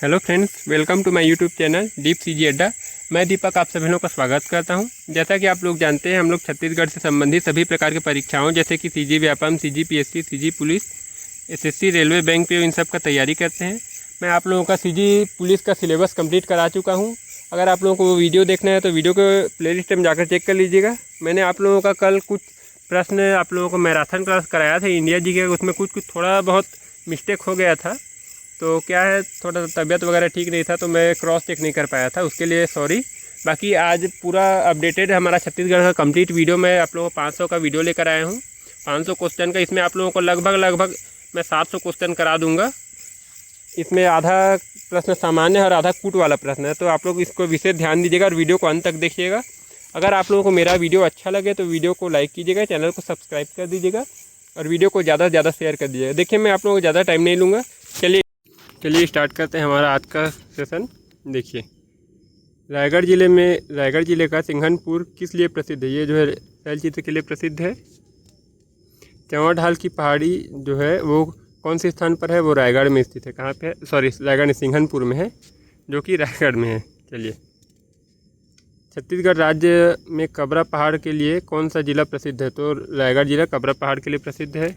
Hello friends, welcome to my YouTube channel Deep CG Adda. मैं दीपक आप सभी लोगों का स्वागत करता हूं। जैसा कि आप लोग जानते हैं, हम लोग छत्तीसगढ़ से संबंधित सभी प्रकार की परीक्षाओं जैसे कि CG Vyapam, CG PSC, CG police, SSC, railway, bank पे इन सब का तैयारी करते हैं। मैं आप लोगों का सीजी पुलिस का सिलेबस कंप्लीट करा चुका हूँ। अगर आप लोगों को वो वीडियो देखना है तो वीडियो को प्ले लिस्ट में जाकर चेक कर लीजिएगा। मैंने आप लोगों का कल कुछ प्रश्न आप लोगों को मैराथन क्लास कराया था इंडिया जी के, उसमें कुछ थोड़ा बहुत मिस्टेक हो गया था। तो क्या है, थोड़ा तबीयत वगैरह ठीक नहीं था तो मैं क्रॉस चेक नहीं कर पाया था, उसके लिए सॉरी। बाकी आज पूरा अपडेटेड हमारा छत्तीसगढ़ का कंप्लीट वीडियो मैं आप लोगों को 500 का वीडियो लेकर आया हूँ। 500 क्वेश्चन का, इसमें आप लोगों को लगभग मैं 700 क्वेश्चन करा दूँगा। इसमें आधा प्रश्न सामान्य और आधा कूट वाला प्रश्न है, तो आप लोग इसको विशेष ध्यान दीजिएगा और वीडियो को अंत तक देखिएगा। अगर आप लोगों को मेरा वीडियो अच्छा लगे तो वीडियो को लाइक कीजिएगा, चैनल को सब्सक्राइब कर दीजिएगा और वीडियो को ज़्यादा से ज़्यादा शेयर कर दीजिएगा। देखिए, मैं आप लोगों को ज़्यादा टाइम नहीं लूँगा। चलिए स्टार्ट करते हैं हमारा आज का सेशन। देखिए, रायगढ़ जिले का सिंघनपुर किस लिए प्रसिद्ध है? ये जो है शैलचित्र के लिए प्रसिद्ध है। चंवर ढाल की पहाड़ी जो है वो कौन से स्थान पर है? वो रायगढ़ में स्थित है। कहाँ पे है? सॉरी, रायगढ़ सिंघनपुर में है, जो कि रायगढ़ में है। चलिए, छत्तीसगढ़ राज्य में कबरा पहाड़ के लिए कौन सा जिला प्रसिद्ध है? तो रायगढ़ जिला कबरा पहाड़ के लिए प्रसिद्ध है।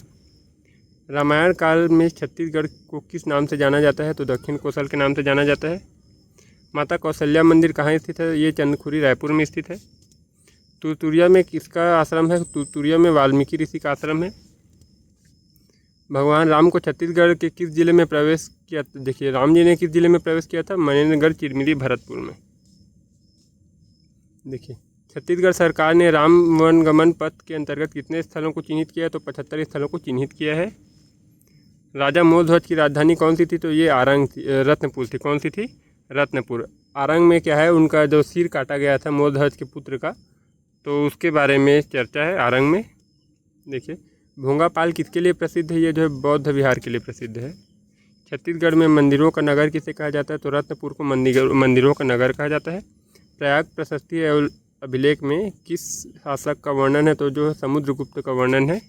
रामायण काल में छत्तीसगढ़ को किस नाम से जाना जाता है? तो दक्षिण कोसल के नाम से जाना जाता है। माता कौशल्या मंदिर कहाँ स्थित है? ये चंदखुरी रायपुर में स्थित है। तुरतुरिया में किसका आश्रम है? तुरतुरिया में वाल्मीकि ऋषि का आश्रम है। भगवान राम को छत्तीसगढ़ के किस जिले में प्रवेश किया? देखिए, राम जी ने किस जिले में प्रवेश किया था? मनेन्द्रगढ़, चिरमिरी, भरतपुर में। देखिए, छत्तीसगढ़ सरकार ने राम वनगमन पथ के अंतर्गत कितने स्थलों को चिन्हित किया है? तो 75 स्थलों को चिन्हित किया है। राजा मोलध्वज की राजधानी कौन सी थी? तो ये आरंग थी, रत्नपुर थी। कौन सी थी? रत्नपुर। आरंग में क्या है, उनका जो सिर काटा गया था मोलध्वज के पुत्र का, तो उसके बारे में चर्चा है आरंग में। देखिए, भोंगापाल किसके लिए प्रसिद्ध है? ये जो है बौद्ध विहार के लिए प्रसिद्ध है। छत्तीसगढ़ में मंदिरों का नगर किसे कहा जाता है? तो रत्नपुर को मंदिरों का नगर कहा जाता है। प्रयाग प्रशस्ति अभिलेख में किस शासक का वर्णन है? तो जो समुद्रगुप्त का वर्णन है।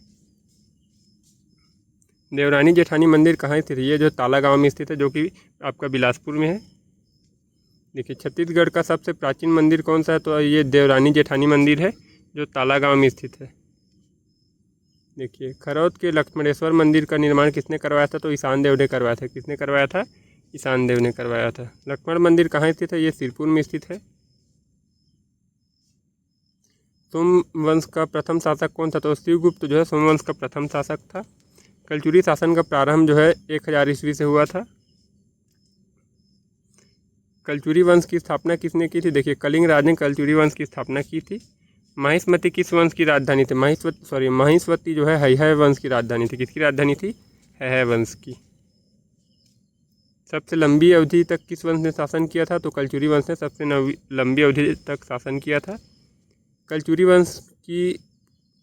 देवरानी जेठानी मंदिर कहाँ स्थित है? ये जो ताला गांव में स्थित है, जो कि आपका बिलासपुर में है। देखिए, छत्तीसगढ़ का सबसे प्राचीन मंदिर कौन सा है? तो ये देवरानी जेठानी मंदिर है, जो ताला गांव में स्थित है। देखिए, खरौद के लक्ष्मणेश्वर मंदिर का निर्माण किसने करवाया था? तो ईशान देव ने करवाया था। किसने करवाया था? ईशान देव ने करवाया था। लक्ष्मण मंदिर कहाँ स्थित है? ये सिरपुर में स्थित है। सोमवंश का प्रथम शासक कौन था? तो शिवगुप्त जो है सोमवंश का प्रथम शासक था। कलचुरी शासन का प्रारंभ जो है 1000 ईस्वी से हुआ था। कलचुरी वंश की स्थापना किसने की थी? देखिए, कलिंग राज ने कलचुरी वंश की स्थापना की थी। महिष्मती किस वंश की राजधानी थी? महिष्मती जो है हैहय वंश की राजधानी थी। किसकी राजधानी थी? हैहय वंश की। सबसे लंबी अवधि तक किस वंश ने शासन किया था? तो कलचुरी वंश ने सबसे लंबी अवधि तक शासन किया था। कलचुरी वंश की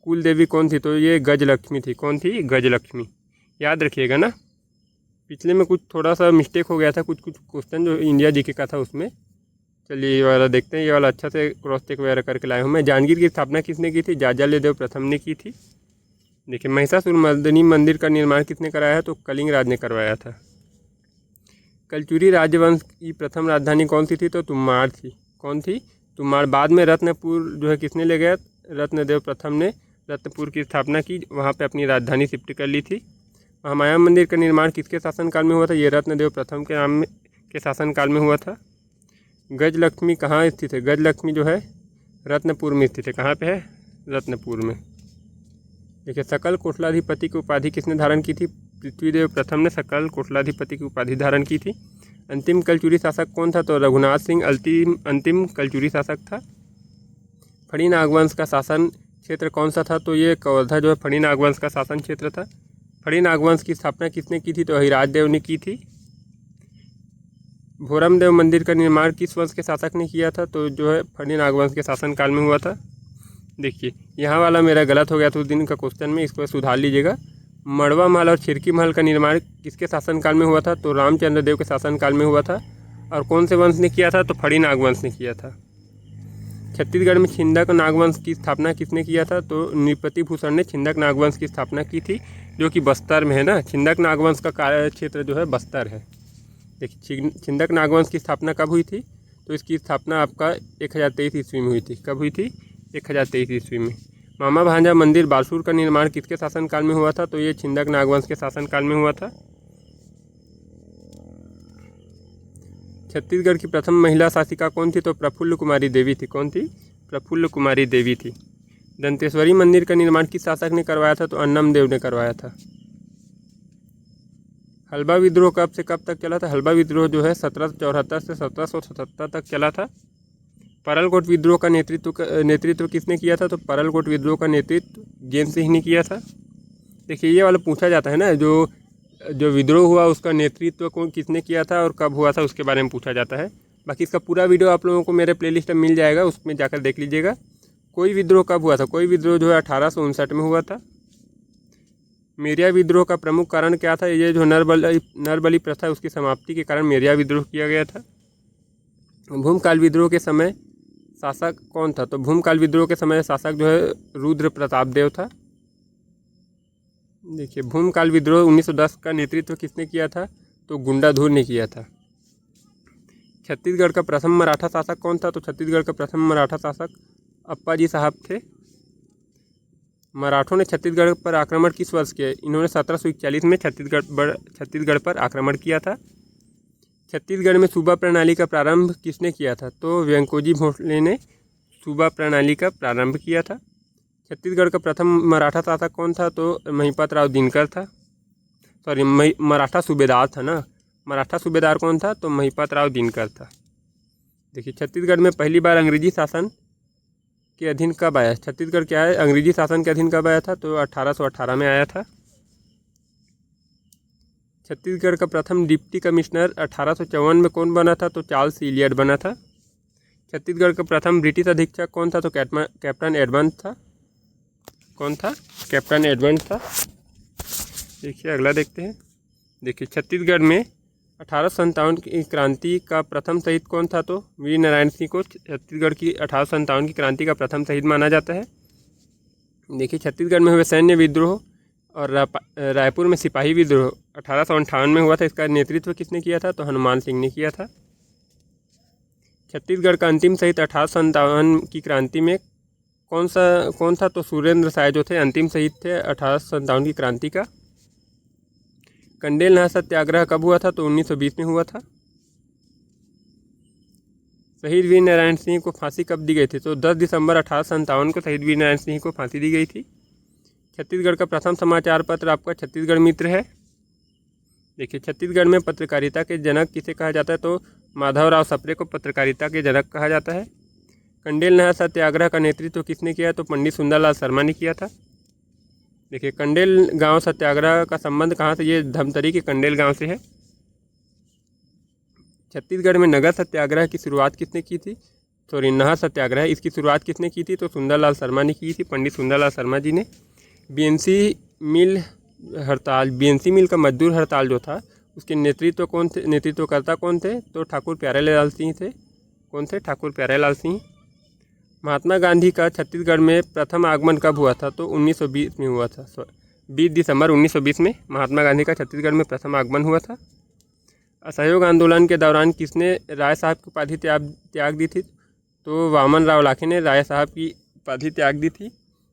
कुल देवी कौन थी? तो ये गजलक्ष्मी थी। कौन थी? गजलक्ष्मी। याद रखिएगा ना, पिछले में कुछ थोड़ा सा मिस्टेक हो गया था, कुछ क्वेश्चन जो इंडिया जीके का था उसमें। चलिए, ये वाला देखते हैं। ये वाला अच्छा से क्रॉस चेक वगैरह करके लाया हूँ मैं। जांजगीर की स्थापना किसने की थी? जाज्जल्य प्रथम ने की थी। देखिए, महिषासुरमर्दिनी मंदिर का निर्माण किसने कराया है? तो कलिंग राज ने करवाया था। कलचुरी राजवंश की प्रथम राजधानी कौन सी थी? तो तुम्माड़ थी। कौन थी? तुम्माड़। बाद में रत्नपुर जो है किसने ले गया? रत्नदेव प्रथम ने रत्नपुर की स्थापना की, वहाँ पे अपनी राजधानी शिफ्ट कर ली थी। महामाया मंदिर का निर्माण किसके शासनकाल में हुआ था? ये रत्नदेव प्रथम के नाम में के शासनकाल में हुआ था। गजलक्ष्मी कहाँ स्थित है? गजलक्ष्मी जो है रत्नपुर में स्थित है। कहाँ पे है? रत्नपुर में। देखिए, सकल कोटलाधिपति की उपाधि किसने धारण की थी? पृथ्वीदेव प्रथम ने सकल कोटलाधिपति की उपाधि धारण की थी। अंतिम कलचुरी शासक कौन था? तो रघुनाथ सिंह अंतिम कलचुरी शासक था। फणी नागवंश का शासन क्षेत्र कौन सा था? तो ये कवर्धा जो है फणी नागवंश का शासन क्षेत्र था। फणी नागवंश की स्थापना किसने की थी? तो हरिराज देव ने की थी। भोरमदेव मंदिर का निर्माण किस वंश के शासक ने किया था? तो जो है फणी नागवंश के शासनकाल में हुआ था। देखिए, यहाँ वाला मेरा गलत हो गया था उस दिन का क्वेश्चन में, इसको सुधार लीजिएगा। मड़वा महल और छिरकी महल का निर्माण किसके शासनकाल में हुआ था? तो रामचंद्र देव के शासनकाल में हुआ था। और कौन से वंश ने किया था? तो फणी नागवंश ने किया था। छत्तीसगढ़ में छिंदक नागवंश की स्थापना किसने किया था? तो नृपति भूषण ने छिंदक नागवंश की स्थापना की थी, जो कि बस्तर में है ना। छिंदक नागवंश का कार्य क्षेत्र जो है बस्तर है। देखिए छिंदक नागवंश की स्थापना कब हुई थी? तो इसकी स्थापना आपका 1023 ईस्वी में हुई थी। कब हुई थी? 1023 ईस्वी में। मामा भांजा मंदिर बालसूर का निर्माण किसके शासनकाल में हुआ था? तो ये छिंदक नागवंश के शासनकाल में हुआ था। छत्तीसगढ़ की प्रथम महिला शासिका कौन थी? तो प्रफुल्ल कुमारी देवी थी। कौन थी? प्रफुल्ल कुमारी देवी थी। दंतेश्वरी मंदिर का निर्माण किस शासक ने करवाया था? तो अन्नम देव ने करवाया था। हल्बा विद्रोह कब से कब तक चला था? हल्बा विद्रोह जो है 1774 से 1777 तक चला था। परलकोट विद्रोह का नेतृत्व किसने किया था? तो परलकोट विद्रोह का नेतृत्व जैन सिंह ने किया था। देखिए ये वाला पूछा जाता है ना, जो विद्रोह हुआ उसका नेतृत्व किसने किया था और कब हुआ था, उसके बारे में पूछा जाता है। बाकी इसका पूरा वीडियो आप लोगों को मेरे प्लेलिस्ट में मिल जाएगा, उसमें जाकर देख लीजिएगा। कोई विद्रोह कब हुआ था? कोई विद्रोह जो है 1859 में हुआ था। मेरिया विद्रोह का प्रमुख कारण क्या था? ये जो नरबली प्रथा उसकी समाप्ति के कारण मेरिया विद्रोह किया गया था। भूमकाल विद्रोह के समय शासक कौन था? तो भूमकाल विद्रोह के समय शासक जो है रुद्र प्रताप देव था। देखिए भूमकाल विद्रोह 1910 का नेतृत्व किसने किया था? तो गुंडाधुर ने किया था। छत्तीसगढ़ का प्रथम मराठा शासक कौन था? तो छत्तीसगढ़ का प्रथम मराठा शासक अप्पाजी साहब थे। मराठों ने छत्तीसगढ़ पर आक्रमण किस वर्ष किया? इन्होंने 1741 में छत्तीसगढ़ पर आक्रमण किया था। छत्तीसगढ़ में सूबा प्रणाली का प्रारंभ किसने किया था? तो वेंकोजी भोसले ने सूबा प्रणाली का प्रारंभ किया था। छत्तीसगढ़ का प्रथम मराठा शासक कौन था? तो महिपत राव दिनकर था। सॉरी मराठा सूबेदार था ना, मराठा सूबेदार कौन था? तो महिपत राव दिनकर था। देखिए छत्तीसगढ़ में पहली बार अंग्रेजी शासन के अधीन कब आया? छत्तीसगढ़ क्या है, अंग्रेजी शासन के अधीन कब आया था? तो 1818 में आया था। छत्तीसगढ़ का प्रथम डिप्टी कमिश्नर 1854 में कौन बना था? तो चार्ल्स इलियट बना था। छत्तीसगढ़ का प्रथम ब्रिटिश अधीक्षक कौन था? तो कैप्टन एडमंड था। कौन था? कैप्टन एडमंड था। देखिए अगला देखते हैं। देखिए छत्तीसगढ़ में 1857 की क्रांति का प्रथम शहीद कौन था? तो वीर नारायण सिंह को छत्तीसगढ़ की 1857 की क्रांति का प्रथम शहीद माना जाता है। देखिए छत्तीसगढ़ में हुए सैन्य विद्रोह और रायपुर में सिपाही विद्रोह 1858 में हुआ था। इसका नेतृत्व किसने किया था? तो हनुमान सिंह ने किया था। छत्तीसगढ़ का अंतिम शहीद 1857 की क्रांति में कौन था? तो सुरेंद्र साय जो थे अंतिम शहीद थे 1857 की क्रांति का। कंडेल नहर सत्याग्रह कब हुआ था? तो 1920 में हुआ था। शहीद वीर नारायण सिंह को फांसी कब दी गई थी? तो 10 दिसंबर 1857 को शहीद वीर नारायण सिंह को फांसी दी गई थी। छत्तीसगढ़ का प्रथम समाचार पत्र आपका छत्तीसगढ़ मित्र है। देखिए छत्तीसगढ़ में पत्रकारिता के जनक किसे कहा जाता है? तो माधवराव सप्रे को पत्रकारिता के जनक कहा जाता है। कंडेल नहर सत्याग्रह का नेतृत्व किसने किया? तो पंडित सुंदरलाल शर्मा ने किया था। देखिए कंडेल गांव सत्याग्रह का संबंध कहाँ से? ये धमतरी के कंडेल गांव से है। छत्तीसगढ़ में नगर सत्याग्रह की शुरुआत किसने की थी? सॉरी नहर सत्याग्रह, इसकी शुरुआत किसने की थी? तो सुंदरलाल शर्मा ने की थी, पंडित सुंदरलाल शर्मा जी ने। बीएनसी मिल का मजदूर हड़ताल जो था उसके नेतृत्वकर्ता कौन थे? तो ठाकुर प्यारेलाल सिंह थे। कौन थे? ठाकुर प्यारेलाल सिंह। महात्मा गांधी का छत्तीसगढ़ में प्रथम आगमन कब हुआ था? तो 1920 में हुआ था। 20 दिसंबर 1920 में महात्मा गांधी का छत्तीसगढ़ में प्रथम आगमन हुआ था। असहयोग आंदोलन के दौरान किसने राय साहब की उपाधि त्याग दी थी? तो वामन राव लाखे ने राय साहब की उपाधि त्याग दी थी,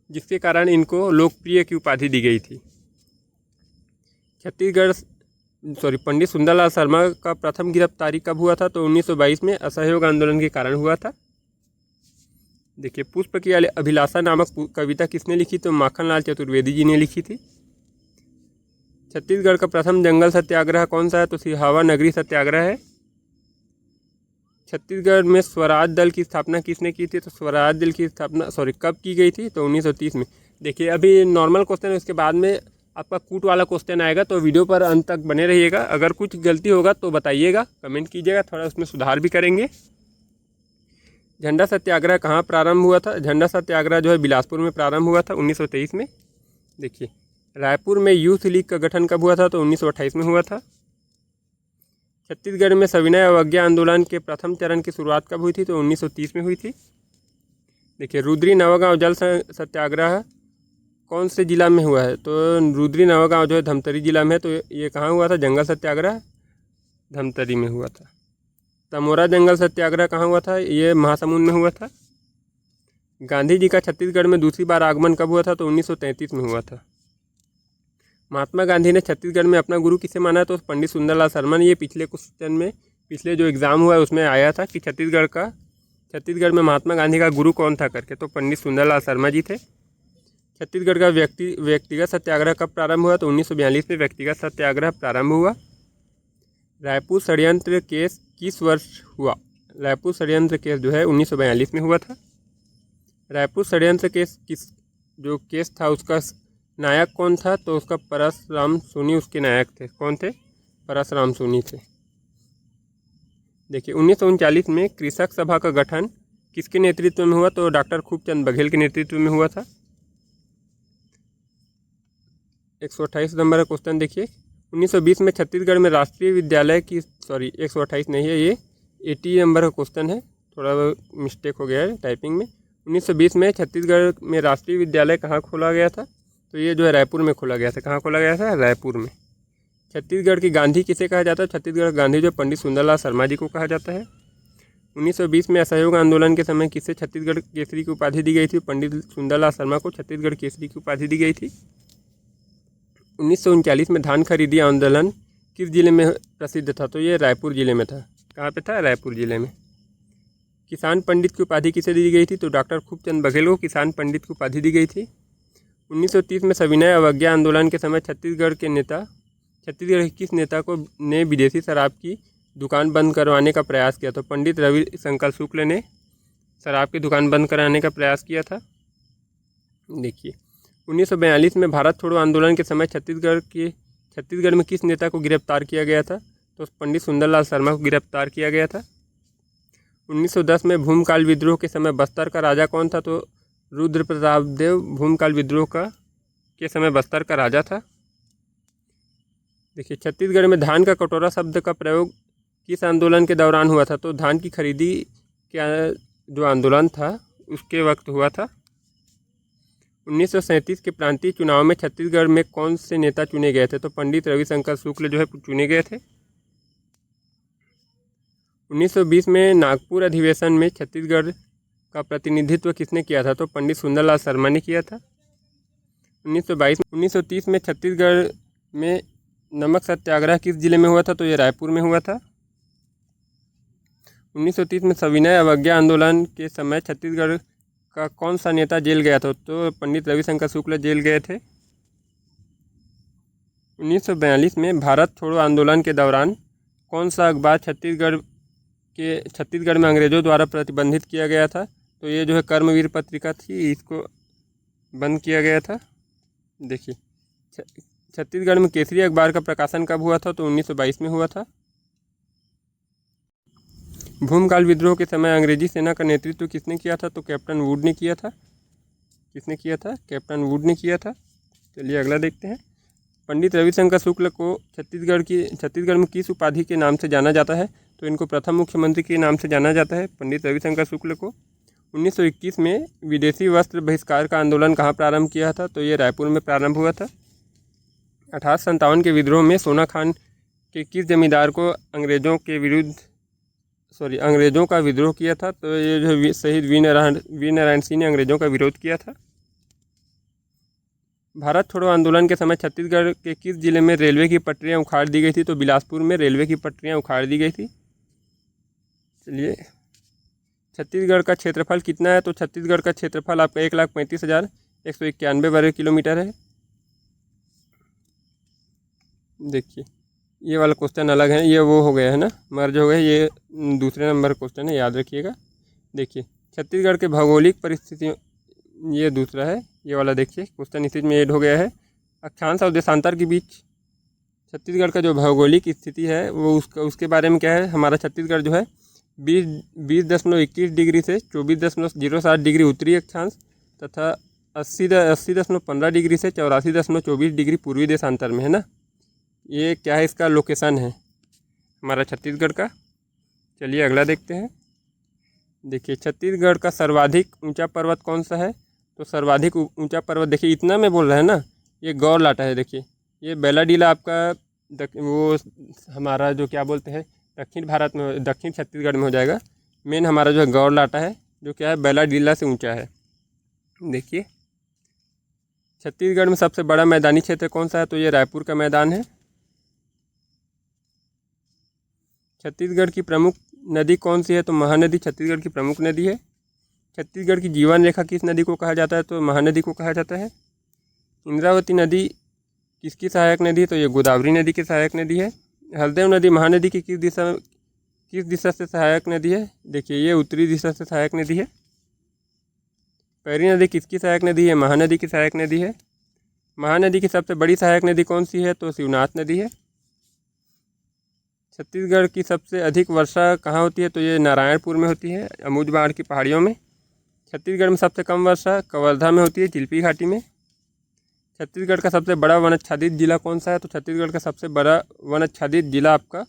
जिसके कारण इनको लोकप्रिय की उपाधि दी गई थी। पंडित सुंदरलाल शर्मा का प्रथम गिरफ्तारी कब हुआ था? तो 1922 में असहयोग आंदोलन के कारण हुआ था। देखिए पुष्प की अभिलाषा नामक कविता किसने लिखी? तो माखनलाल चतुर्वेदी जी ने लिखी थी। छत्तीसगढ़ का प्रथम जंगल सत्याग्रह कौन सा है? तो सिहावा नगरी सत्याग्रह है। छत्तीसगढ़ में स्वराज दल की स्थापना किसने की थी? तो स्वराज दल की स्थापना कब की गई थी? तो 1930 में। देखिए अभी नॉर्मल क्वेश्चन है, उसके बाद में आपका कूट वाला क्वेश्चन आएगा, तो वीडियो पर अंत तक बने रहिएगा। अगर कुछ गलती होगा तो बताइएगा, कमेंट कीजिएगा, थोड़ा उसमें सुधार भी करेंगे। झंडा सत्याग्रह कहाँ प्रारंभ हुआ था? झंडा सत्याग्रह जो है बिलासपुर में प्रारंभ हुआ था 1923 में। देखिए रायपुर में यूथ लीग का गठन कब हुआ था? तो 1928 में हुआ था। छत्तीसगढ़ में सविनय अवज्ञा आंदोलन के प्रथम चरण की शुरुआत कब हुई थी? तो 1930 में हुई थी। देखिए रुद्री नवागांव जल सत्याग्रह कौन से जिला में हुआ है? तो रुद्री नवागांव जो है धमतरी जिला में है। तो ये कहाँ हुआ था? जंगल सत्याग्रह धमतरी में हुआ था। तमोरा जंगल सत्याग्रह कहाँ हुआ था? ये महासमुंद में हुआ था। गांधी जी का छत्तीसगढ़ में दूसरी बार आगमन कब हुआ था? तो 1933 में हुआ था। महात्मा गांधी ने छत्तीसगढ़ में अपना गुरु किसे माना? तो पंडित सुंदरलाल शर्मा ने। ये पिछले क्वेश्चन में, पिछले जो एग्ज़ाम हुआ है उसमें आया था कि छत्तीसगढ़ में महात्मा गांधी का गुरु कौन था करके, तो पंडित सुंदरलाल शर्मा जी थे। छत्तीसगढ़ का व्यक्तिगत सत्याग्रह कब प्रारंभ हुआ? तो 1942 में व्यक्तिगत सत्याग्रह प्रारंभ हुआ। रायपुर षड्यंत्र केस किस वर्ष हुआ? रायपुर षड्यंत्र केस जो है 1942 में हुआ था। रायपुर षड्यंत्र केस जो केस था उसका नायक कौन था? तो उसका परसराम सोनी उसके नायक थे। कौन थे? परसराम सोनी थे। देखिए 1939 में कृषक सभा का गठन किसके नेतृत्व में हुआ? तो डॉक्टर खूबचंद बघेल के नेतृत्व में हुआ था। 128 नंबर का क्वेश्चन देखिए, 1920 में छत्तीसगढ़ में राष्ट्रीय विद्यालय की 128 नहीं है, ये 80 नंबर का क्वेश्चन है, थोड़ा मिस्टेक हो गया है टाइपिंग में। 1920 में छत्तीसगढ़ में राष्ट्रीय विद्यालय कहाँ खोला गया था? तो ये जो है रायपुर में खोला गया था। कहाँ खोला गया था? रायपुर में। छत्तीसगढ़ की गांधी किसे कहा जाता है? छत्तीसगढ़ गांधी जो पंडित सुंदरलाल शर्मा जी को कहा जाता है। 1920 में असहयोग आंदोलन के समय किसे छत्तीसगढ़ केसरी की उपाधि दी गई थी? पंडित सुंदरलाल शर्मा को छत्तीसगढ़ केसरी की उपाधि दी गई थी। 1939 में धान खरीदी आंदोलन किस जिले में प्रसिद्ध था? तो ये रायपुर जिले में था। कहाँ पे था? रायपुर जिले में। किसान पंडित की उपाधि किसे दी गई थी? तो डॉक्टर खूबचंद बघेल को किसान पंडित की उपाधि दी गई थी। 1930 में सविनय अवज्ञा आंदोलन के समय छत्तीसगढ़ के किस नेता को ने विदेशी शराब की दुकान बंद करवाने का प्रयास किया? तो पंडित रविशंकर शुक्ल ने शराब की दुकान बंद कराने का प्रयास किया था। देखिए 1942 में भारत छोड़ो आंदोलन के समय छत्तीसगढ़ में किस नेता को गिरफ्तार किया गया था? तो पंडित सुंदरलाल शर्मा को गिरफ्तार किया गया था। 1910 में भूमकाल विद्रोह के समय बस्तर का राजा कौन था? तो रुद्र प्रताप देव भूमकाल विद्रोह के समय बस्तर का राजा था। देखिए छत्तीसगढ़ में धान का कटोरा शब्द का प्रयोग किस आंदोलन के दौरान हुआ था? तो धान की खरीदी का जो आंदोलन था उसके वक्त हुआ था। 1937 के प्रांतीय चुनाव में छत्तीसगढ़ में कौन से नेता चुने गए थे? तो पंडित रविशंकर शुक्ल जो है चुने गए थे। 1920 में नागपुर अधिवेशन में छत्तीसगढ़ का प्रतिनिधित्व किसने किया था? तो पंडित सुंदरलाल शर्मा ने किया था। 1930 में छत्तीसगढ़ में नमक सत्याग्रह किस जिले में हुआ था? तो ये रायपुर में हुआ था। 1930 में सविनय अवज्ञा आंदोलन के समय छत्तीसगढ़ का कौन सा नेता जेल गया था? तो पंडित रविशंकर शुक्ल जेल गए थे। 1942 में भारत छोड़ो आंदोलन के दौरान कौन सा अखबार छत्तीसगढ़ में अंग्रेजों द्वारा प्रतिबंधित किया गया था? तो ये जो है कर्मवीर पत्रिका थी, इसको बंद किया गया था। देखिए छत्तीसगढ़ में केसरी अखबार का प्रकाशन कब हुआ था? तो 1922 में हुआ था। भूमकाल विद्रोह के समय अंग्रेजी सेना का नेतृत्व किसने किया था? तो कैप्टन वुड ने किया था। किसने किया था? कैप्टन वुड ने किया था। चलिए अगला देखते हैं। पंडित रविशंकर शुक्ल को छत्तीसगढ़ में किस उपाधि के नाम से जाना जाता है? तो इनको प्रथम मुख्यमंत्री के नाम से जाना जाता है, पंडित रविशंकर शुक्ल को। 1921 में विदेशी वस्त्र बहिष्कार का आंदोलन कहाँ प्रारंभ किया था? तो ये रायपुर में प्रारंभ हुआ था। 1857 के विद्रोह में सोना खान के किस जमींदार को अंग्रेजों का विद्रोह किया था? तो ये जो शहीद वीर नारायण सिंह ने अंग्रेजों का विरोध किया था। भारत छोड़ो आंदोलन के समय छत्तीसगढ़ के किस जिले में रेलवे की पटरियां उखाड़ दी गई थी? तो बिलासपुर में रेलवे की पटरियां उखाड़ दी गई थी। चलिए छत्तीसगढ़ का क्षेत्रफल कितना है? तो छत्तीसगढ़ का क्षेत्रफल आपका 1,35,191 वर्ग किलोमीटर है। देखिए ये वाला क्वेश्चन अलग है, ये वो हो गया है ना, मर्ज हो गया, ये दूसरे नंबर क्वेश्चन है, याद रखिएगा। देखिए छत्तीसगढ़ के भौगोलिक परिस्थितियों, ये दूसरा है, ये वाला देखिए क्वेश्चन इसी में ऐड हो गया है। अक्षांश और देशांतर के बीच छत्तीसगढ़ का जो भौगोलिक स्थिति है वो उसके बारे में क्या है? हमारा छत्तीसगढ़ जो है 20.21 डिग्री से 24.07 डिग्री उत्तरी अक्षांश तथा 80.15 डिग्री से 84.24 डिग्री पूर्वी देशांतर में है ना। ये क्या है? इसका लोकेशन है हमारा छत्तीसगढ़ का। चलिए अगला देखते हैं। देखिए छत्तीसगढ़ का सर्वाधिक ऊंचा पर्वत कौन सा है? तो सर्वाधिक ऊंचा पर्वत देखिए इतना में बोल रहे हैं ना, ये गौरलाटा है। देखिए ये बेलाडीला आपका वो हमारा जो क्या बोलते हैं दक्षिण भारत में, दक्षिण छत्तीसगढ़ में हो जाएगा। मेन हमारा जो है गौरलाटा है, जो क्या है बैलाडीला से ऊंचा है। देखिए छत्तीसगढ़ में सबसे बड़ा मैदानी क्षेत्र कौन सा है, तो ये रायपुर का मैदान है। छत्तीसगढ़ की प्रमुख नदी कौन सी है, तो महानदी छत्तीसगढ़ की प्रमुख नदी है। छत्तीसगढ़ की जीवन रेखा किस नदी को कहा जाता है, तो महानदी को कहा जाता है। इंद्रावती नदी किसकी सहायक नदी है, तो ये गोदावरी नदी की सहायक नदी है। हल्देव नदी महानदी की किस दिशा से सहायक नदी है, देखिए ये उत्तरी दिशा से सहायक नदी है। पैरी नदी किसकी सहायक नदी है, महानदी की सहायक नदी है। महानदी की सबसे बड़ी सहायक नदी कौन सी है, तो शिवनाथ नदी है। छत्तीसगढ़ की सबसे अधिक वर्षा कहाँ होती है, तो ये नारायणपुर में होती है, अमूजबाड़ की पहाड़ियों में। छत्तीसगढ़ में सबसे कम वर्षा कवर्धा में होती है, चिल्पी घाटी में। छत्तीसगढ़ का सबसे बड़ा वन आच्छादित जिला कौन सा है, तो छत्तीसगढ़ का सबसे बड़ा वन आच्छादित जिला आपका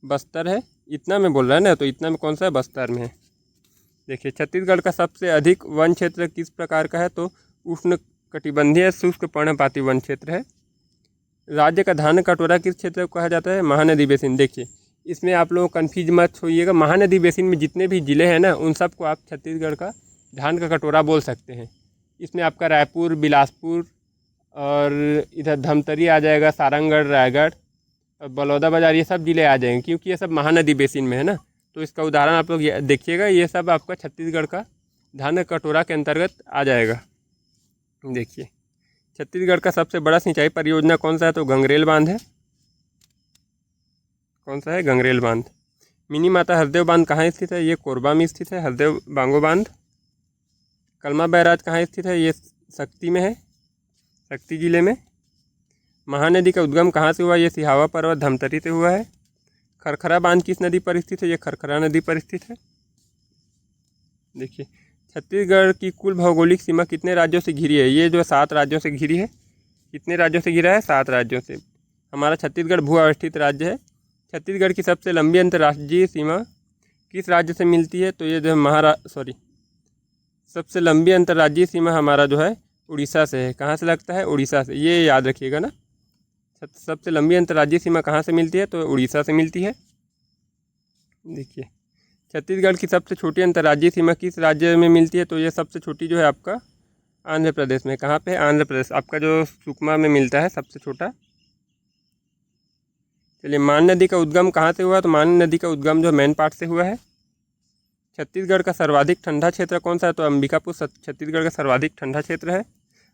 बस्तर है। इतना में बोल रहा है ना, तो इतना में कौन सा है, बस्तर में है। देखिए छत्तीसगढ़ का सबसे अधिक वन क्षेत्र किस प्रकार का है, तो उष्ण कटिबंधीय शुष्क पर्णपाती वन क्षेत्र है। राज्य का धान कटोरा किस क्षेत्र को कहा जाता है, महानदी बेसिन। देखिए इसमें आप लोग कन्फ्यूज मत होइएगा, महानदी बेसिन में जितने भी ज़िले हैं ना, उन सबको आप छत्तीसगढ़ का धान का कटोरा बोल सकते हैं। इसमें आपका रायपुर, बिलासपुर और इधर धमतरी आ जाएगा, सारंगढ़, रायगढ़, बलौदाबाजार, ये सब ज़िले आ जाएंगे, क्योंकि ये सब महानदी बेसिन में है ना। तो इसका उदाहरण आप लोग देखिएगा, ये सब आपका छत्तीसगढ़ का धान का कटोरा के अंतर्गत आ जाएगा। देखिए छत्तीसगढ़ का सबसे बड़ा सिंचाई परियोजना कौन सा है, तो गंगरेल बांध है। कौन सा है, गंगरेल बांध। मिनी माता हरदेव बांध कहाँ स्थित है, ये कोरबा में स्थित है, हरदेव बांगो बांध। कलमा बैराज कहाँ स्थित है, ये शक्ति में है, शक्ति जिले में। महानदी का उद्गम कहाँ से हुआ, ये सिहावा पर्वत धमतरी से हुआ है। खरखरा बांध किस नदी पर स्थित है, ये खरखरा नदी पर स्थित है। देखिए छत्तीसगढ़ की कुल भौगोलिक सीमा कितने राज्यों से घिरी है, ये जो 7 राज्यों से घिरी है। कितने राज्यों से घिरा है, 7 राज्यों से। हमारा छत्तीसगढ़ भू अवस्थित राज्य है। छत्तीसगढ़ की सबसे लंबी अंतर्राष्ट्रीय सीमा किस राज्य से मिलती है, तो ये जो सबसे लंबी अंतर्राज्यीय सीमा हमारा जो है उड़ीसा से है। कहाँ से लगता है, उड़ीसा से, ये याद रखिएगा ना। सबसे लंबी अंतर्राज्यीय सीमा कहाँ से मिलती है, तो उड़ीसा से मिलती है। देखिए छत्तीसगढ़ की सबसे छोटी अंतर्राज्यीय सीमा किस राज्य में मिलती है, तो ये सबसे छोटी जो है आपका आंध्र प्रदेश में। कहाँ पे, आंध्र प्रदेश, आपका जो सुकमा में मिलता है सबसे छोटा। चलिए मान नदी का उद्गम कहाँ से हुआ, तो मान नदी का उद्गम जो मैन पाट से हुआ है। छत्तीसगढ़ का सर्वाधिक ठंडा क्षेत्र कौन सा है, तो अंबिकापुर छत्तीसगढ़ का सर्वाधिक ठंडा क्षेत्र है।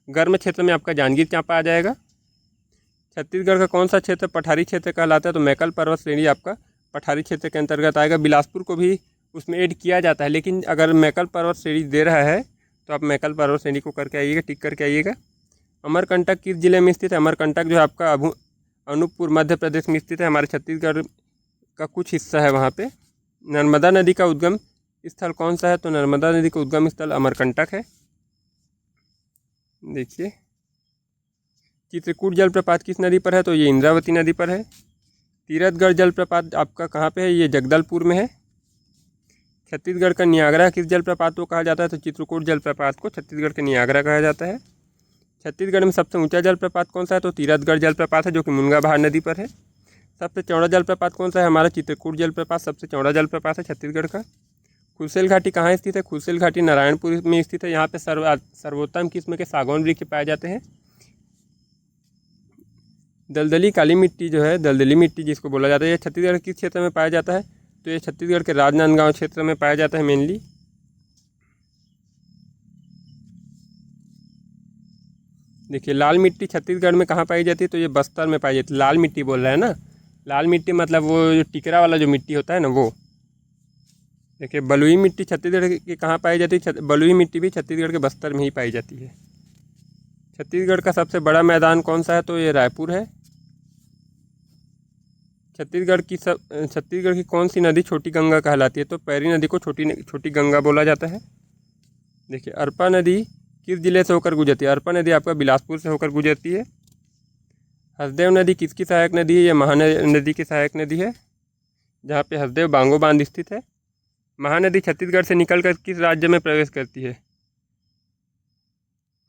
गर्म क्षेत्र में आपका जांजगीर चांपा आ जाएगा। छत्तीसगढ़ का कौन सा क्षेत्र पठारी क्षेत्र कहलाता है, तो मैकल पर्वत श्रेणी आपका पठारी क्षेत्र के अंतर्गत आएगा। बिलासपुर को भी उसमें ऐड किया जाता है, लेकिन अगर मैकल पर्वत श्रेणी दे रहा है तो आप मैकल पर्वत श्रेणी को करके आइएगा, टिक करके आइएगा। अमरकंटक किस जिले में स्थित है, अमरकंटक जो है आपका अनूपपुर मध्य प्रदेश में स्थित है। हमारे छत्तीसगढ़ का कुछ हिस्सा है वहाँ पे। नर्मदा नदी का उद्गम स्थल कौन सा है, तो नर्मदा नदी का उद्गम स्थल अमरकंटक है। देखिए चित्रकूट जलप्रपात किस नदी पर है, तो ये इंद्रावती नदी पर है। तीरथगढ़ जलप्रपात आपका कहाँ पे है, ये जगदलपुर में है। छत्तीसगढ़ का नियाग्रा किस जलप्रपात को कहा जाता है, तो चित्रकूट जलप्रपात को छत्तीसगढ़ के नियाग्रा कहा जाता है। छत्तीसगढ़ में सबसे ऊंचा जलप्रपात कौन सा है, तो तीरथगढ़ जलप्रपात है, जो कि मुनगाभार नदी पर है। सबसे चौड़ा जलप्रपात कौन सा है, हमारा चित्रकूट जलप्रपात सबसे चौड़ा जलप्रपात है छत्तीसगढ़ का। खुलसेल घाटी कहाँ स्थित है, खुलसेल घाटी नारायणपुर में स्थित है। यहाँ पे सर्वोत्तम किस्म के सागौन वृक्ष पाए जाते हैं। दलदली काली मिट्टी जो है, दलदली मिट्टी जिसको बोला जाता है, ये छत्तीसगढ़ किस क्षेत्र में पाया जाता है, तो ये छत्तीसगढ़ के राजनांदगांव क्षेत्र में पाया जाता है मेनली। देखिए लाल मिट्टी छत्तीसगढ़ में कहाँ पाई जाती है, तो ये बस्तर में पाई जाती है। लाल मिट्टी बोल रहा है ना, लाल मिट्टी मतलब वो जो टिकरा वाला जो मिट्टी होता है ना, वो। देखिए बलुई मिट्टी छत्तीसगढ़ की कहाँ पाई जाती है, बलुई मिट्टी भी छत्तीसगढ़ के बस्तर में ही पाई जाती है। छत्तीसगढ़ का सबसे बड़ा मैदान कौन सा है, तो ये रायपुर है। छत्तीसगढ़ की कौन सी नदी छोटी गंगा कहलाती है, तो पैरी नदी को छोटी गंगा बोला जाता है। देखिए अरपा नदी किस जिले से होकर गुजरती है, अरपा नदी आपका बिलासपुर से होकर गुजरती है। हसदेव नदी किसकी सहायक नदी है, ये महानदी की सहायक नदी है, जहाँ पे हसदेव बांगो बांध स्थित है। महानदी छत्तीसगढ़ से निकलकर किस राज्य में प्रवेश करती है,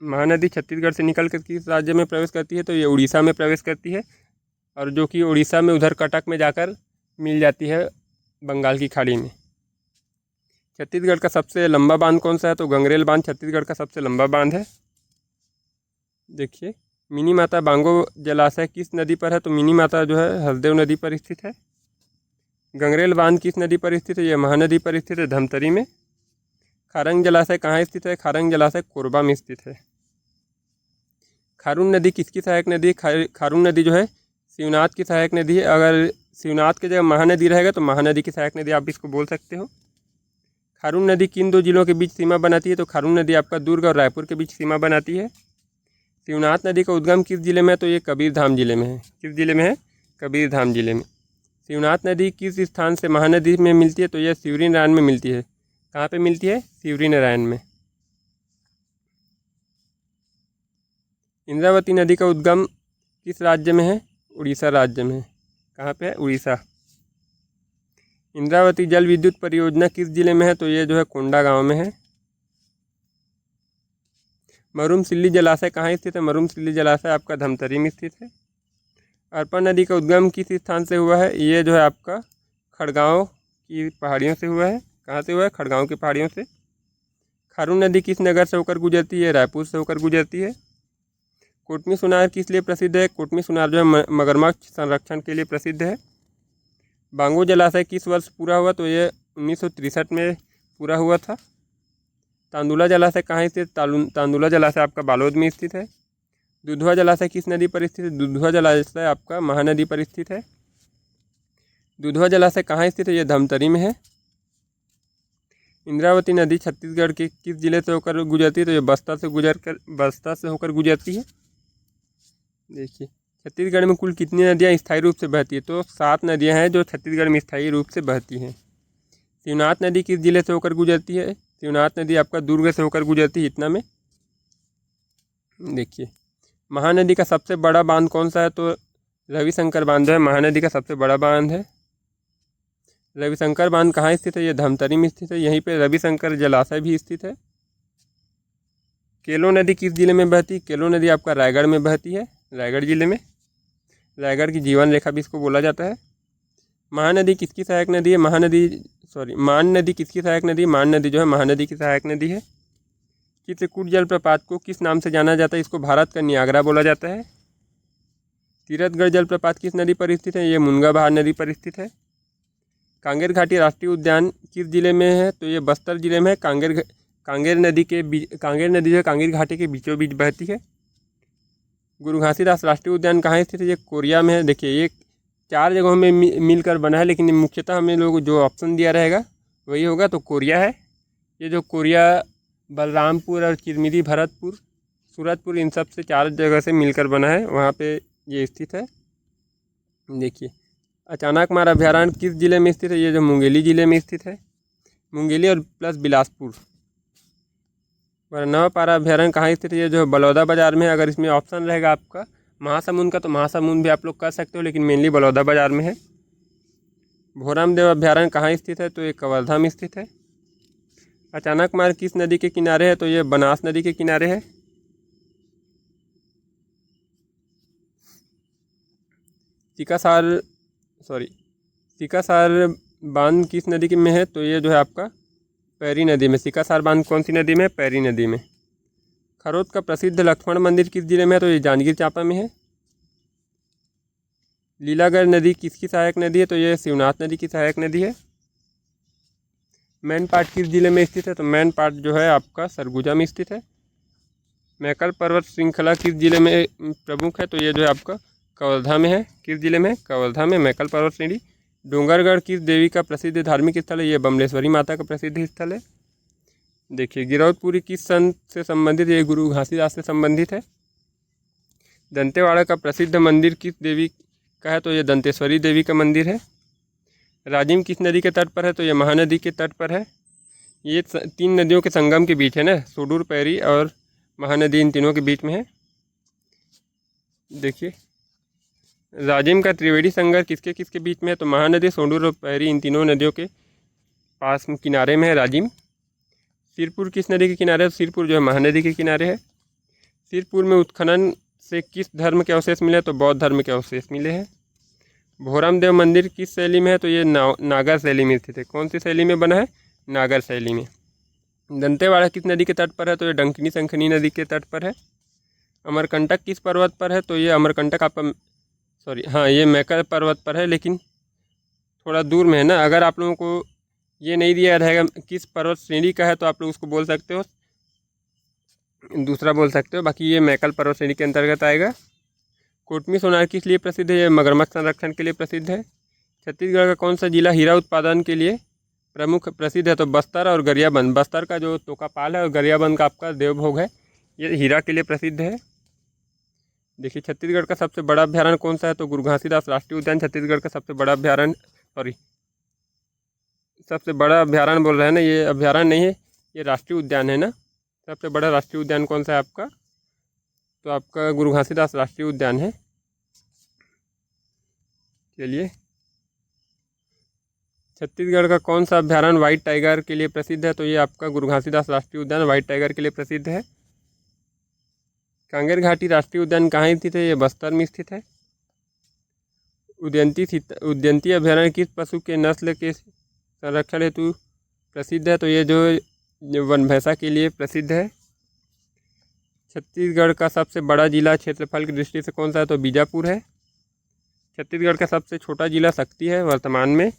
महानदी छत्तीसगढ़ से निकलकर किस राज्य में प्रवेश करती है, तो ये उड़ीसा में प्रवेश करती है। और जो कि उड़ीसा में उधर कटक में जाकर मिल जाती है बंगाल की खाड़ी में। छत्तीसगढ़ का सबसे लंबा बांध कौन सा है? तो गंगरेल बांध छत्तीसगढ़ का सबसे लंबा बांध है। देखिए, मिनी माता बांगो जलाशय किस नदी पर है? तो मिनी माता जो है हसदेव नदी पर स्थित है। गंगरेल बांध किस नदी पर स्थित है? यह महानदी पर स्थित है, धमतरी में। खारंग जलाशय कहाँ स्थित है? खारंग जलाशय कोरबा में स्थित है। खारून नदी किसकी सहायक नदी है? खारून नदी जो है शिवनाथ की सहायक नदी है। अगर शिवनाथ की जगह महानदी रहेगा तो महानदी की सहायक नदी आप इसको बोल सकते हो। खारून नदी किन दो जिलों के बीच सीमा बनाती है? तो खारून नदी आपका दुर्ग और रायपुर के बीच सीमा बनाती है। शिवनाथ नदी का उद्गम किस जिले में है? तो ये कबीरधाम जिले में है। किस जिले में है? कबीरधाम जिले में। शिवनाथ नदी किस स्थान से महानदी में मिलती है? तो यह शिवरी नारायण में मिलती है। कहाँ पे मिलती है? शिवरी नारायण में। इंद्रावती नदी का उद्गम किस राज्य में है? उड़ीसा राज्य में। कहाँ पे है? उड़ीसा। इंद्रावती जल विद्युत परियोजना किस जिले में है? तो ये जो है कोंडा गांव में है। मरूमसिल्ली जलाशय कहाँ स्थित है? मरूमसिल्ली जलाशय आपका धमतरी में स्थित है। अरपा नदी का उद्गम किस स्थान से हुआ है? ये जो है आपका खड़गांव की पहाड़ियों से हुआ है। कहाँ से हुआ है? खड़गांव की पहाड़ियों से। खारून नदी किस नगर से होकर गुजरती है? रायपुर से होकर गुजरती है। कोटमी सुनार किस लिए प्रसिद्ध है? कोटमी सुनार जो है मगरमच्छ संरक्षण के लिए प्रसिद्ध है। बांगो जलाशय किस वर्ष पूरा हुआ? तो ये 1963 में पूरा हुआ था। तांदुला जलाशय कहाँ स्थित? तांदुला जलाशय आपका बालोद में स्थित है। दुधवा जलाशय किस नदी पर स्थित है? दुधवा जलाशय आपका महानदी पर स्थित है। दुधवा जलाशय कहाँ स्थित है? यह धमतरी में है। इंद्रावती नदी छत्तीसगढ़ के किस जिले से होकर गुजरती है? तो ये बस्तर से होकर गुजरती है। देखिए, छत्तीसगढ़ में कुल कितनी नदियाँ स्थायी रूप से बहती है? तो 7 नदियाँ हैं जो छत्तीसगढ़ में स्थायी रूप से बहती हैं। शिवनाथ नदी किस जिले से होकर गुजरती है? शिवनाथ नदी आपका दुर्ग से होकर गुजरती है, इतना में। देखिए, महानदी का सबसे बड़ा बांध कौन सा है? तो रविशंकर बांध है महानदी का सबसे बड़ा बांध है। रविशंकर बांध कहाँ स्थित है? यह धमतरी में स्थित है। यहीं पे रविशंकर जलाशय भी स्थित है। केलो नदी किस जिले में बहती है? केलो नदी आपका रायगढ़ में बहती है, रायगढ़ जिले में। रायगढ़ की जीवन रेखा भी इसको बोला जाता है। महानदी किसकी सहायक नदी है? मान नदी किसकी सहायक नदी है? मान नदी जो है महानदी की सहायक नदी है। चित्रकूट जलप्रपात को किस नाम से जाना जाता है? इसको भारत का नियाग्रा बोला जाता है। तीरथगढ़ जलप्रपात किस नदी पर स्थित है? ये मुनगाबहार नदी पर स्थित है। कांगेर घाटी राष्ट्रीय उद्यान किस जिले में है? तो ये बस्तर जिले में है। कांगेर नदी जो है कांगेर घाटी के बीचों बीच बहती है। गुरु घासीदास राष्ट्रीय उद्यान कहाँ स्थित है? ये कोरिया में है। देखिए, ये 4 जगहों में मिलकर बना है, लेकिन मुख्यतः हमें लोग जो ऑप्शन दिया रहेगा वही होगा। तो कोरिया है। ये जो कोरिया बलरामपुर और चिरमिरी भरतपुर सूरजपुर इन सब से 4 जगह से मिलकर बना है, वहाँ पे ये स्थित है। देखिए, अचानकमार अभ्यारण्य किस जिले में स्थित है? ये जो मुंगेली जिले में स्थित है। मुंगेली और प्लस बिलासपुर। नवापारा अभ्यारण्य कहाँ स्थित है? ये जो बलौदा बाजार में है। अगर इसमें ऑप्शन रहेगा आपका महासमुंद का तो महासमुंद भी आप लोग कर सकते हो, लेकिन मेनली बलौदा बाजार में है। भोरामदेव अभ्यारण्य कहाँ स्थित है? तो ये कवर्धा में स्थित है। अचानकमार किस नदी के किनारे है? तो ये बनास नदी के किनारे है। सिकासार बांध किस नदी में है? तो ये जो है आपका पैरी नदी में। सिकासार बांध कौन सी नदी में? पैरी नदी में। खरोद का प्रसिद्ध लक्ष्मण मंदिर किस जिले में है? तो ये जांजगीर चांपा में है। लीलागढ़ नदी किसकी सहायक नदी है? तो ये शिवनाथ नदी की सहायक नदी है। मैनपाट किस जिले में स्थित है? तो मैनपाट जो है आपका सरगुजा में स्थित है। मैकल पर्वत श्रृंखला किस जिले में प्रमुख है? तो ये जो है आपका कवर्धा में है। किस जिले में? कवर्धा में मैकल पर्वत श्रेणी। डोंगरगढ़ किस देवी का प्रसिद्ध धार्मिक स्थल है? ये बमलेश्वरी माता का प्रसिद्ध स्थल है। देखिए, गिरौदपुरी किस संत से संबंधित है? ये गुरु घासीदास से संबंधित है। दंतेवाड़ा का प्रसिद्ध मंदिर किस देवी का है? तो ये दंतेश्वरी देवी का मंदिर है। राजिम किस नदी के तट पर है? तो ये महानदी के तट पर है। ये 3 नदियों के संगम के बीच है ना, सोडूर, पैरी और महानदी, इन तीनों के बीच में है। देखिए, राजिम का त्रिवेणी संगम किसके किसके बीच में है? तो महानदी, सोडूर और पैरी, इन तीनों नदियों के पास किनारे में है राजिम। सिरपुर किस नदी के किनारे है? सिरपुर जो है महानदी के किनारे है। सिरपुर में उत्खनन से किस धर्म के अवशेष मिले? तो बौद्ध धर्म के अवशेष मिले हैं। भोरम देव मंदिर किस शैली में है? तो ये नागर शैली में स्थित है। कौन सी शैली में बना है? नागर शैली में। दंतेवाड़ा किस नदी के तट पर है? तो ये डंकिनी शंखनी नदी के तट पर है। अमरकंटक किस पर्वत पर है? तो ये अमरकंटक आपका हाँ, ये मैकर पर्वत पर है, लेकिन थोड़ा दूर में है ना। अगर आप लोगों को ये नहीं दिया रहेगा किस पर्वत श्रेणी का है, तो आप लोग उसको बोल सकते हो, दूसरा बोल सकते हो। बाकी ये मैकल पर्वत श्रेणी के अंतर्गत आएगा। कोटमी सोनार किस लिए प्रसिद्ध है? ये मगरमच्छ संरक्षण के लिए प्रसिद्ध है। छत्तीसगढ़ का कौन सा जिला हीरा उत्पादन के लिए प्रसिद्ध है? तो बस्तर और गरियाबंद। बस्तर का जो तोकापाल है और गरियाबंद का आपका देवभोग है, ये हीरा के लिए प्रसिद्ध है। देखिए, छत्तीसगढ़ का सबसे बड़ा अभ्यारण्य कौन सा है? तो गुरु घासीदास राष्ट्रीय उद्यान छत्तीसगढ़ का सबसे बड़ा अभ्यारण्य, सबसे बड़ा अभ्यारण्य बोल रहे हैं ना, ये अभ्यारण्य नहीं है, ये राष्ट्रीय उद्यान है ना। सबसे बड़ा राष्ट्रीय उद्यान कौन सा है आपका? तो आपका गुरु घासीदास राष्ट्रीय उद्यान है। चलिए, छत्तीसगढ़ का कौन सा अभ्यारण्य व्हाइट टाइगर के लिए प्रसिद्ध है? तो ये आपका गुरु घासीदास राष्ट्रीय उद्यान व्हाइट टाइगर के लिए प्रसिद्ध है। कांगेर घाटी राष्ट्रीय उद्यान कहाँ स्थित है? ये बस्तर में स्थित है। उद्यंती अभ्यारण्य किस पशु के नस्ल के संरक्षण हेतु प्रसिद्ध है? तो ये जो वन भैंसा के लिए प्रसिद्ध है। छत्तीसगढ़ का सबसे बड़ा जिला क्षेत्रफल की दृष्टि से कौन सा है? तो बीजापुर है। छत्तीसगढ़ का सबसे छोटा जिला शक्ति है वर्तमान में।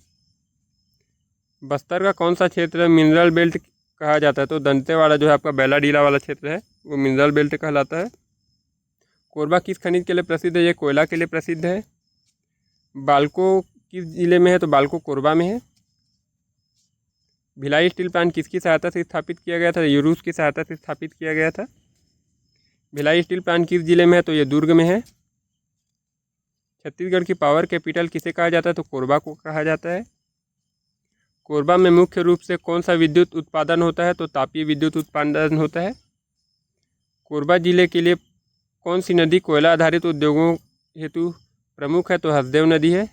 बस्तर का कौन सा क्षेत्र मिनरल बेल्ट कहा जाता है? तो दंतेवाड़ा जो है आपका बैलाडीला वाला क्षेत्र है, वो मिनरल बेल्ट कहलाता है। कोरबा किस खनिज के लिए प्रसिद्ध है? ये कोयला के लिए प्रसिद्ध है। बालको किस जिले में है? तो बालको कोरबा में है। भिलाई स्टील प्लांट किसकी सहायता से स्थापित किया गया था? ये रूस की सहायता से स्थापित किया गया था। भिलाई स्टील प्लांट किस जिले में है? तो ये दुर्ग में है। छत्तीसगढ़ की पावर कैपिटल किसे कहा जाता है? तो कोरबा को कहा जाता है। कोरबा में मुख्य रूप से कौन सा विद्युत उत्पादन होता है? तो तापीय विद्युत उत्पादन होता है। कोरबा जिले के लिए कौन सी नदी कोयला आधारित उद्योगों हेतु प्रमुख है? तो हसदेव नदी है।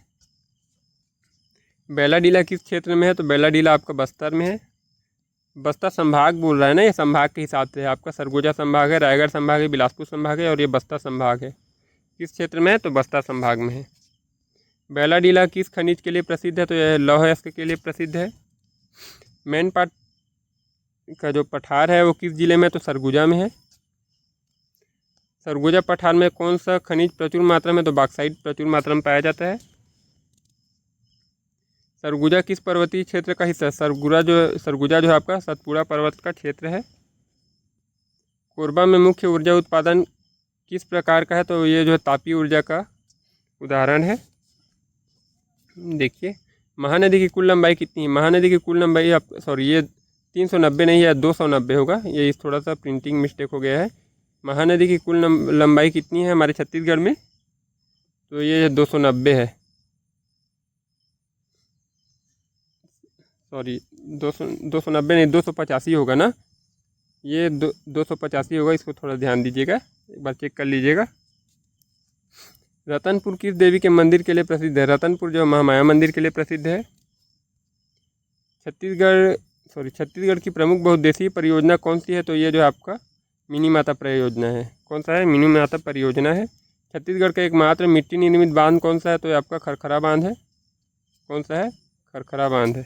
बैलाडीला किस क्षेत्र में है? तो बैलाडीला आपका बस्तर में है। बस्तर संभाग बोल रहा है ना, ये संभाग के हिसाब से है। आपका सरगुजा संभाग है, रायगढ़ संभाग है, बिलासपुर संभाग है, और ये बस्तर संभाग है। किस क्षेत्र में है? तो बस्तर संभाग में है। बैलाडीला किस खनिज के लिए प्रसिद्ध है? तो यह लौह अयस्क के लिए प्रसिद्ध है। मैनपाट का जो पठार है वो किस जिले में? तो सरगुजा में है। सरगुजा पठार में कौन सा खनिज प्रचुर मात्रा में? तो बॉक्साइट प्रचुर मात्रा में पाया जाता है। सरगुजा किस पर्वतीय क्षेत्र का हिस्सा है? सरगुजा जो है आपका सतपुड़ा पर्वत का क्षेत्र है। कोरबा में मुख्य ऊर्जा उत्पादन किस प्रकार का है? तो ये जो है तापीय ऊर्जा का उदाहरण है। देखिए, महानदी की कुल लंबाई कितनी है? महानदी की कुल लंबाई ये 390 नहीं है, 290 होगा। ये थोड़ा सा प्रिंटिंग मिस्टेक हो गया है। महानदी की कुल लंबाई कितनी है हमारे छत्तीसगढ़ में? तो ये 290 है। 290 नहीं, 285 होगा ना। ये 285 होगा। इसको थोड़ा ध्यान दीजिएगा, एक बार चेक कर लीजिएगा। रतनपुर किस देवी के मंदिर के लिए प्रसिद्ध है? रतनपुर जो महामाया मंदिर के लिए प्रसिद्ध है। छत्तीसगढ़ की प्रमुख बहुउद्देशीय परियोजना कौन सी है? तो ये जो आपका मिनी माता परियोजना है। कौन सा है? मिनी माता परियोजना है। छत्तीसगढ़ का एकमात्र मिट्टी निर्मित बांध कौन सा है? तो ये आपका खरखरा बांध है। कौन सा है? खरखरा बांध है।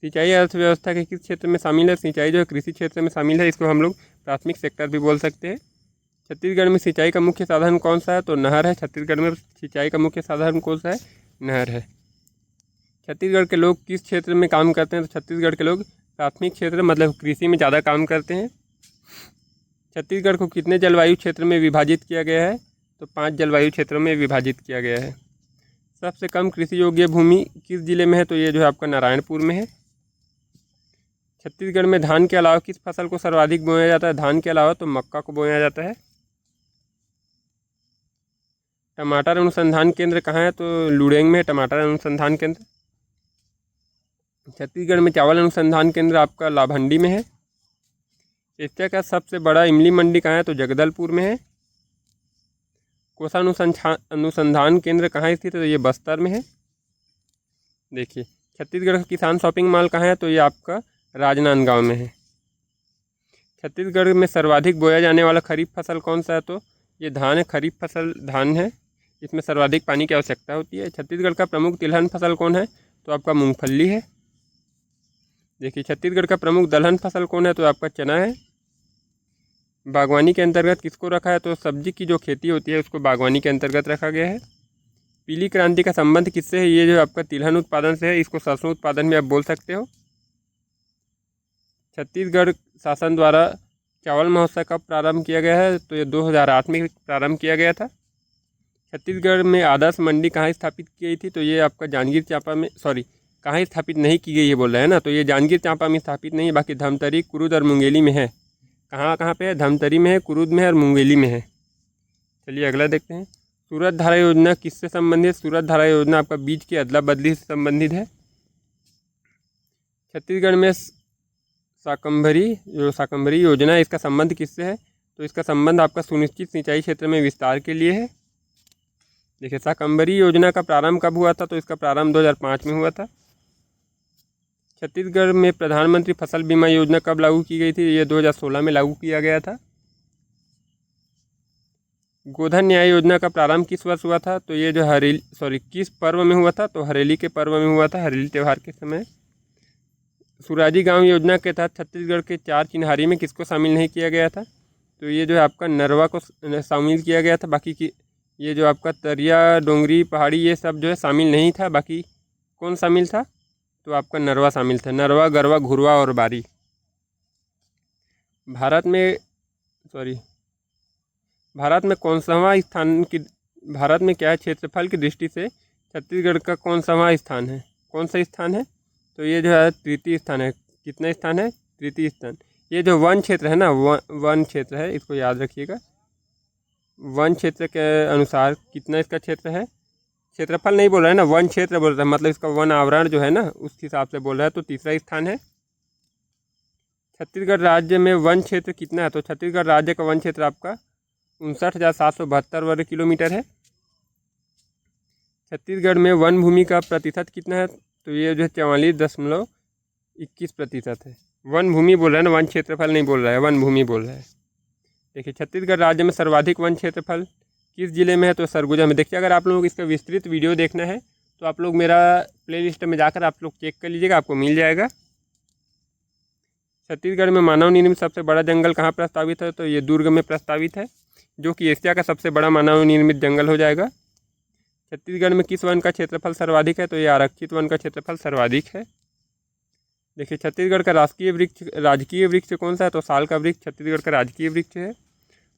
सिंचाई अर्थव्यवस्था के किस क्षेत्र में शामिल है? सिंचाई जो है कृषि क्षेत्र में शामिल है। इसको हम लोग प्राथमिक सेक्टर भी बोल सकते हैं। छत्तीसगढ़ में सिंचाई का मुख्य साधन कौन सा है? तो नहर है। छत्तीसगढ़ में सिंचाई का मुख्य साधन कौन सा है? नहर है। छत्तीसगढ़ के लोग किस क्षेत्र में काम करते हैं? तो छत्तीसगढ़ के लोग प्राथमिक क्षेत्र मतलब कृषि में ज़्यादा काम करते हैं। छत्तीसगढ़ को कितने जलवायु क्षेत्र में विभाजित किया गया है? तो 5 जलवायु क्षेत्रों में विभाजित किया गया है। सबसे कम कृषि योग्य भूमि किस जिले में है? तो ये जो है आपका नारायणपुर में है। छत्तीसगढ़ में धान के अलावा किस फसल को सर्वाधिक बोया जाता है? धान के अलावा तो मक्का को बोया जाता है। टमाटर अनुसंधान केंद्र कहाँ है? तो लुड़ेंग में है टमाटर अनुसंधान केंद्र। छत्तीसगढ़ में चावल अनुसंधान केंद्र आपका लाभंडी में है। एशिया का सबसे बड़ा इमली मंडी कहाँ है? तो जगदलपुर में है। कोसा अनुसंधान केंद्र कहाँ स्थित है? तो ये बस्तर में है। देखिए, छत्तीसगढ़ का किसान शॉपिंग मॉल कहाँ है? तो ये आपका राजनांदगांव में है। छत्तीसगढ़ में सर्वाधिक बोया जाने वाला खरीफ फसल कौन सा है? तो ये धान है। खरीफ फसल धान है। इसमें सर्वाधिक पानी की आवश्यकता होती है। छत्तीसगढ़ का प्रमुख तिलहन फसल कौन है? तो आपका मूंगफली है। देखिए छत्तीसगढ़ का प्रमुख दलहन फसल कौन है? तो आपका चना है। बागवानी के अंतर्गत किसको रखा है? तो सब्जी की जो खेती होती है उसको बागवानी के अंतर्गत रखा गया है। पीली क्रांति का संबंध किससे है? ये जो आपका तिलहन उत्पादन से है, इसको सरसों उत्पादन में आप बोल सकते हो। छत्तीसगढ़ शासन द्वारा चावल महोत्सव कब प्रारंभ किया गया है? तो ये 2008 में प्रारंभ किया गया था। छत्तीसगढ़ में आदर्श मंडी कहाँ स्थापित की गई थी? तो ये आपका जांजगीर चांपा में, सॉरी कहाँ स्थापित नहीं की गई है बोल रहे हैं ना, तो ये जांजगीर चांपा में स्थापित नहीं है, बाकी धमतरी, कुरुद और मुंगेली में है। कहाँ कहाँ पे है? धमतरी में है, कुरुद में है और मुंगेली में है। चलिए अगला देखते हैं। सूरत धारा योजना किससे संबंधित? सूरत धारा योजना आपका बीज की अदला बदली से संबंधित है। छत्तीसगढ़ में शाकंभरी योजना है, इसका संबंध किससे है? तो इसका संबंध आपका सुनिश्चित सिंचाई क्षेत्र में विस्तार के लिए है। देखिए शाकंभरी योजना का प्रारंभ कब हुआ था? तो इसका प्रारंभ 2005 में हुआ था। छत्तीसगढ़ में प्रधानमंत्री फसल बीमा योजना कब लागू की गई थी? ये 2016 में लागू किया गया था। गोधन न्याय योजना का प्रारंभ किस वर्ष हुआ था? तो ये जो किस पर्व में हुआ था? तो हरेली के पर्व में हुआ था, हरेली त्यौहार के समय। सुराजी गांव योजना के तहत छत्तीसगढ़ के 4 चिन्हारी में किसको शामिल नहीं किया गया था? तो ये जो है आपका नरवा को शामिल किया गया था। बाकी की ये जो आपका तरिया, डोंगरी, पहाड़ी, ये सब जो है शामिल नहीं था। बाकी कौन शामिल था? तो आपका नरवा शामिल था। नरवा, गरवा, घुरवा और बारी। भारत में क्या है क्षेत्रफल की दृष्टि से छत्तीसगढ़ का कौन सा स्थान है? कौन सा स्थान है? तो ये जो है तृतीय स्थान है। कितना स्थान है? तृतीय स्थान। ये जो वन क्षेत्र है ना, वन क्षेत्र है, इसको याद रखिएगा। वन क्षेत्र के अनुसार कितना इसका क्षेत्र है? क्षेत्रफल नहीं बोल रहा है ना, वन क्षेत्र बोल रहा है, मतलब इसका वन आवरण जो है ना उस हिसाब से बोल रहा है, तो तीसरा स्थान है। छत्तीसगढ़ राज्य में वन क्षेत्र कितना है? तो छत्तीसगढ़ राज्य का वन क्षेत्र आपका 59,772 वर्ग किलोमीटर है। छत्तीसगढ़ में वन भूमि का प्रतिशत कितना है? तो ये जो है 44.21% है। वन भूमि बोल रहा है ना, वन क्षेत्रफल नहीं बोल रहा है, वन भूमि बोल रहा है। देखिए छत्तीसगढ़ राज्य में सर्वाधिक वन क्षेत्रफल किस जिले में है? तो सरगुजा में। देखिए अगर आप लोगों को इसका विस्तृत वीडियो देखना है तो आप लोग मेरा प्लेलिस्ट में जाकर आप लोग चेक कर लीजिएगा, आपको मिल जाएगा। छत्तीसगढ़ में मानव निर्मित सबसे बड़ा जंगल कहाँ प्रस्तावित है? तो ये दुर्ग में प्रस्तावित है, जो कि एशिया का सबसे बड़ा मानव निर्मित जंगल हो जाएगा। छत्तीसगढ़ में किस वन का क्षेत्रफल सर्वाधिक है? तो ये आरक्षित वन का क्षेत्रफल सर्वाधिक है। देखिए छत्तीसगढ़ का राजकीय वृक्ष कौन सा है? तो साल का वृक्ष छत्तीसगढ़ का राजकीय वृक्ष है।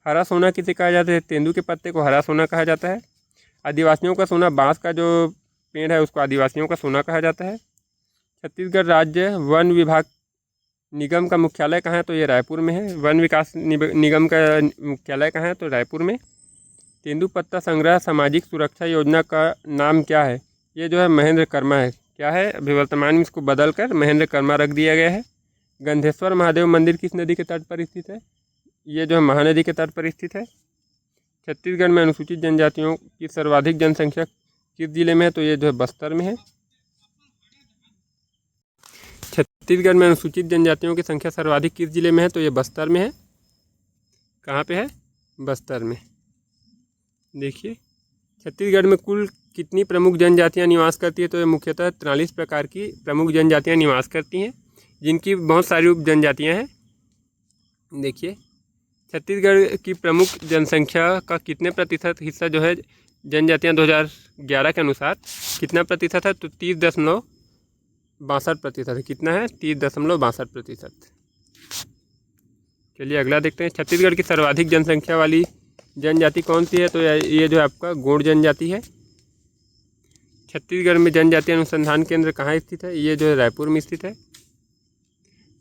हरा सोना किसे कहा जाता है? तेंदू के पत्ते को हरा सोना कहा जाता है। आदिवासियों का सोना, बांस का जो पेड़ है उसको आदिवासियों का सोना कहा जाता है। छत्तीसगढ़ राज्य वन विभाग निगम का मुख्यालय कहाँ है? तो ये रायपुर में है। वन विकास निगम का मुख्यालय कहाँ है? तो रायपुर में। तेंदूपत्ता संग्रह सामाजिक सुरक्षा योजना का नाम क्या है? ये जो है महेंद्र कर्मा है। क्या है? अभी वर्तमान में इसको बदल कर महेंद्र कर्मा रख दिया गया है। गंधेश्वर महादेव मंदिर किस नदी के तट पर स्थित है? ये जो है महानदी के तट पर स्थित है। छत्तीसगढ़ में अनुसूचित जनजातियों की सर्वाधिक जनसंख्या किस जिले में है? तो ये जो है बस्तर में है। छत्तीसगढ़ में अनुसूचित जनजातियों की संख्या सर्वाधिक किस जिले में है? तो ये बस्तर में है। कहाँ पे है? बस्तर में। देखिए छत्तीसगढ़ में कुल कितनी प्रमुख जनजातियाँ निवास करती है? तो ये मुख्यतः 43 प्रकार की प्रमुख जनजातियाँ निवास करती हैं, जिनकी बहुत सारी उप जनजातियाँ हैं। देखिए छत्तीसगढ़ की प्रमुख जनसंख्या का कितने प्रतिशत हिस्सा जो है जनजातियाँ 2011 के अनुसार कितना प्रतिशत है? तो 30.62% है। कितना है? 30.62%। चलिए अगला देखते हैं। छत्तीसगढ़ की सर्वाधिक जनसंख्या वाली जनजाति कौन सी है? तो ये जो है आपका गोंड जनजाति है। छत्तीसगढ़ में जनजाति अनुसंधान केंद्र कहाँ स्थित है? ये जो है रायपुर में स्थित है।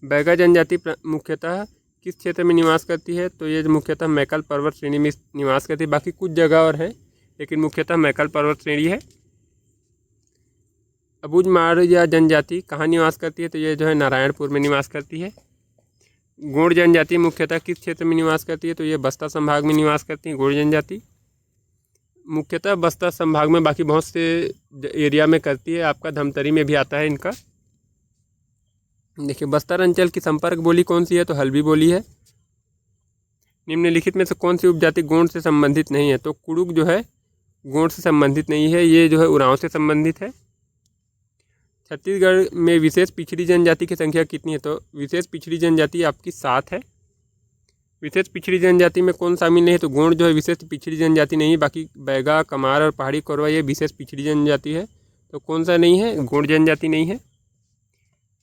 बैगा जनजाति मुख्यतः किस क्षेत्र में निवास करती है? तो ये मुख्यतः मैकल पर्वत श्रेणी में निवास करती है। बाकी कुछ जगह और है, लेकिन मुख्यतः मैकल पर्वत श्रेणी है। अबुझमाड़ जनजाति कहाँ निवास करती है? तो ये जो है नारायणपुर में निवास करती है। गोंड जनजाति मुख्यतः किस क्षेत्र में निवास करती है? तो ये बस्तर संभाग में निवास करती है गोंड जनजाति, मुख्यतः बस्तर संभाग में, बाकी बहुत से एरिया में करती है। आपका धमतरी में भी आता है इनका। देखिए बस्तर अंचल की संपर्क बोली कौन सी है? तो हल्बी बोली है। निम्नलिखित में से कौन सी उपजाति गोंड से संबंधित नहीं है? तो कुड़ुक जो है गोंड से संबंधित नहीं है, ये जो है उरांव से संबंधित है। छत्तीसगढ़ में विशेष पिछड़ी जनजाति की संख्या कितनी है? तो विशेष पिछड़ी जनजाति आपकी 7 है। विशेष पिछड़ी जनजाति में कौन शामिल नहीं है? तो गोंड जो है विशेष पिछड़ी जनजाति नहीं है, बाकी बैगा, कमार और पहाड़ी कोरवा ये विशेष पिछड़ी जनजाति है। तो कौन सा नहीं है? गोंड जनजाति नहीं है।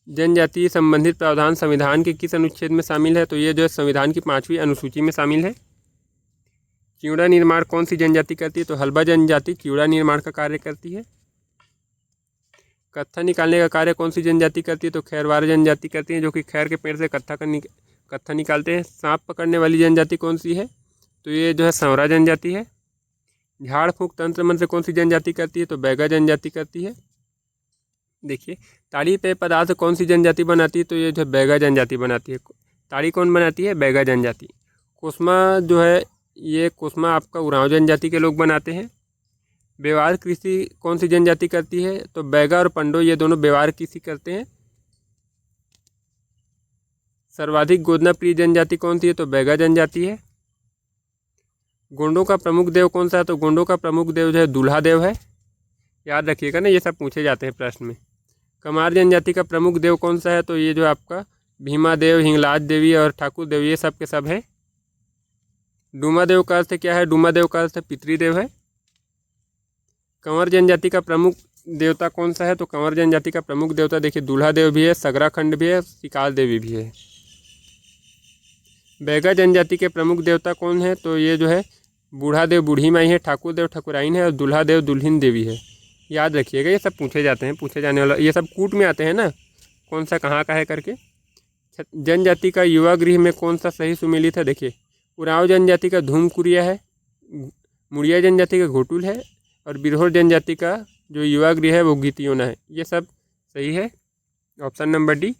जनजातीय संबंधित प्रावधान संविधान के किस अनुच्छेद में शामिल है? तो ये जो है संविधान की 5वीं अनुसूची में शामिल है। चिवड़ा निर्माण कौन सी जनजाति करती है? तो हल्बा जनजाति चिवड़ा निर्माण का कार्य करती है। कत्था निकालने का कार्य कौन सी जनजाति करती है? तो खैरवार जनजाति करती है, जो कि खैर के पेड़ से कत्था निकालते हैं। सांप पकड़ने वाली जनजाति कौन सी है? तो ये जो है सांवरा जनजाति है। झाड़ फूंक तंत्र मंत्र कौन सी जनजाति करती है? तो बैगा जनजाति करती है। देखिए, ताड़ी पेय पदार्थ कौन सी जनजाति बनाती है? तो ये जो बैगा जनजाति बनाती है। ताड़ी कौन बनाती है? बैगा जनजाति। कोस्मा जो है, ये कोस्मा आपका उरांव जनजाति के लोग बनाते हैं। व्यवहार कृषि कौन सी जनजाति करती है? तो बैगा और पंडो ये दोनों व्यवहार कृषि करते हैं। सर्वाधिक गोदना प्रिय जनजाति कौन सी है? तो बैगा जनजाति है। गोंडों का प्रमुख देव कौन सा है? तो गोंडों का प्रमुख देव जो है दूल्हा देव है। याद रखिएगा ना, ये सब पूछे जाते हैं प्रश्न में। कमार जनजाति का प्रमुख देव कौन सा है? तो ये जो आपका भीमा देव, हिंगलाज देवी और ठाकुर देव ये सब के सब है। डूमा देव का अर्थ क्या है? डूमा देव का अर्थ पितृदेव है। कंवर जनजाति का प्रमुख देवता कौन सा है? तो कंवर जनजाति का प्रमुख देवता देखिए दूल्हा देव भी है, सगराखंड भी है, सिकाल देवी भी है। बैगा जनजाति के प्रमुख देवता कौन है? तो ये जो है बूढ़ा देव बूढ़ी माई है, ठाकुर देव ठाकुराइन है और दूल्हा देव दुल्हिन देवी है। याद रखिएगा, ये सब पूछे जाते हैं, पूछे जाने वाला, ये सब कूट में आते हैं ना, कौन सा कहाँ का है करके। जनजाति का युवा गृह में कौन सा सही सुमेलित है? देखिए, उरांव जनजाति का धूमकुरिया है, मुड़िया जनजाति का घोटुल है और बिरहोर जनजाति का जो युवा गृह है वो गीतियोना है। ये सब सही है, ऑप्शन नंबर डी।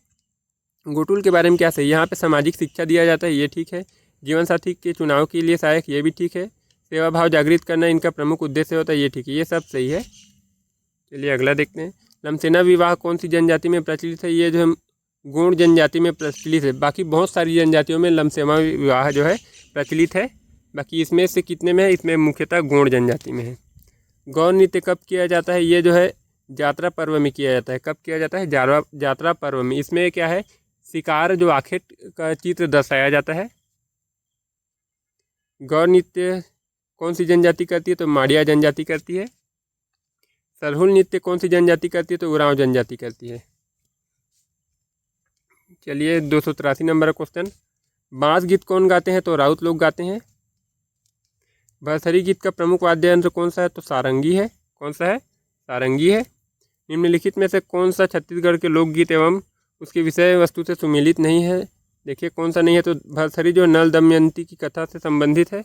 घोटुल के बारे में क्या सही? यहाँ पे सामाजिक शिक्षा दिया जाता है, ये ठीक है। जीवन साथी के चुनाव के लिए सहायक, ये भी ठीक है। सेवा भाव जागृत करना इनका प्रमुख उद्देश्य होता है, ये ठीक है, ये सब सही है। चलिए अगला देखते हैं। लमसेना विवाह कौन सी जनजाति में प्रचलित है? ये जो है गोंड जनजाति में प्रचलित है। बाकी बहुत सारी जनजातियों में लमसेना विवाह जो है प्रचलित है, बाकी इसमें से कितने में है? इसमें मुख्यतः गोंड जनजाति में है। गौर नृत्य कब किया जाता है? ये जो है यात्रा पर्व में किया जाता है। कब किया जाता है? यात्रा पर्व में। इसमें क्या है? शिकार जो आखेट का चित्र दर्शाया जाता है। गौर नृत्य कौन सी जनजाति करती है? तो माड़िया जनजाति करती है। सरहुल नृत्य कौन सी जनजाति करती है? तो उरांव जनजाति करती है। चलिए 283 नंबर क्वेश्चन। बांस गीत कौन गाते हैं? तो राउत लोग गाते हैं। भरथरी गीत का प्रमुख वाद्य यंत्र कौन सा है? तो सारंगी है। कौन सा है? सारंगी है। निम्नलिखित में से कौन सा छत्तीसगढ़ के लोकगीत एवं उसके विषय वस्तु से सुमेलित नहीं है? देखिए कौन सा नहीं है? तो भरथरी जो नल दमयंती की कथा से संबंधित है,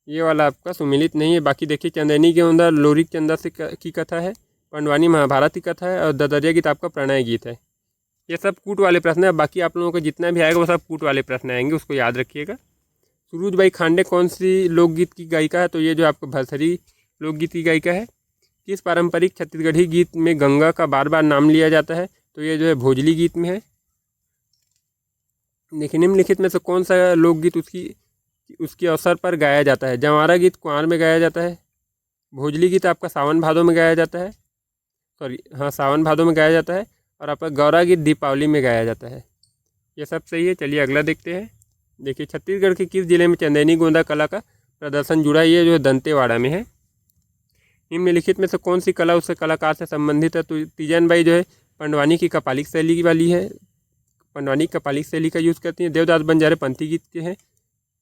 ये वाला आपका सुमेलित नहीं है। बाकी देखिए चंदैनी गेंदा लोरिक चंदा से की कथा है, पंडवानी महाभारत की कथा है और ददरिया गीत आपका प्रणय गीत है। ये सब कूट वाले प्रश्न है। बाकी आप लोगों को जितना भी आएगा वो सब कूट वाले प्रश्न आएंगे, उसको याद रखिएगा। सुरुजबाई खांडे कौन सी लोकगीत की गायिका है? तो ये जो आपका भरथरी लोकगीत की गायिका है। किस पारंपरिक छत्तीसगढ़ी गीत में गंगा का बार बार नाम लिया जाता है? तो ये जो है भोजली गीत में है। देखिए निम्नलिखित में से कौन सा लोकगीत उसके अवसर पर गाया जाता है? जंवारा गीत कुंवार में गाया जाता है। भोजली गीत आपका सावन भादों में गाया जाता है, सावन भादों में गाया जाता है। और आपका गौरा गीत दीपावली में गाया जाता है। ये सब सही है। चलिए अगला देखते हैं। देखिए छत्तीसगढ़ के किस जिले में चंदैनी गोंदा कला का प्रदर्शन जुड़ा? ये जो है दंतेवाड़ा में है। निम्नलिखित में से कौन सी कला उसके कलाकार से संबंधित है? तो तीजन बाई जो है पंडवानी की कपालिक शैली वाली है, पंडवानी कपालिक शैली का यूज़ करती हैं। देवदास बंजारे पंथी गीत के हैं।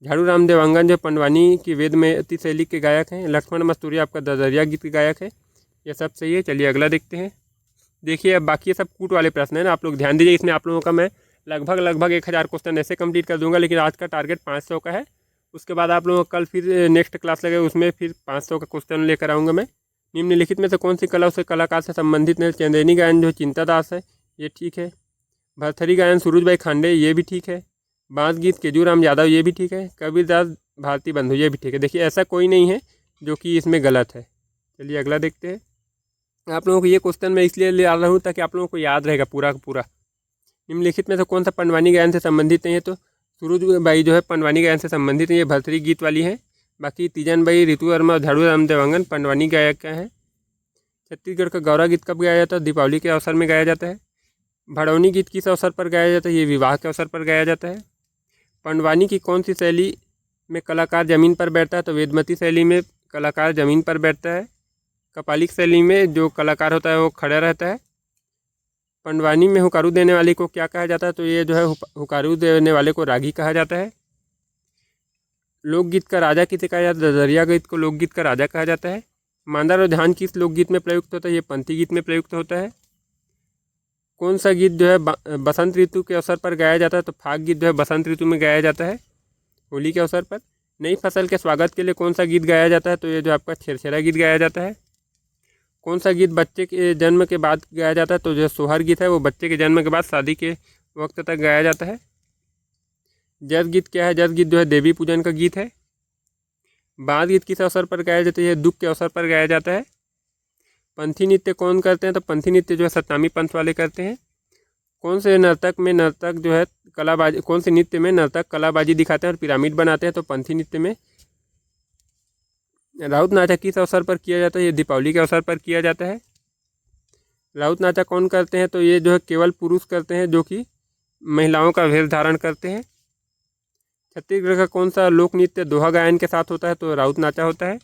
झाड़ू राम देवांगन जो पंडवानी की वेदमती शैली के गायक हैं। लक्ष्मण मस्तूरी आपका ददरिया गीत के गायक है। ये सब सही है। चलिए अगला देखते हैं। देखिए अब बाकी ये सब कूट वाले प्रश्न है ना, आप लोग ध्यान दीजिए। इसमें आप लोगों का मैं लगभग 1000 क्वेश्चन ऐसे कंप्लीट कर दूंगा, लेकिन आज का टारगेट 500 का है। उसके बाद आप लोगों का कल फिर नेक्स्ट क्लास लगेगा, उसमें फिर 500 का क्वेश्चन लेकर आऊँगा मैं। निम्नलिखित में से कौन सी कला उसके कलाकार से संबंधित है? चंदैनी गायन जो चिंता दास है, ये ठीक है। भरथरी गायन सुरुजबाई खांडे, ये भी ठीक है। बांस गीत केजूराम यादव, ये भी ठीक है। कबीरदास भारती बंधु, ये भी ठीक है। देखिए ऐसा कोई नहीं है जो कि इसमें गलत है। चलिए अगला देखते हैं। आप लोगों को ये क्वेश्चन मैं इसलिए ले आ रहा हूँ ताकि आप लोगों को याद रहेगा पूरा का पूरा। निम्नलिखित में से कौन सा पंडवानी गायन से संबंधित नहीं है? तो सुरुजबाई जो है पंडवानी गायन से संबंधित है, ये भरथरी गीत वाली है। बाकी तीजन बाई, रितु वर्मा और झाड़ू राम देवांगन पंडवानी गायक हैं। छत्तीसगढ़ का गौरा गीत कब गाया जाता है? दीपावली के अवसर में गाया जाता है। भड़ौनी गीत किस अवसर पर गाया जाता है? ये विवाह के अवसर पर गाया जाता है। पंडवानी की कौन सी शैली में कलाकार जमीन पर बैठता है? तो वेदमती शैली में कलाकार जमीन पर बैठता है। कपालिक शैली में जो कलाकार होता है वो खड़ा रहता है। पंडवानी में हुकारू देने वाले को क्या कहा जाता है? तो ये जो है हुकारू देने वाले को रागी कहा जाता है। लोकगीत का राजा किसे कहा जाता है? दरिया गीत को लोकगीत का राजा कहा जाता है। मांदर और ध्यान किस लोकगीत में प्रयुक्त होता है? ये पंथी गीत में प्रयुक्त होता है। कौन सा गीत जो है बसंत ऋतु के अवसर पर गाया जाता है? तो फाग गीत जो है बसंत ऋतु में गाया जाता है, होली के अवसर पर। नई फसल के स्वागत के लिए कौन सा गीत गाया जाता है? तो ये जो आपका छेरछेरा गीत गाया जाता है। कौन सा गीत बच्चे के जन्म के बाद गाया जाता है? तो जो सोहर गीत है वो बच्चे के जन्म के बाद शादी के वक्त तक गाया जाता है। जस गीत क्या है? जस गीत जो है देवी पूजन का गीत है। बाँध गीत किस अवसर पर गाया जाता है? ये दुख के अवसर पर गाया जाता है। पंथी नृत्य कौन करते हैं? तो पंथी नृत्य जो है सतनामी पंथ वाले करते हैं। कौन से नर्तक जो है कलाबाजी, कौन से नृत्य में नर्तक कलाबाजी दिखाते हैं और पिरामिड बनाते हैं? तो पंथी नृत्य में। राउत नाचा किस अवसर पर किया जाता है? ये दीपावली के अवसर पर किया जाता है। राउत नाचा कौन करते हैं? तो ये जो है केवल पुरुष करते हैं जो कि महिलाओं का वेश धारण करते हैं। छत्तीसगढ़ का कौन सा लोक नृत्य दोहा गायन के साथ होता है? तो राउत नाचा होता है।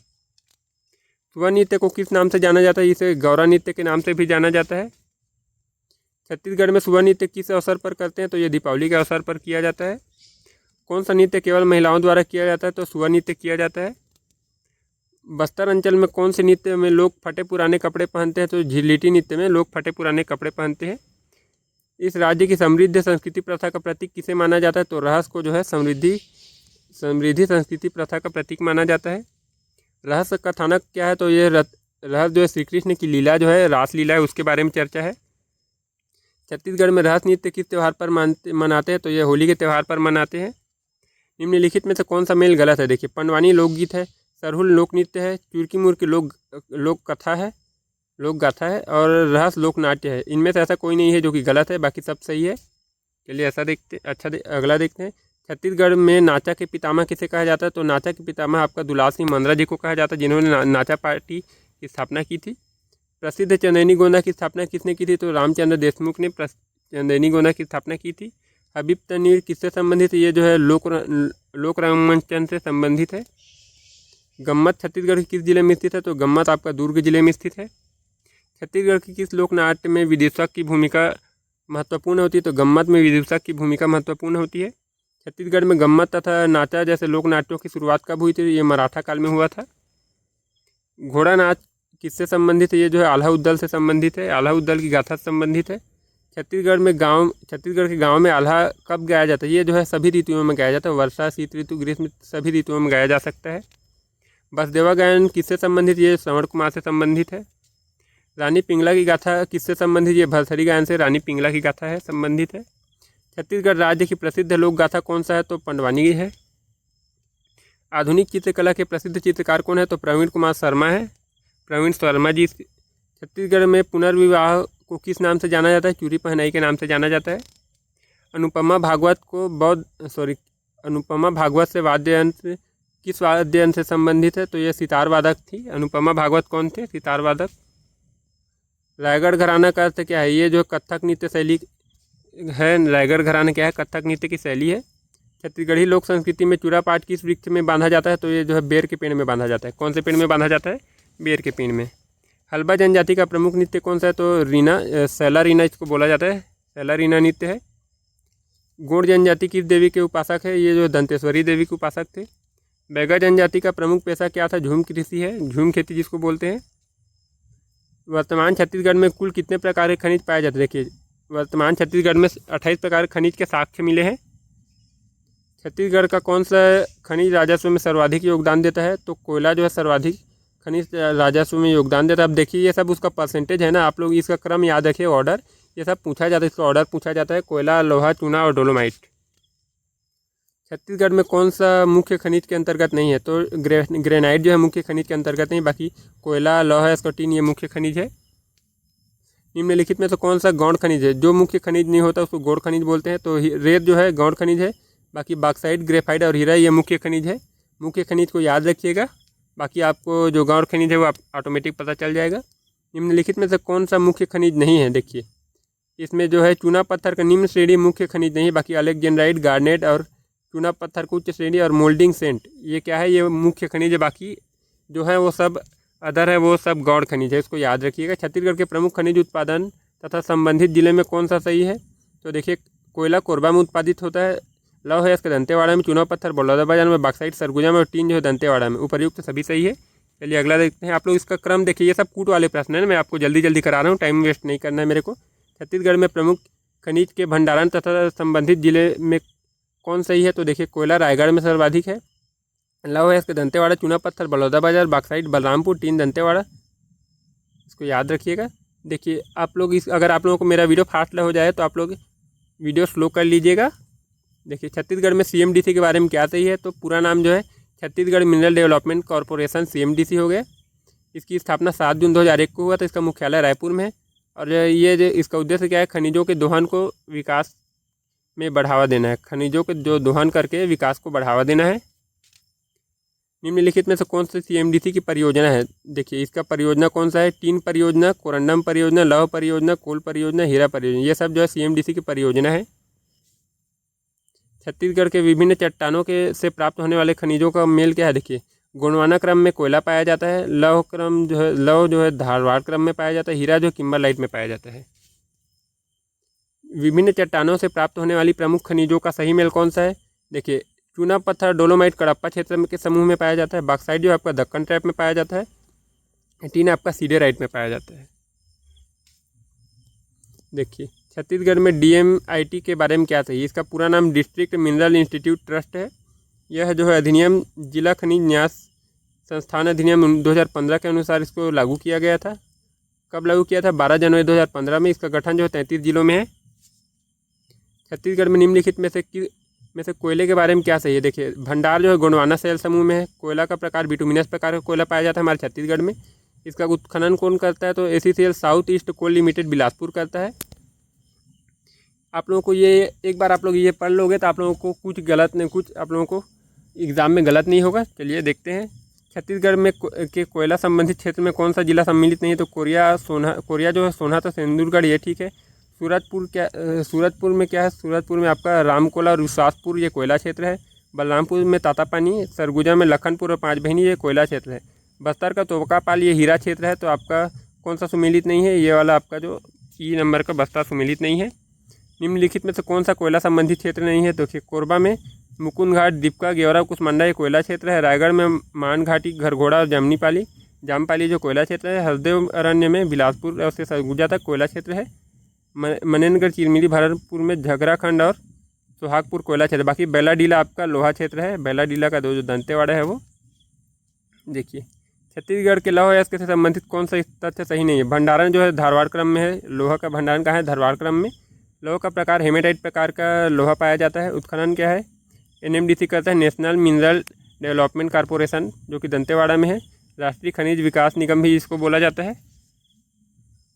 सुबह नृत्य को किस नाम से जाना जाता है? इसे गौरा नृत्य के नाम से भी जाना जाता है। छत्तीसगढ़ में सुबह नृत्य किस अवसर पर करते हैं? तो ये दीपावली के अवसर पर किया जाता है। कौन सा नृत्य केवल महिलाओं द्वारा किया जाता है? तो सुबह नृत्य किया जाता है। बस्तर अंचल में कौन से नृत्य में लोग फटे पुराने कपड़े पहनते हैं? तो झिल्लिटी नृत्य में लोग फटे पुराने कपड़े पहनते हैं। इस राज्य की समृद्ध संस्कृति प्रथा का प्रतीक किसे माना जाता है? तो रहस्य को जो है समृद्धि संस्कृति प्रथा का प्रतीक माना जाता है। रहस्य का कथानक क्या है? तो ये रहस्य जो है श्री कृष्ण की लीला जो है रास लीला है उसके बारे में चर्चा है। छत्तीसगढ़ में रहस्य नृत्य किस त्यौहार पर मनाते हैं? तो ये होली के त्यौहार पर मनाते हैं। निम्नलिखित में से कौन सा मेल गलत है? देखिए, पंडवानी लोकगीत है, सरहुल लोक नृत्य है, चुरकी मुर्की लोक कथा है, लोक गाथा है और रहस्य लोक नाट्य है। इनमें से ऐसा कोई नहीं है जो कि गलत है, बाकी सब सही है। चलिए ऐसा देखते अगला देखते हैं। छत्तीसगढ़ में नाचा के पितामह किसे कहा जाता है? तो नाचा के पितामह आपका दुलार सिंह मंदरा जी को कहा जाता है, जिन्होंने नाचा पार्टी की स्थापना की थी। प्रसिद्ध चंदेनी गोंदा की स्थापना किसने की थी? तो रामचंद्र देशमुख ने चंदेनी गोंदा की स्थापना की थी। हबीब तनीर किससे संबंधित है? ये जो है लोक रंगमंचन से संबंधित है। गम्मत छत्तीसगढ़ के किस जिले में स्थित है? तो गम्मत आपका दुर्ग जिले में स्थित है। छत्तीसगढ़ की किस लोक नाट्य में विदूषक की भूमिका महत्वपूर्ण होती है? तो गम्मत में विदूषक की भूमिका महत्वपूर्ण होती है। छत्तीसगढ़ में गम्मत तथा नाचा जैसे लोक नाट्यों की शुरुआत कब हुई थी? ये मराठा काल में हुआ था। घोड़ा नाच किससे संबंधित है? ये जो है आल्हा उद्दल से संबंधित है, आल्हा उद्दल की गाथा से संबंधित है। छत्तीसगढ़ के गाँव में आल्हा कब गाया जाता है? ये जो है सभी ऋतुओं में गाया जाता है, वर्षा, शीत ऋतु, ग्रीष्म, सभी ऋतुओं में गाया जा सकता है। बसदेवा गायन किससे संबंधित? ये श्रवण कुमार से संबंधित है। रानी पिंगला की गाथा किससे संबंधित? ये भरथरी गायन से रानी पिंगला की गाथा है संबंधित है। छत्तीसगढ़ राज्य की प्रसिद्ध लोक गाथा कौन सा है? तो पंडवानी है। आधुनिक चित्रकला के प्रसिद्ध चित्रकार कौन है? तो प्रवीण कुमार शर्मा है, प्रवीण शर्मा जी। छत्तीसगढ़ में पुनर्विवाह को किस नाम से जाना जाता है? चूरी पहनाई के नाम से जाना जाता है। अनुपमा भागवत से वाद्य यंत्र किस वाद्य यंत्र से संबंधित है? तो ये सितार वादक थी। अनुपमा भागवत कौन थे? सितार वादक। रायगढ़ घराना का अर्थ क्या है? ये जो कथक नृत्य शैली है, रायगढ़ घराना क्या है? कथक नृत्य की शैली है। छत्तीसगढ़ी लोक संस्कृति में चूड़ा पाट किस वृक्ष में बांधा जाता है? तो ये जो है बेर के पेड़ में बांधा जाता है। कौन से पेड़ में बांधा जाता है? बेर के पेड़ में। हल्बा जनजाति का प्रमुख नृत्य कौन सा है? तो सैला रीना इसको बोला जाता है, सैला रीना नृत्य है। गोंड जनजाति किस देवी के उपासक है? ये जो दंतेश्वरी देवी के उपासक थे। बैगा जनजाति का प्रमुख पेशा क्या था? झूम कृषि है, झूम खेती जिसको बोलते हैं। वर्तमान छत्तीसगढ़ में कुल कितने प्रकार के खनिज पाए जाते हैं? देखिए, वर्तमान छत्तीसगढ़ में 28 प्रकार के खनिज के साक्ष्य मिले हैं। छत्तीसगढ़ का कौन सा खनिज राजस्व में सर्वाधिक योगदान देता है? तो कोयला जो है सर्वाधिक खनिज राजस्व में योगदान देता है। अब देखिए, ये सब उसका परसेंटेज है ना, आप लोग इसका क्रम याद रखिए, ऑर्डर, ये सब पूछा जाता है, इसका ऑर्डर पूछा जाता है। कोयला, लोहा, चूना और डोलोमाइट। छत्तीसगढ़ में कौन सा मुख्य खनिज के अंतर्गत नहीं है? तो ग्रेनाइट जो है मुख्य खनिज के अंतर्गत नहीं, बाकी कोयला, लोहा, स्कॉटीन ये मुख्य खनिज है। निम्नलिखित में से कौन सा गौण खनिज है? जो मुख्य खनिज नहीं होता उसको गौण खनिज बोलते हैं। तो रेत जो है गौण खनिज है, बाकी बॉक्साइट, ग्रेफाइट और हीरा ये मुख्य खनिज है। मुख्य खनिज को याद रखिएगा, बाकी आपको जो गौण खनिज है वो ऑटोमेटिक पता चल जाएगा। निम्नलिखित में से कौन सा मुख्य खनिज नहीं है? देखिए इसमें जो है चूना पत्थर का निम्न श्रेणी मुख्य खनिज नहीं, बाकी अलेक्जेंड्राइट, गार्नेट और चूना पत्थर को उच्च श्रेणी और मोल्डिंग सेंट ये क्या है, ये मुख्य खनिज है। बाकी जो है वो सब अदर है, वो सब गौण खनिज है, इसको याद रखिएगा। छत्तीसगढ़ के प्रमुख खनिज उत्पादन तथा संबंधित जिले में कौन सा सही है? तो देखिए कोयला कोरबा में उत्पादित होता है, लौह है इसके दंतेवाड़ा में, चूना पत्थर बलौदाबाजार में, बॉक्साइट सरगुजा में और टीन जो है दंतेवाड़ा में। उपर्युक्त सभी सही है। चलिए अगला देखते हैं। आप लोग इसका क्रम देखिए, ये सब कूट वाले प्रश्न है, मैं आपको जल्दी जल्दी करा रहा हूँ, टाइम वेस्ट नहीं करना है मेरे को। छत्तीसगढ़ में प्रमुख खनिज के भंडारण तथा संबंधित जिले में कौन सही है? तो देखिए कोयला रायगढ़ में सर्वाधिक है, लौह है इसके दंतेवाड़ा, चूना पत्थर बलौदाबाजार, बॉक्साइट बलरामपुर, टीन दंतेवाड़ा, इसको याद रखिएगा। देखिए आप लोग अगर आप लोगों को मेरा वीडियो फास्ट हो जाए तो आप लोग वीडियो स्लो कर लीजिएगा। देखिए छत्तीसगढ़ में CMDC के बारे में क्या सही है? तो पूरा नाम जो है Chhattisgarh mineral development corporation CMDC हो गया। इसकी स्थापना 7 जून 2001 को हुआ था। इसका मुख्यालय रायपुर में है और ये जो इसका उद्देश्य क्या है? खनिजों के दोहन को विकास में बढ़ावा देना है, खनिजों के जो दोहन करके विकास को बढ़ावा देना है। निम्नलिखित में से कौन सी CMDC की परियोजना है? देखिए इसका परियोजना कौन सा है? टीन परियोजना, कोरंडम परियोजना, लौह परियोजना, कोल परियोजना, हीरा परियोजना, ये सब जो है CMDC की परियोजना है। छत्तीसगढ़ के विभिन्न चट्टानों के से प्राप्त होने वाले खनिजों का मेल क्या है? देखिए गोंडवाना क्रम में कोयला पाया जाता है, लौह जो है धारवाड़ क्रम में पाया जाता है, हीरा जो किम्बरलाइट में पाया जाता है। विभिन्न चट्टानों से प्राप्त होने वाली प्रमुख खनिजों का सही मेल कौन सा है? देखिए चूना पत्थर डोलोमाइट कडप्पा क्षेत्र के समूह में पाया जाता है, बॉक्साइट जो आपका दक्कन ट्रैप में पाया जाता है, टीन आपका सीडेराइट में पाया जाता है। देखिए छत्तीसगढ़ में DMIT के बारे में क्या सही? इसका पूरा नाम डिस्ट्रिक्ट मिनरल इंस्टीट्यूट ट्रस्ट है। यह जो है अधिनियम जिला खनिज न्यास संस्थान अधिनियम 2015 के अनुसार इसको लागू किया गया था। कब लागू किया था? 12 जनवरी 2015 में। इसका गठन जो है 33 जिलों में है। छत्तीसगढ़ में निम्नलिखित में से कोयले के बारे में क्या सही है? देखिए भंडार जो है गोंडवाना शैल समूह में है। कोयला का प्रकार बिटुमिनस प्रकार का कोयला पाया जाता है हमारे छत्तीसगढ़ में। इसका उत्खनन कौन करता है? तो ACCL साउथ ईस्ट कोल लिमिटेड बिलासपुर करता है। आप लोगों को ये एक बार आप लोग ये पढ़ लोगे तो आप लोगों को कुछ गलत नहीं, कुछ आप लोगों को एग्ज़ाम में गलत नहीं होगा। चलिए देखते हैं। छत्तीसगढ़ में के कोयला संबंधित क्षेत्र में कौन सा जिला सम्मिलित नहीं है? तो कोरिया जो है सोना तो सिंदूरगढ़, ये ठीक है। सूरजपुर में क्या है? सूरजपुर में आपका रामकोला और विश्वासपुर ये कोयला क्षेत्र है। बलरामपुर में तातापानी, सरगुजा में लखनपुर और पाँच बहनी ये कोयला क्षेत्र है। बस्तर का तोबकापाल ये हीरा क्षेत्र है। तो आपका कौन सा सुमेलित नहीं है? ये वाला आपका जो E नंबर का बस्तर सुमेलित नहीं है। निम्नलिखित में से कौन सा कोयला संबंधित क्षेत्र नहीं है? तो कोरबा में मुकुंद घाट, दीपका, गेवरा, कुसमंडा ये कोयला क्षेत्र है। रायगढ़ में मान घाटी, घरघोड़ा और जामपाली जो कोयला क्षेत्र है। हरदेव अरण्य में बिलासपुर और से सरगुजा तक कोयला क्षेत्र है। मनेन्द्रगढ़, चिरमिरी, भरतपुर में झगराखंड और सुहागपुर कोयला क्षेत्र। बाकी बेलाडीला आपका लोहा क्षेत्र है। बेलाडीला का जो दंतेवाड़ा है वो। देखिए छत्तीसगढ़ के लौह अयस्क से संबंधित कौन सा तथ्य सही नहीं है? भंडारण जो है धारवाड़ क्रम में है। लोहा का भंडारण कहाँ है? धारवाड़ क्रम में। लोहा का प्रकार हेमेटाइट प्रकार का लोहा पाया जाता है। उत्खनन क्या है? NMDC करता है, नेशनल मिनरल डेवलपमेंट कॉरपोरेशन, जो कि दंतेवाड़ा में है। राष्ट्रीय खनिज विकास निगम भी इसको बोला जाता है।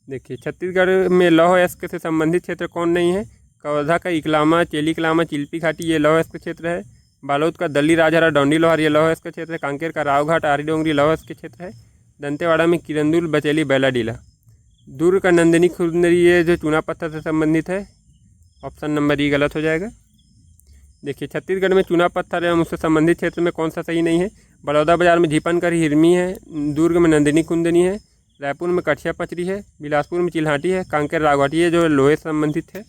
देखिए छत्तीसगढ़ में लौह अयस्क से संबंधित क्षेत्र कौन नहीं है? कवर्धा का इकलामा, चेलीकलामा, चिल्पी घाटी ये लौह अयस्क क्षेत्र है। बालोद का दल्ली राजहरा, डौंडी लोहार ये लौह अयस्क क्षेत्र है। कांकेर का रावघाट, आरी डोंगरी लौह अयस्क क्षेत्र है। दंतेवाड़ा में किरंदुल, बचेली, बैलाडीला। दुर्ग का नंदिनी खुरंदरी ये जो चूना पत्थर से संबंधित है। ऑप्शन नंबर E गलत हो जाएगा। देखिए छत्तीसगढ़ में चूना पत्थर एवं उससे संबंधित क्षेत्र में कौन सा सही नहीं है? बलौदाबाजार में झीपनकर हिरमी है। दुर्ग में नंदिनी कुंदनी है। रायपुर में कठिया पचरी है। बिलासपुर में चिल्हाटी है। कांकेर रावघाटी है जो लोहे से संबंधित है।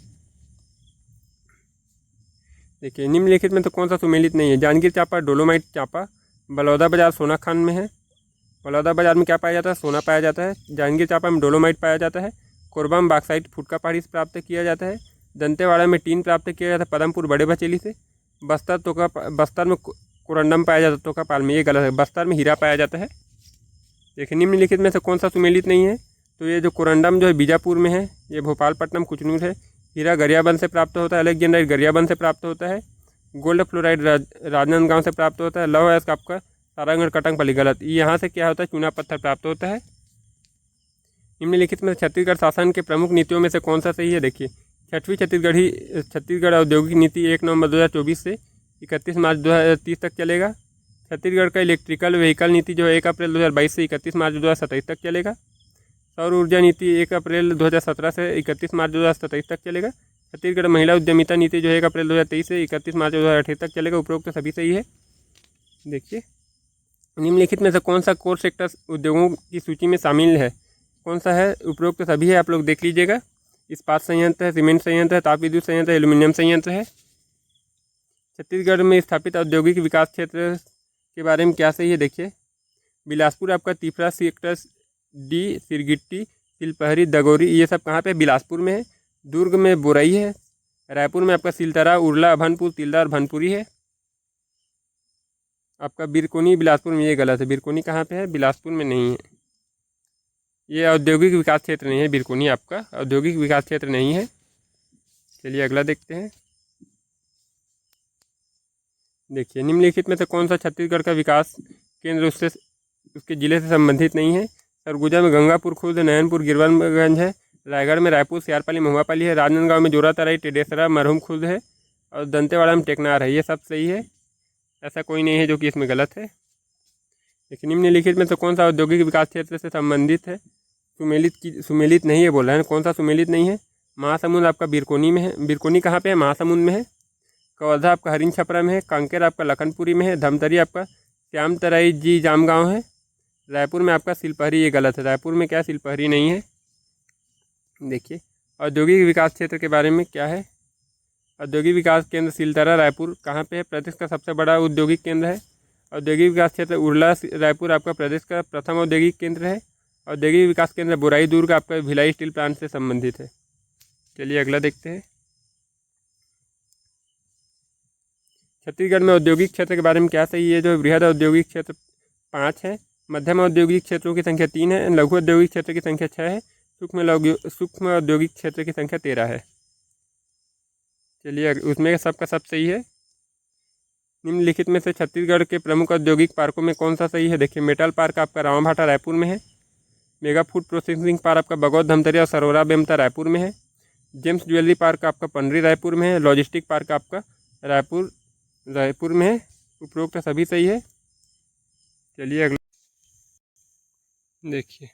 देखिए निम्नलिखित में तो कौन सा सुमेलित नहीं है? जांजगीर चांपा, डोलोमाइट चांपा, बलौदाबाजार सोना खान में है। बलौदाबाजार में क्या पाया जाता है? सोना पाया जाता है। जांजगीर चांपा में डोलोमाइट पाया जाता है। कोरबा में बॉक्साइट फुटका पहाड़ी से प्राप्त किया जाता है। दंतेवाड़ा में टीन प्राप्त किया जाता है पदमपुर बड़े बचेली से। बस्तर में कोरंडम पाया जाता है तोकापाल में, ये गलत है। बस्तर में हीरा पाया जाता है। देखिए निम्नलिखित में से कौन सा सुमेलित नहीं है? तो ये जो कोरंडम जो है बीजापुर में है। ये भोपालपट्टनम, कुचनूर है। हीरा गरियाबंद से प्राप्त होता है। अलेक्जेंड्राइट गरियाबंद से प्राप्त होता है। गोल्ड फ्लोराइड राजनांदगांव से प्राप्त होता है। लौह अयस्क आपका सारंगढ़, कटंगपल्ली, गलत। यहाँ से क्या होता है? चूना पत्थर प्राप्त होता है। निम्नलिखित में छत्तीसगढ़ शासन के प्रमुख नीतियों में से कौन सा सही है? देखिए छठवीं छत्तीसगढ़ औद्योगिक नीति 1 नवंबर 2024 से 31 मार्च 2030 तक चलेगा। छत्तीसगढ़ का इलेक्ट्रिकल व्हीकल नीति जो है 1 अप्रैल 2022 से 31 मार्च 2027 तक चलेगा। सौर ऊर्जा नीति 1 अप्रैल 2017 से 31 मार्च 2027 तक चलेगा। छत्तीसगढ़ महिला उद्यमिता नीति जो है 1 अप्रैल 2023 से 31 मार्च 2028 तक चलेगा। उपरोक्त तो सभी सही है। देखिए, निम्नलिखित में से कौन सा कोर सेक्टर उद्योगों की सूची में शामिल है? कौन सा है? उपरोक्त तो सभी है, आप लोग देख लीजिएगा। इस्पात संयंत्र है, सीमेंट संयंत्र है, ताप विद्युत संयंत्र है, एल्यूमिनियम संयंत्र है। छत्तीसगढ़ में स्थापित औद्योगिक विकास क्षेत्र के बारे में क्या सही है? देखिए, बिलासपुर आपका तीसरा सेक्टर डी, सिरगिट्टी, सिलपहरी, दगोरी, ये सब कहाँ पे? बिलासपुर में है। दुर्ग में बोरई है। रायपुर में आपका सिलतरा, उरला, अभनपुर, तिल्दा और भनपुरी है। आपका बिरकोनी बिलासपुर में, ये गलत है। बिरकोनी कहाँ पे है? बिलासपुर में नहीं है। ये औद्योगिक विकास क्षेत्र नहीं है। बिरकोनी आपका औद्योगिक विकास क्षेत्र नहीं है। चलिए अगला देखते हैं। देखिए, निम्नलिखित में से कौन सा छत्तीसगढ़ का विकास केंद्र उसके ज़िले से संबंधित नहीं है? सरगुजा में गंगापुर खुर्द, नयनपुर गिरवनगंज है। रायगढ़ में रायपुर, सियारपाली, महुआपाली है। राजनांदगांव में जोरातराई, टेडेसरा, मरहूम खुर्द है। और दंतेवाड़ा में टेकनार है। ये सब सही है, ऐसा कोई नहीं है जो कि इसमें गलत है। लेकिन निम्नलिखित में से कौन सा औद्योगिक विकास क्षेत्र से संबंधित है? सुमेलित नहीं है बोल रहे हैं। कौन सा सुमेलित नहीं है? महासमुंद आपका बिरकोनी में है। बिरकोनी कहाँ पे है? महासमुंद में है। कवर्धा आपका हरिन छपरा में है। कांकेर आपका लखनपुरी में है। धमतरी आपका श्यामतराई जी जामगांव है। रायपुर में आपका सिलपहरी, ये गलत है। रायपुर में क्या? सिलपहरी नहीं है। देखिए, औद्योगिक विकास क्षेत्र के बारे में क्या है? औद्योगिक विकास केंद्र सिलतरा रायपुर कहाँ पे है? प्रदेश का सबसे बड़ा औद्योगिक केंद्र है। औद्योगिक विकास क्षेत्र उरला रायपुर आपका प्रदेश का प्रथम औद्योगिक केंद्र है। औद्योगिक विकास केंद्र बोराई दुर्ग आपका भिलाई स्टील प्लांट से संबंधित है। चलिए अगला देखते हैं। छत्तीसगढ़ में औद्योगिक क्षेत्र के बारे में क्या सही है? जो बृहद औद्योगिक क्षेत्र 5 है। मध्यम औद्योगिक क्षेत्रों की संख्या 3 है। लघु औद्योगिक क्षेत्र की संख्या 6 है। सूक्ष्म औद्योगिक क्षेत्र की संख्या 13 है। चलिए उसमें सबका सब सही है। निम्नलिखित में से छत्तीसगढ़ के प्रमुख औद्योगिक पार्कों में कौन सा सही है? देखिए, मेटल पार्क आपका रावभाटा रायपुर में है। मेगा फूड प्रोसेसिंग पार्क आपका बगौद, धमतरी और सरोरा बेमता रायपुर में है। जेम्स ज्वेलरी पार्क आपका पंडरी रायपुर में है। लॉजिस्टिक पार्क आपका रायपुर में है। उपरोक्त सभी सही है। चलिए अगला देखिए,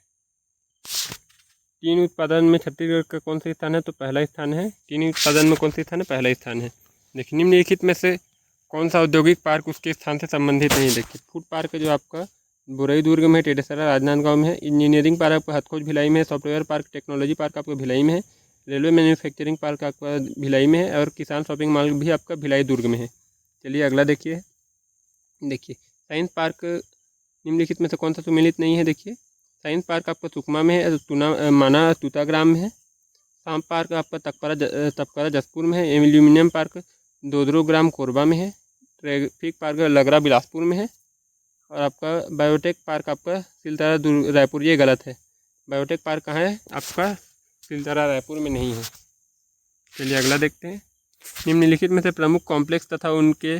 टीन उत्पादन में छत्तीसगढ़ का कौन सा स्थान है? तो पहला स्थान है। टीन उत्पादन में कौन सा स्थान है? पहला स्थान है। देखिए, निम्नलिखित में से कौन सा औद्योगिक पार्क उसके स्थान से संबंधित नहीं? देखिए, फूड पार्क जो आपका बोरई दुर्ग में है। टेडेसरा राजनांदगांव में है। इंजीनियरिंग पार्क आपका हथखोज भिलाई में है। सॉफ्टवेयर पार्क टेक्नोलॉजी पार्क आपका भिलाई में है। रेलवे मैन्युफैक्चरिंग पार्क आपका भिलाई में है। और किसान शॉपिंग मॉल भी आपका भिलाई दुर्ग में है। चलिए अगला देखिए। साइंस पार्क निम्नलिखित में से कौन सा सुमेलित नहीं है? देखिए, साइंस पार्क आपका सुकमा में है। माना तूताग्राम में है। सांप पार्क आपका तपकरा जसपुर में है। एल्यूमिनियम पार्क दोदरोग्राम कोरबा में है। ट्रैफिक पार्क लगरा बिलासपुर में है। और आपका बायोटेक पार्क आपका सिलतरा रायपुर, ये गलत है। बायोटेक पार्क कहाँ है? आपका सिलतरा रायपुर में नहीं है। चलिए अगला देखते हैं। निम्नलिखित में से प्रमुख कॉम्प्लेक्स तथा उनके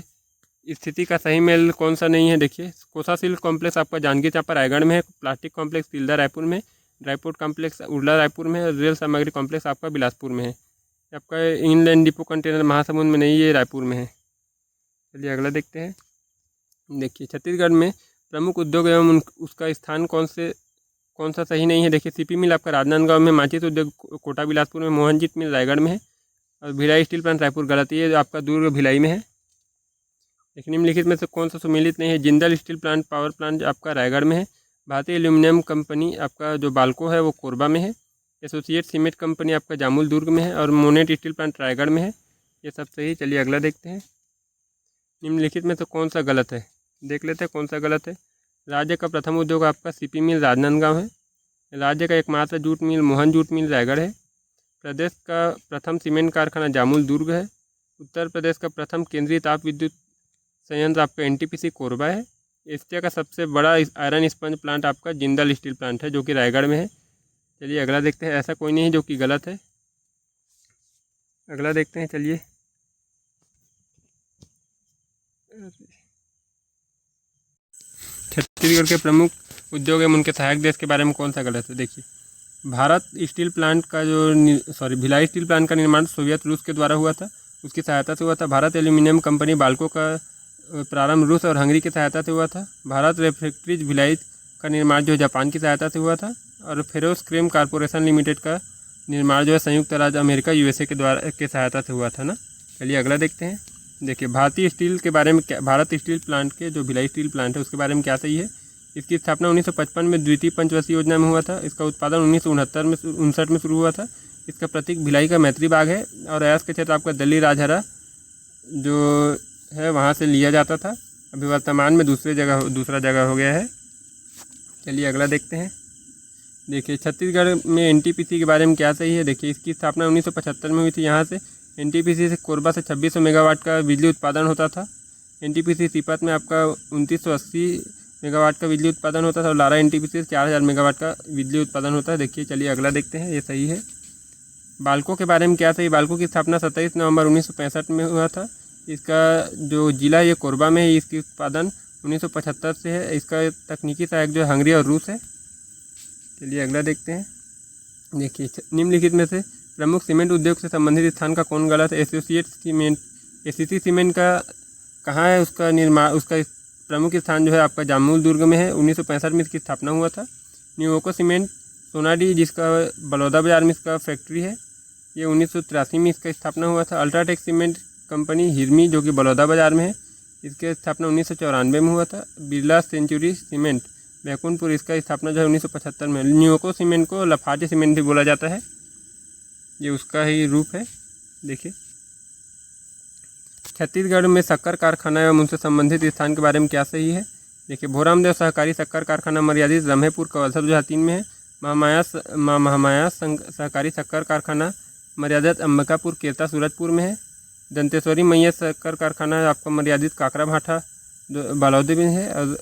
स्थिति का सही मेल कौन सा नहीं है? देखिए, कोसा सिल्क कॉम्प्लेक्स आपका जांजगीर चांपा रायगढ़ में है। प्लास्टिक कॉम्प्लेक्स तिल्दा रायपुर में। ड्राईपोर्ट कॉम्प्लेक्स उरला रायपुर में है। रेल सामग्री कॉम्प्लेक्स आपका बिलासपुर में है। आपका इनलैंड डिपो कंटेनर महासमुंद में नहीं, ये रायपुर में है। चलिए अगला देखते हैं। देखिए, छत्तीसगढ़ में प्रमुख उद्योग एवं उसका स्थान कौन सा सही नहीं है? देखिए, सीपी मिल आपका राजनांदगांव में। माचिस उद्योग कोटा बिलासपुर में। मोहनजीत मिल रायगढ़ में है। और भिलाई स्टील प्लांट रायपुर, गलत, ये आपका दुर्ग भिलाई में है। लेकिन निम्नलिखित में से कौन सा सुमेलित नहीं है? Jindal steel plant power plant आपका रायगढ़ में है। भारतीय एल्यूमिनियम कंपनी आपका जो बाल्को है वो कोरबा में है। एसोसिएट सीमेंट कंपनी आपका जामुल दुर्ग में है। और मोनेट स्टील प्लांट रायगढ़ में है। ये सब सही। चलिए अगला देखते हैं। निम्नलिखित में से कौन सा गलत है? देख लेते हैं कौन सा गलत है। राज्य का प्रथम उद्योग आपका सीपी मिल राजनांदगांव है। राज्य का एकमात्र jute mill Mohan jute mill Raigarh है। प्रदेश का प्रथम सीमेंट कारखाना जामुल दुर्ग है। उत्तर प्रदेश का प्रथम केंद्रीय ताप विद्युत संयंत्र आपका एनटीपीसी कोरबा है। एशिया का सबसे बड़ा आयरन स्पंज प्लांट आपका जिंदल स्टील प्लांट है, जो कि रायगढ़ में है। चलिए अगला देखते हैं। ऐसा कोई नहीं है जो कि गलत है। अगला देखते हैं। चलिए, छत्तीसगढ़ के प्रमुख उद्योग एवं उनके सहायक देश के बारे में कौन सा गलत है? देखिए, भारत स्टील प्लांट का भिलाई स्टील प्लांट का निर्माण सोवियत रूस के द्वारा हुआ था, उसकी सहायता से हुआ था। भारत एल्यूमिनियम कंपनी बाल्को का प्रारंभ रूस और हंगरी की सहायता से हुआ था। भारत रेफ्रिजरेटर्स भिलाई का निर्माण जो है जापान की सहायता से हुआ था। और फेरोस क्रेम कॉरपोरेशन लिमिटेड का निर्माण जो है संयुक्त राज्य अमेरिका यूएसए के सहायता से हुआ था ना। चलिए अगला देखते हैं। देखिए भारतीय स्टील के बारे में क्या, भारत स्टील प्लांट के जो भिलाई स्टील प्लांट है उसके बारे में क्या सही है। इसकी स्थापना 1955 में द्वितीय पंचवर्षीय योजना में हुआ था। इसका उत्पादन 1969 में शुरू हुआ था। इसका प्रतीक भिलाई का मैत्री बाग है और अयास के क्षेत्र आपका दिल्ली राजहरा जो है वहाँ से लिया जाता था। अभी वर्तमान में दूसरा जगह हो गया है। चलिए अगला देखते हैं। देखिए छत्तीसगढ़ में एनटीपीसी के बारे में क्या सही है। देखिए इसकी स्थापना 1975 में हुई थी। यहाँ से एनटीपीसी से कोरबा से 2600 मेगावाट का बिजली उत्पादन होता था। एनटीपीसी सीपत में आपका 2980 मेगावाट का बिजली उत्पादन होता था और लारा एनटीपीसी से 4000 मेगावाट का बिजली उत्पादन होता है। देखिए चलिए अगला देखते हैं, ये सही है। बाल्को के बारे में क्या सही। बाल्को की स्थापना 27 नवंबर 1965 में हुआ था। इसका जो जिला ये कोरबा में है। इसकी उत्पादन 1975 से है। इसका तकनीकी सहायक जो हंगरी और रूस है। चलिए अगला देखते हैं। देखिए निम्नलिखित में से प्रमुख सीमेंट उद्योग से संबंधित स्थान का कौन गलत है। एसोसिएट सीमेंट एसीसी सीमेंट का कहाँ है उसका निर्माण, उसका प्रमुख स्थान जो है आपका जामुल दुर्ग में है। 1965 में इसकी स्थापना हुआ था। न्यूओको सीमेंट सोनाडी जिसका बलौदा बाजार में इसका फैक्ट्री है, ये 1983 में इसका स्थापना हुआ था। अल्ट्राटेक सीमेंट कंपनी हिरमी जो कि बलौदा बाजार में है, इसकी स्थापना 1994 में हुआ था। बिरला सेंचुरी सीमेंट बैकुंठपुर, इसका स्थापना जो है 1975 में। न्यूओको सीमेंट को लफाटे सीमेंट भी बोला जाता है, ये उसका ही रूप है। देखिए छत्तीसगढ़ में शक्कर कारखाना एवं उनसे संबंधित स्थान के बारे में क्या सही है। देखिए भोरामदेव सहकारी शक्कर कारखाना मर्यादित रम्हेपुर कवर्धा 2003 में है। महामाया सहकारी शक्कर कारखाना मर्यादित अंबिकापुर केरता सूरजपुर में है। दंतेश्वरी मैया शक्कर कारखाना आपका मर्यादित काकरा भाठा बालौदी में है। और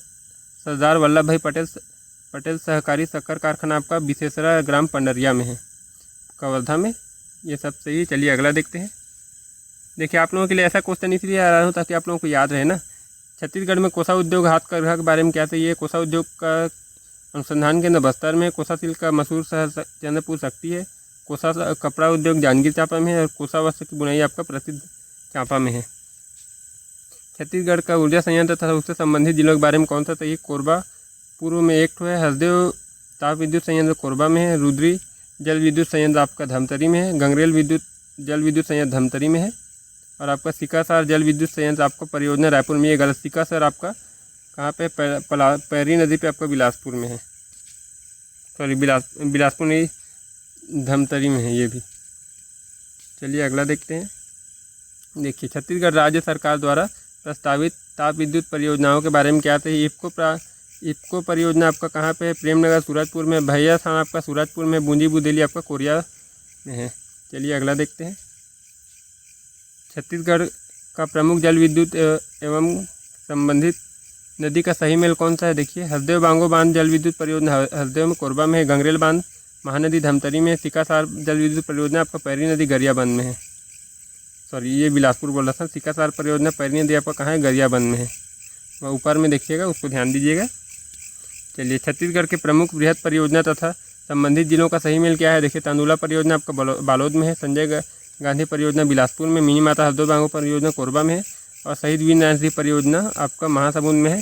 सरदार वल्लभ भाई पटेल सहकारी शक्कर कारखाना आपका विशेषरा ग्राम पंडरिया में है, कवर्धा में। ये सब सही। चलिए अगला देखते हैं। देखिए आप लोगों के लिए ऐसा क्वेश्चन इसलिए आ रहा हूँ ताकि आप लोगों को याद रहे ना। छत्तीसगढ़ में कोसा उद्योग हाथकरघा के बारे में क्या सही है। कोसा उद्योग का अनुसंधान केंद्र बस्तर में, कोसा सिल्क का मशहूर शहर चंद्रपुर शक्ति है। कोसा कपड़ा उद्योग जांजगीर चांपा में है और कोसा वस्त्र की बुनाई आपका प्रसिद्ध चांपा में है। छत्तीसगढ़ का ऊर्जा संयंत्र तथा उससे संबंधित जिलों के बारे में कौन सा सही है। कोरबा पूर्व में एक है। हसदेव ताप विद्युत संयंत्र कोरबा में है। रुद्री जल विद्युत संयंत्र आपका धमतरी में है। गंगरेल जल विद्युत संयंत्र धमतरी में है। और आपका सिकासार जल विद्युत संयंत्र आपका परियोजना रायपुर में। ये गलत। सिकासार आपका कहाँ पे, पैरी नदी पे आपका बिलासपुर में है। सॉरी बिलासपुर नहीं, धमतरी में है ये भी। चलिए अगला देखते हैं। देखिए छत्तीसगढ़ राज्य सरकार द्वारा प्रस्तावित ताप विद्युत परियोजनाओं के बारे में क्या सही। इफ्को परियोजना आपका कहाँ पे है। प्रेमनगर सूरजपुर में। भैया थाना आपका सूरजपुर में। बूंदी बुदेली आपका कोरिया में है। चलिए अगला देखते हैं। छत्तीसगढ़ का प्रमुख जल विद्युत एवं संबंधित नदी का सही मेल कौन सा है। देखिए हसदेव बांगो बांध जल विद्युत परियोजना हसदेव में कोरबा में है। गंगरेल बांध महानदी धमतरी में है। सिकासार जल विद्युत परियोजना आपका पैरी नदी गरियाबंद में है। सॉरी ये बिलासपुर बोल रहा था। सिकासार परियोजना पैरी नदी आपका कहाँ है, गरियाबंद में है। वह ऊपर में देखिएगा, उसको ध्यान दीजिएगा। चलिए छत्तीसगढ़ के प्रमुख बृहद परियोजना तथा संबंधित जिलों का सही मेल क्या है। देखिए तांदुला परियोजना आपका बालोद में है। संजय गांधी परियोजना बिलासपुर में। मिनी माता हसदेव बांगो परियोजना कोरबा में है। और शहीद वीर नारायण सिंह परियोजना आपका महासमुंद में है।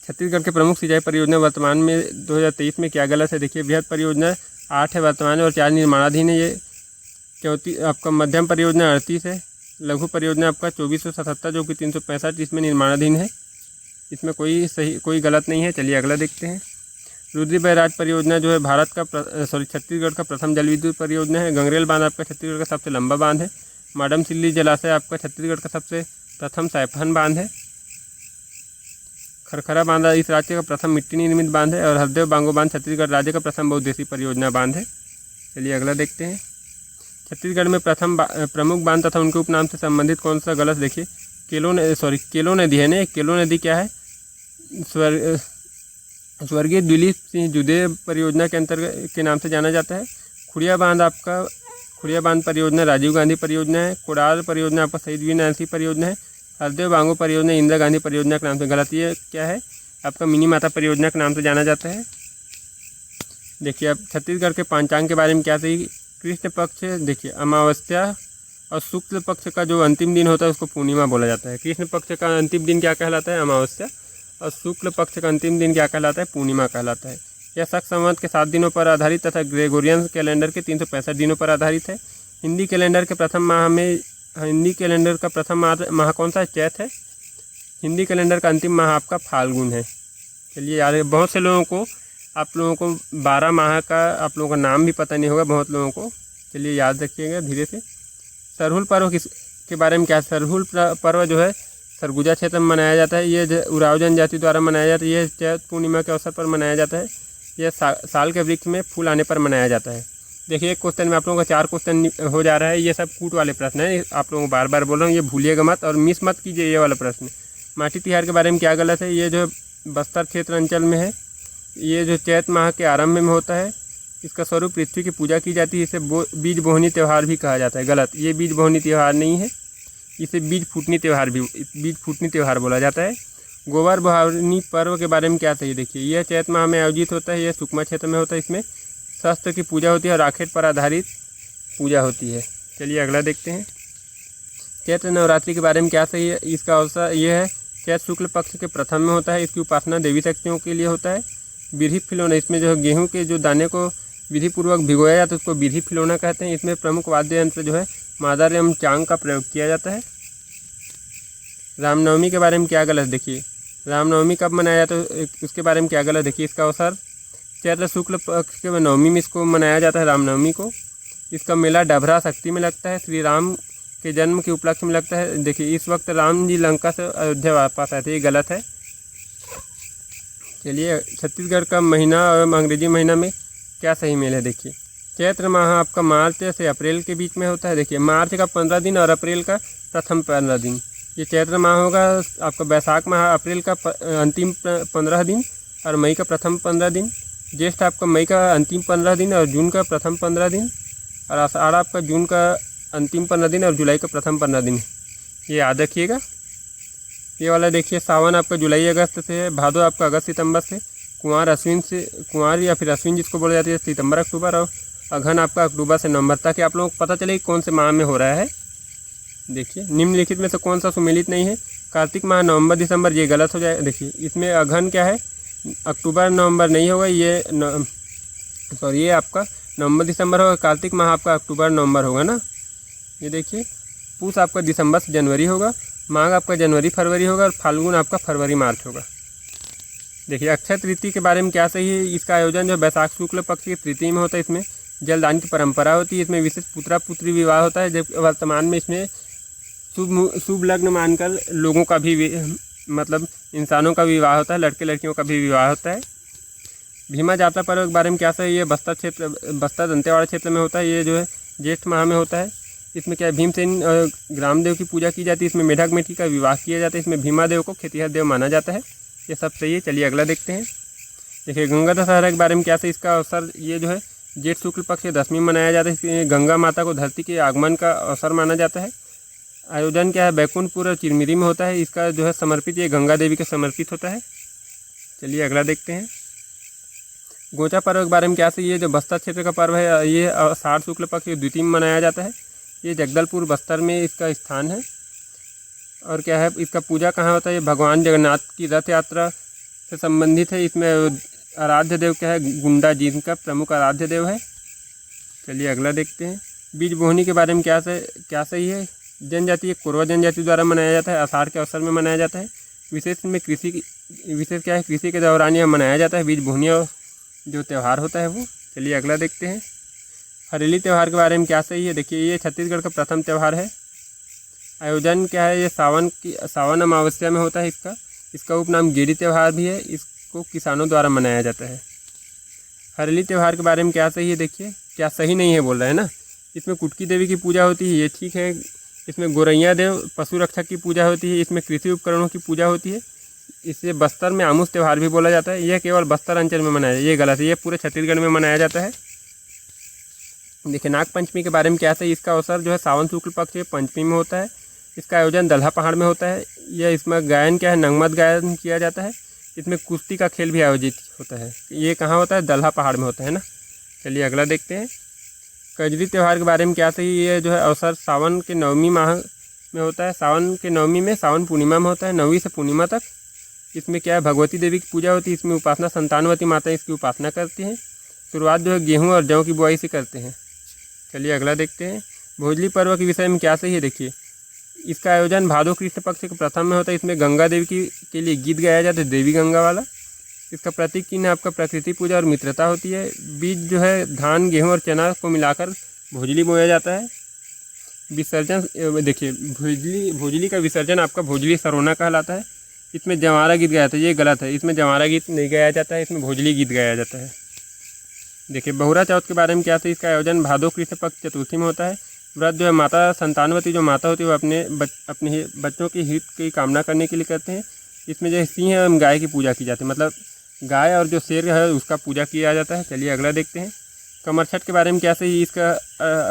छत्तीसगढ़ के प्रमुख सिंचाई परियोजना वर्तमान में 2023 में क्या गलत है। देखिए बृहद परियोजना 8 है वर्तमान में और 4 निर्माणाधीन है। ये चौथी आपका मध्यम परियोजना 38 है। लघु परियोजना आपका 2477 जो कि 365 इसमें निर्माणाधीन है। इसमें कोई गलत नहीं है। चलिए अगला देखते हैं। रुद्री बैराज परियोजना जो है भारत का छत्तीसगढ़ का प्रथम जल विद्युत परियोजना है। गंगरेल बांध आपका छत्तीसगढ़ का सबसे लंबा बांध है। माडम सिल्ली जलाशय आपका छत्तीसगढ़ का सबसे प्रथम सैफन बांध है। खरखरा बांध इस राज्य का प्रथम मिट्टी निर्मित बांध है। और हसदेव बांगो बांध छत्तीसगढ़ राज्य का प्रथम बहुउद्देशीय परियोजना बांध है। चलिए अगला देखते हैं। छत्तीसगढ़ में प्रमुख बांध तथा उनके उपनाम से संबंधित कौन सा गलत। देखिए केलो नदी है ना। केलो नदी क्या है, स्वर्गीय दिलीप सिंह जुदे परियोजना के अंतर्गत के नाम से जाना जाता है। खुड़िया बांध परियोजना राजीव गांधी परियोजना है। कोडाल परियोजना आपका शहीद वीर नारायण सिंह परियोजना है। हसदेव बांगो परियोजना इंदिरा गांधी परियोजना के नाम से। गलत ये क्या है, आपका मिनी माता परियोजना के नाम से जाना जाता है। देखिए अब छत्तीसगढ़ के पंचांग के बारे में क्या सही। कृष्ण पक्ष देखिए अमावस्या और शुक्ल पक्ष का जो अंतिम दिन होता है उसको पूर्णिमा बोला जाता है। कृष्ण पक्ष का अंतिम दिन क्या कहलाता है? अमावस्या। और शुक्ल पक्ष का अंतिम दिन क्या कहलाता है? पूर्णिमा कहलाता है। यह शक संवत के 7 दिनों पर आधारित तथा ग्रेगोरियन कैलेंडर के 365 दिनों पर आधारित है। हिंदी कैलेंडर का प्रथम माह कौन सा है? चैत है। हिंदी कैलेंडर का अंतिम माह आपका फाल्गुन है। चलिए यार, बहुत से लोगों को आप लोगों को 12 माह का आप लोगों का नाम भी पता नहीं होगा बहुत लोगों को। चलिए याद रखिएगा धीरे से। सरहुल पर्व के बारे में क्या है? सरहुल पर्व जो है सरगुजा क्षेत्र में मनाया जाता है। ये उराव जनजाति द्वारा मनाया जाता है। यह चैत पूर्णिमा के अवसर पर मनाया जाता है। यह साल के वृक्ष में फूल आने पर मनाया जाता है। देखिए, एक क्वेश्चन में आप लोगों का 4 क्वेश्चन हो जा रहा है। ये सब कूट वाले प्रश्न हैं, आप लोगों को बार बार बोल रहा हूँ, ये भूलिएगा मत और मिस मत कीजिए ये वाला प्रश्न। माटी तिहार के बारे में क्या गलत है? ये जो बस्तर क्षेत्र अंचल में है, ये जो चैत माह के आरंभ में होता है, इसका स्वरूप पृथ्वी की पूजा की जाती है। इसे बीज बोहनी त्यौहार भी कहा जाता है। गलत, ये बीज बोहनी त्यौहार नहीं है, इसे बीज फूटनी त्यौहार बोला जाता है। गोबर बहावनी पर्व के बारे में क्या सही? देखिए, यह चैत माह में आयोजित होता है। यह सुकमा क्षेत्र में होता है। इसमें शस्त्र की पूजा होती है और राखेट पर आधारित पूजा होती है। चलिए अगला देखते हैं। चैत्र नवरात्रि के बारे में क्या सही है? इसका अवसर यह है चैत शुक्ल पक्ष के प्रथम में होता है। इसकी उपासना देवी शक्तियों के लिए होता है। बिरही फिलौना, इसमें जो है गेहूँ के जो दाने को विधिपूर्वक भिगोया जाता है उसको बिरही फिलौना कहते हैं। इसमें प्रमुख वाद्य यंत्र जो है मादर एवं चांग का प्रयोग किया जाता है। रामनवमी के बारे में क्या गलत? देखिए, रामनवमी कब मनाया जाता है उसके बारे में क्या गलत? देखिए, इसका अवसर चैत्र शुक्ल पक्ष के नवमी में इसको मनाया जाता है, रामनवमी को। इसका मेला डभरा शक्ति में लगता है। श्री राम के जन्म के उपलक्ष्य में लगता है। देखिए, इस वक्त राम जी लंका से अयोध्या वापस आए थे, ये गलत है। चलिए, छत्तीसगढ़ का महीना और अंग्रेजी महीना में क्या सही मेल है? देखिए, चैत्र माह आपका मार्च से अप्रैल के बीच में होता है। देखिए, मार्च का 15 दिन और अप्रैल का प्रथम 15 दिन, ये चैत्र माह होगा। आपका बैसाख माह अप्रैल का अंतिम 15 दिन और मई का प्रथम 15 दिन। ज्येष्ठ आपका मई का अंतिम 15 दिन और जून का प्रथम 15 दिन। और आषाढ़ आपका जून का अंतिम 15 दिन और जुलाई का प्रथम 15 दिन। ये याद रखिएगा। ये वाला देखिए, सावन आपका जुलाई अगस्त से है। भादो आपका अगस्त सितंबर से। कुंवार या फिर अश्विन जिसको बोला जाती है सितंबर अक्टूबर। और अघन आपका अक्टूबर से नवंबर, ताकि आप लोगों को पता चले कि कौन से माह में हो रहा है। देखिए, निम्नलिखित में से कौन सा सुमेलित नहीं है? कार्तिक माह नवंबर दिसंबर, ये गलत हो जाए। देखिए, इसमें अघन क्या है? अक्टूबर नवंबर नहीं होगा, ये आपका नवंबर दिसंबर होगा। कार्तिक माह आपका अक्टूबर नवंबर होगा ना। ये देखिए, पूस आपका दिसंबर से जनवरी होगा। माघ आपका जनवरी फरवरी होगा और फाल्गुन आपका फरवरी मार्च होगा। देखिए, अक्षय तृतीया के बारे में क्या सही है? इसका आयोजन जो बैसाख शुक्ल पक्ष की तृतीया में होता है। इसमें जलदान की परंपरा होती है। इसमें विशेष पुत्रा पुत्री विवाह होता है। जब वर्तमान में इसमें शुभ लग्न मानकर लोगों का भी मतलब इंसानों का विवाह होता है, लड़के लड़कियों का भी विवाह होता है। भीमा जात्रा पर्व के बारे में क्या सही है? ये बस्तर दंतेवाड़ा क्षेत्र में होता है। ये जो है ज्येष्ठ माह में होता है। इसमें क्या है? भीमसेन ग्रामदेव की पूजा की जाती है। इसमें मेढक मेढी का विवाह किया जाता है। इसमें भीमा देव को खेतिहर देव माना जाता है। ये सब सही है। चलिए अगला देखते हैं। देखिए, गंगा दशहरा के बारे में क्या सही? इसका अवसर ये जो है जेठ शुक्ल पक्ष के 10वीं में मनाया जाता है। इसमें गंगा माता को धरती के आगमन का अवसर माना जाता है। आयोजन क्या है? बैकुंठपुर और चिरमिरी में होता है। इसका जो है समर्पित ये गंगा देवी को समर्पित होता है। चलिए अगला देखते हैं। गोचा पर्व के बारे में क्या सही है? जो बस्तर क्षेत्र का पर्व है, ये आषाढ़ शुक्ल पक्ष के द्वितीय में मनाया जाता है। ये जगदलपुर बस्तर में इसका स्थान है। और क्या है? इसका पूजा कहाँ होता है? ये भगवान जगन्नाथ की रथ यात्रा से संबंधित है। इसमें आराध्य देव क्या है? गुंडा जी इनका प्रमुख आराध्य देव है। चलिए अगला देखते हैं। बीज बोहनी के बारे में क्या सही है? जनजाति कोरवा जनजाति द्वारा मनाया जाता है। आषाढ़ के अवसर में मनाया जाता है। विशेष क्या है? कृषि के दौरान यह मनाया जाता है बीज बोहनी जो त्यौहार होता है वो। चलिए अगला देखते हैं। हरेली त्यौहार के बारे में क्या सही है? देखिए, ये छत्तीसगढ़ का प्रथम त्यौहार है। आयोजन क्या है? ये सावन अमावस्या में होता है। इसका उपनाम गेड़ी त्यौहार भी है। इसको किसानों द्वारा मनाया जाता है। हरेली त्यौहार के बारे में क्या सही है? देखिए, क्या सही नहीं है बोल रहे हैं ना। इसमें कुटकी देवी की पूजा होती है, ये ठीक है। इसमें गोरैया देव पशु रक्षक की पूजा होती है। इसमें कृषि उपकरणों की पूजा होती है। इसे बस्तर में आमूस त्यौहार भी बोला जाता है। यह केवल बस्तर अंचल में मनाया जाता है, ये गलत है। ये पूरे छत्तीसगढ़ में मनाया जाता है। देखिए, नाग पंचमी के बारे में क्या है? इसका अवसर जो है सावन शुक्ल पक्ष के पंचमी में होता है। इसका आयोजन दल्हा पहाड़ में होता है। यह इसमें गायन क्या है? नगमत गायन किया जाता है। इसमें कुश्ती का खेल भी आयोजित होता है। ये कहाँ होता है? दल्हा पहाड़ में होता है ना। चलिए अगला देखते हैं। कजरी त्यौहार के बारे में क्या सही, ये जो है अवसर सावन के नवमी माह में होता है। सावन के नवमी में सावन पूर्णिमा में होता है, नौवीं से पूर्णिमा तक। इसमें क्या है, भगवती देवी की पूजा होती है। इसमें उपासना संतानवती माता इसकी उपासना करती हैं। शुरुआत जो है गेहूँ और जौ की बुआई से करते हैं। चलिए अगला देखते हैं। भोजली पर्व के विषय में क्या सही है, देखिए इसका आयोजन भादो कृष्ण पक्ष के प्रथम में होता है। इसमें गंगा देवी के लिए गीत गाया जाता है, देवी गंगा वाला। इसका प्रतीक चिन्ह आपका प्रकृति पूजा और मित्रता होती है। बीज जो है धान, गेहूं और चना को मिलाकर भोजली बोया जाता है। विसर्जन देखिए, भोजली का विसर्जन आपका भोजली सरोना कहलाता है। इसमें जंवारा गीत गाया जाता है, ये गलत है, इसमें जंवारा गीत नहीं गाया जाता है, इसमें भोजली गीत गाया जाता है। देखिए बहुरा चौथ के बारे में क्या था, इसका आयोजन भादो कृष्ण पक्ष चतुर्थी में होता है। व्रत जो है माता संतानवती जो माता होती है वो अपने बच्चों के हित की कामना करने के लिए करते हैं। इसमें जो सिंह एवं गाय की पूजा की जाती है, मतलब गाय और जो शेर है उसका पूजा किया जाता है। चलिए अगला देखते हैं। कमर छठ के बारे में क्या सही, इसका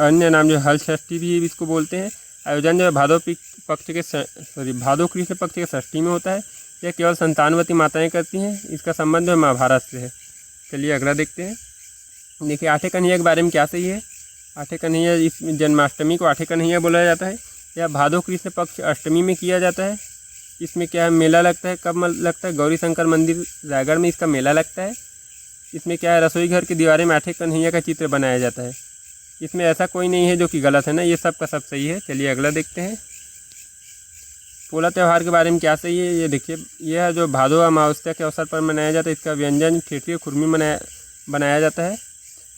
अन्य नाम जो हल षष्ठी भी इसको बोलते हैं। आयोजन जो है भादो कृष्ण पक्ष के षष्ठी में होता है। यह केवल संतानवती माताएं करती हैं। इसका संबंध जो महाभारत से है। चलिए अगला देखते हैं। देखिए आठे कन्हैया के बारे में क्या सही है। आठे कन्हैया, इस जन्माष्टमी को आठे कन्हैया बोला जाता है। यह भादो कृष्ण पक्ष अष्टमी में किया जाता है। इसमें क्या है, मेला लगता है। कब लगता है, गौरी शंकर मंदिर रायगढ़ में इसका मेला लगता है। इसमें क्या है, रसोई घर की दीवारें में आठे कन्हैया का चित्र बनाया जाता है। इसमें ऐसा कोई नहीं है जो कि गलत है ना, ये सब का सब सही है। चलिए अगला देखते हैं। पोला त्यौहार के बारे में क्या सही है, ये देखिए यह जो भादो अमावस्या के अवसर पर मनाया जाता है। इसका व्यंजन ठेठरी खुरमी बनाया जाता है।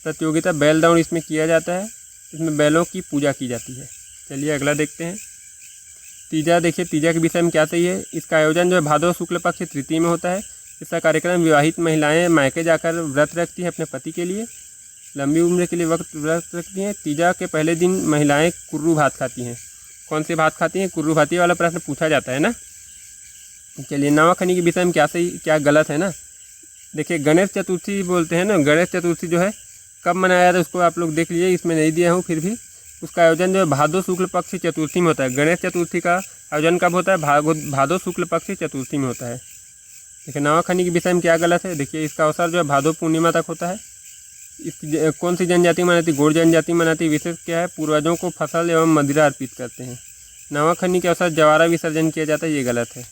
प्रतियोगिता बैल दौड़ इसमें किया जाता है। इसमें बैलों की पूजा की जाती है। चलिए अगला देखते हैं। तीजा, देखिए तीजा के विषय में क्या सही है। इसका आयोजन जो है भादो शुक्ल पक्ष तृतीय में होता है। इसका कार्यक्रम विवाहित महिलाएं मायके जाकर व्रत रखती हैं अपने पति के लिए, लंबी उम्र के लिए व्रत रखती हैं। तीजा के पहले दिन महिलाएं कुर्रू भात खाती हैं। कौन सी भात खाती हैं, कुर्रू भाती वाला प्रश्न पूछा जाता है ना। चलिए नवाखनी के विषय में क्या सही क्या गलत है ना। देखिए गणेश चतुर्थी बोलते हैं ना, गणेश चतुर्थी जो है कब मनाया जाता है उसको आप लोग देख लीजिए, इसमें नहीं दिया हूँ। फिर भी उसका आयोजन जो है भादो शुक्ल पक्ष चतुर्थी में होता है। गणेश चतुर्थी का आयोजन कब होता है, भादो शुक्ल पक्ष चतुर्थी में होता है। देखिए नवाखनी के विषय में क्या गलत है। देखिए इसका अवसर जो है भादो पूर्णिमा तक होता है। इसकी कौन सी जनजाति मनाती, गौड़ जनजाति मनाती। विशेष क्या है, पूर्वजों को फसल एवं मदिरा अर्पित करते हैं। नवाखनी के अवसर जवारा विसर्जन किया जाता है, ये गलत है।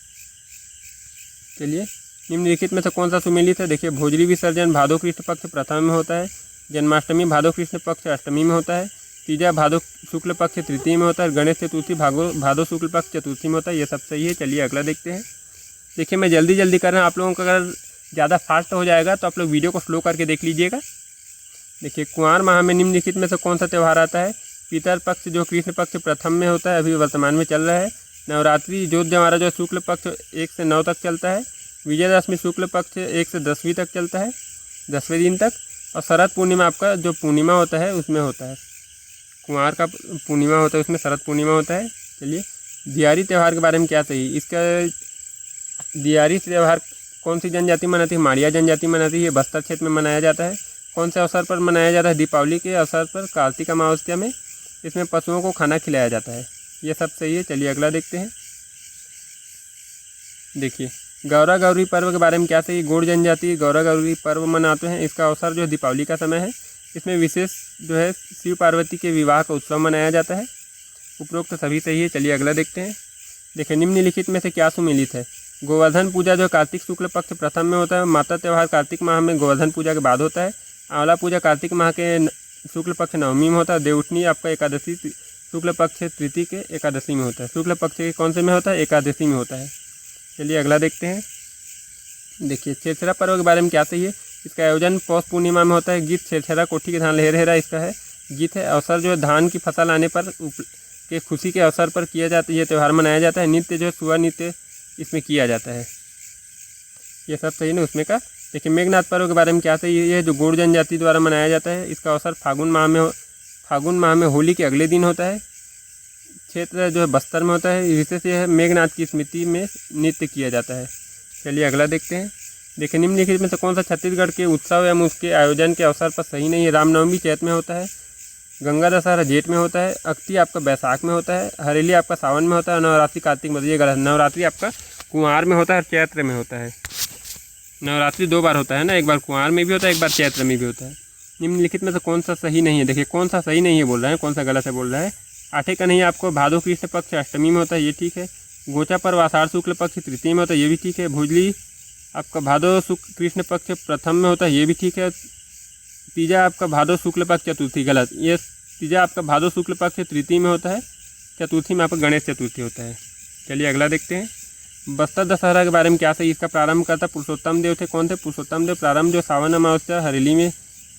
चलिए निम्नलिखित में से कौन सा सुमेलित है। देखिए भोजली विसर्जन भादो कृष्ण पक्ष प्रथम में होता है। जन्माष्टमी भादो कृष्ण पक्ष अष्टमी में होता है। तीजा भादो शुक्ल पक्ष तृतीय में होता है। गणेश चतुर्थी भादो शुक्ल पक्ष चतुर्थी में होता है। ये सब सही है। चलिए अगला देखते हैं। देखिए मैं जल्दी कर रहा हूँ, आप लोगों का अगर ज़्यादा फास्ट हो जाएगा तो आप लोग वीडियो को स्लो करके देख लीजिएगा। देखिए कुंवार माह में निम्नलिखित में से कौन सा त्यौहार आता है। पितर पक्ष जो कृष्ण पक्ष प्रथम में होता है, अभी वर्तमान में चल रहा है। नवरात्रि जोत जवारा जो शुक्ल पक्ष 1 से 9 तक चलता है। विजयदशमी शुक्ल पक्ष 1 से 10वीं तक चलता है, 10वें दिन तक। और शरद पूर्णिमा आपका जो पूर्णिमा होता है उसमें होता है। कुंवार का पूर्णिमा होता है उसमें शरद पूर्णिमा होता है। चलिए दियारी त्यौहार के बारे में क्या सही। इसका दियारी त्यौहार कौन सी जनजाति मनाती है, माड़िया जनजाति मनाती है। बस्तर क्षेत्र में मनाया जाता है। कौन से अवसर पर मनाया जाता है, दीपावली के अवसर पर, कार्तिक अमावस्या में। इसमें पशुओं को खाना खिलाया जाता है। ये सब सही है। चलिए अगला देखते हैं। देखिए गौरा गौरी पर्व के बारे में क्या सही। गौड़ जनजाति गौरा गौरी पर्व मनाते हैं। इसका अवसर जो है दीपावली का समय है। इसमें विशेष जो है शिव पार्वती के विवाह का उत्सव मनाया जाता है। उपरोक्त सभी सही है। चलिए अगला देखते हैं। देखिए निम्नलिखित में से क्या सुमेलित है। गोवर्धन पूजा जो कार्तिक शुक्ल पक्ष प्रथम में होता है। माता त्यौहार कार्तिक माह में गोवर्धन पूजा के बाद होता है। आंवला पूजा कार्तिक माह के शुक्ल पक्ष नवमी में होता है। देवउठनी आपका एकादशी शुक्ल पक्ष तृतीय के एकादशी में होता है। शुक्ल पक्ष के कौन से में होता है, एकादशी में होता है। चलिए अगला देखते हैं। देखिए छेरछेरा पर्व के बारे में क्या सही है। इसका आयोजन पौष पूर्णिमा में होता है। गीत छेरछेरा कोठी के धान लहरहेरा इसका है गीत है। अवसर जो है धान की फसल आने पर के खुशी के अवसर पर किया जाता है, ये त्यौहार मनाया जाता है। नृत्य जो है सुआ नृत्य इसमें किया जाता है। ये सब सही ना उसमें का। देखिए मेघनाथ पर्व के बारे में क्या सही है। ये जो गौड़ जनजाति द्वारा मनाया जाता है। इसका अवसर फागुन माह में होली के अगले दिन होता है। क्षेत्र जो है बस्तर में होता है। विशेष यह है मेघनाथ की स्मृति में नृत्य किया जाता है। चलिए अगला देखते हैं। देखिए निम्नलिखित में से कौन सा छत्तीसगढ़ के उत्सव एवं उसके आयोजन के अवसर पर सही नहीं है। रामनवमी चैत में होता है। गंगा दशहरा जेठ में होता है। अक्ति आपका बैसाख में होता है। हरेली आपका सावन में होता है। नवरात्रि कार्तिक में। ये गलत। नवरात्रि आपका कुंवार में होता है और चैत्र में होता है। नवरात्रि 2 बार होता है ना, एक बार कुंवार में भी होता है, एक बार चैत्र में भी होता है। निम्नलिखित में से कौन सा सही नहीं है। देखिए कौन सा सही नहीं है बोल रहे हैं, कौन सा गलत है बोल रहा है। आठे का नहीं आपको भादो कृष्ण पक्ष अष्टमी में होता है, ये ठीक है। गोचा पर्व आषाढ़ शुक्ल पक्ष तृतीय में होता है, ये भी ठीक है। भुजली आपका भादो शुक्ल कृष्ण पक्ष प्रथम में होता है, ये भी ठीक है। तीजा आपका भादो शुक्ल पक्ष चतुर्थी, गलत। ये तीजा आपका भादो शुक्ल पक्ष तृतीय में होता है, चतुर्थी में आपका गणेश चतुर्थी होता है। चलिए अगला देखते हैं। बस्तर दशहरा के बारे में क्या सही। इसका प्रारंभ करता पुरुषोत्तम देव थे। कौन थे? पुरुषोत्तम देव। प्रारंभ जो सावन अमावस्या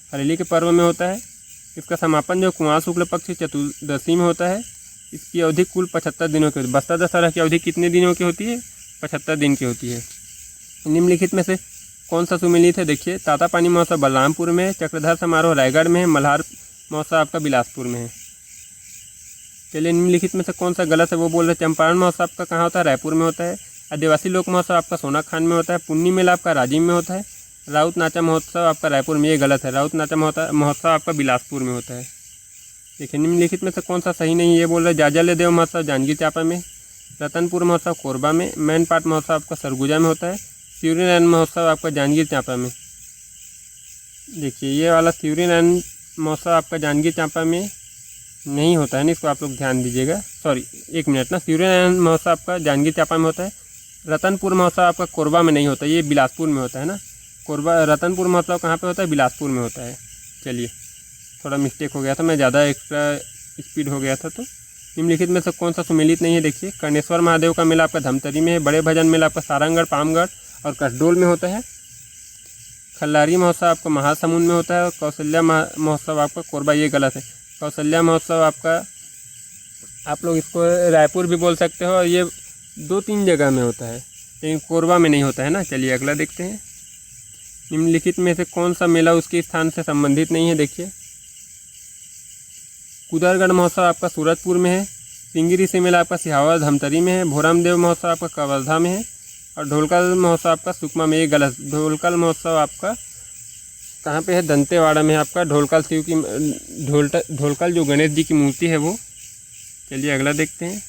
हरेली के पर्व में होता है। इसका समापन जो कुमार शुक्ल पक्ष चतुर्दशी में होता है। इसकी अवधि कुल 75 दिनों की होती है। बस्तर दशहरा की अवधि कितने दिनों की होती है? 75 दिन की होती है। निम्नलिखित में से कौन सा सुमेलित है। देखिए तातापानी महोत्सव बलरामपुर में है, चक्रधर समारोह रायगढ़ में है, मल्हार महोत्सव आपका बिलासपुर में है। चलिए निम्नलिखित में से कौन सा गलत है वो बोल रहे हैं। चंपारण महोत्सव आपका कहाँ होता है? रायपुर में होता है। आदिवासी लोक महोत्सव आपका सोनाखान में होता है। पुन्नी मेला आपका राजिम में होता है। राउत नाचा महोत्सव आपका रायपुर में, ये गलत है। राउत नाचा महोत्सव आपका बिलासपुर में होता है। देखिए निम्नलिखित में से कौन सा सही नहीं है, ये बोल रहे हैं। जाजल देव महोत्सव जांजगीर चांपा में, रतनपुर महोत्सव कोरबा में, मैनपाट महोत्सव आपका सरगुजा में होता है, शिवरीनारायण महोत्सव आपका जांजगीर चांपा में। देखिए ये वाला शिवरीनारायण महोत्सव आपका जांजगीर चांपा में नहीं होता है ना, इसको आप लोग ध्यान दीजिएगा। सॉरी एक मिनट ना, शिवरीनारायण महोत्सव आपका जांजगीर चांपा में होता है। रतनपुर महोत्सव आपका कोरबा में नहीं होता, ये बिलासपुर में होता है ना। कोरबा रतनपुर महोत्सव कहाँ पे होता है? बिलासपुर में होता है। चलिए थोड़ा मिस्टेक हो गया था, मैं ज़्यादा एक्स्ट्रा स्पीड हो गया था। तो निम्नलिखित में से कौन सा सुमेलित नहीं है। देखिए कर्णेश्वर महादेव का मेला आपका धमतरी में है। बड़े भजन मेला आपका सारंगढ़, पामगढ़ और कसडोल में होता है। खल्लारी महोत्सव आपका महासमुंद में होता है। और कौशल्या महोत्सव आपका कोरबा, ये गलत है। कौशल्या महोत्सव आपका आप लोग इसको रायपुर भी बोल सकते हो, और ये 2-3 जगह में होता है, लेकिन कोरबा में नहीं होता है ना। चलिए अगला देखते हैं। निम्नलिखित में से कौन सा मेला उसके स्थान से संबंधित नहीं है। देखिए कुदरगढ़ महोत्सव आपका सूरजपुर में है। सिंगिरी से मेला आपका सिहावा धमतरी में है। भोरामदेव महोत्सव आपका कवर्धा में है। और ढोलकल महोत्सव आपका सुकमा में, ये गलत। ढोलकल महोत्सव आपका कहाँ पे है? दंतेवाड़ा में है आपका। ढोलकल शिव की ढोलकल जो गणेश जी की मूर्ति है वो। चलिए अगला देखते हैं।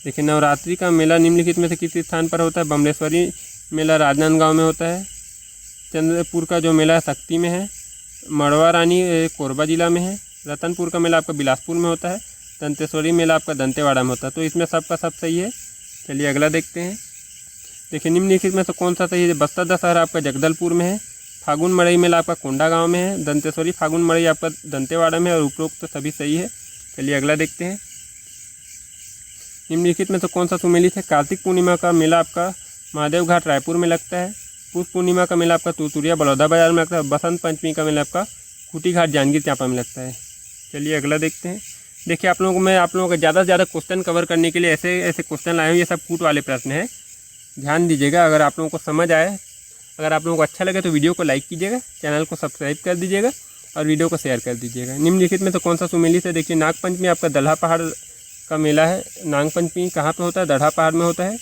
देखिए नवरात्रि का मेला निम्नलिखित में से किस स्थान पर होता है। बमलेश्वरी मेला राजनांदगांव में होता है। चंद्रपुर का जो मेला शक्ति में है। मड़वा रानी कोरबा जिला में है। रतनपुर का मेला आपका बिलासपुर में होता है। दंतेश्वरी मेला आपका दंतेवाड़ा में होता है। तो इसमें सबका सब सही है। चलिए अगला देखते हैं। देखिए निम्नलिखित में से कौन सा सही है। बस्तर दशहरा आपका जगदलपुर में है। फागुन मड़ई मेला आपका कोंडा गांव में है। दंतेश्वरी फागुन मड़ई आपका दंतेवाड़ा में है। और उपरोक्त तो सभी सही है। चलिए अगला देखते हैं। निम्नलिखित में से कौन सा सुमेलित है। कार्तिक पूर्णिमा का मेला आपका महादेव घाट रायपुर में लगता है। पुष पूर्णिमा का मेला आपका तुतुरिया बलौदा बाजार में लगता है। बसंत पंचमी का मेला आपका खूटी घाट जांजगीर चांपा में लगता है। चलिए अगला देखते हैं। देखिए आप लोगों को ज़्यादा से ज़्यादा क्वेश्चन कवर करने के लिए ऐसे क्वेश्चन लाए हूँ। ये सब कूट वाले प्रश्न हैं, ध्यान दीजिएगा। अगर आप लोगों को समझ आए, अगर आप लोगों को अच्छा लगे तो वीडियो को लाइक कीजिएगा, चैनल को सब्सक्राइब कर दीजिएगा और वीडियो को शेयर कर दीजिएगा। निम्नलिखित में तो कौन सा सुमेलित है। देखिए नागपंचमी आपका दल्हा पहाड़ का मेला है। नागपंचमी कहाँ पे होता है? दल्हा पहाड़ में होता है।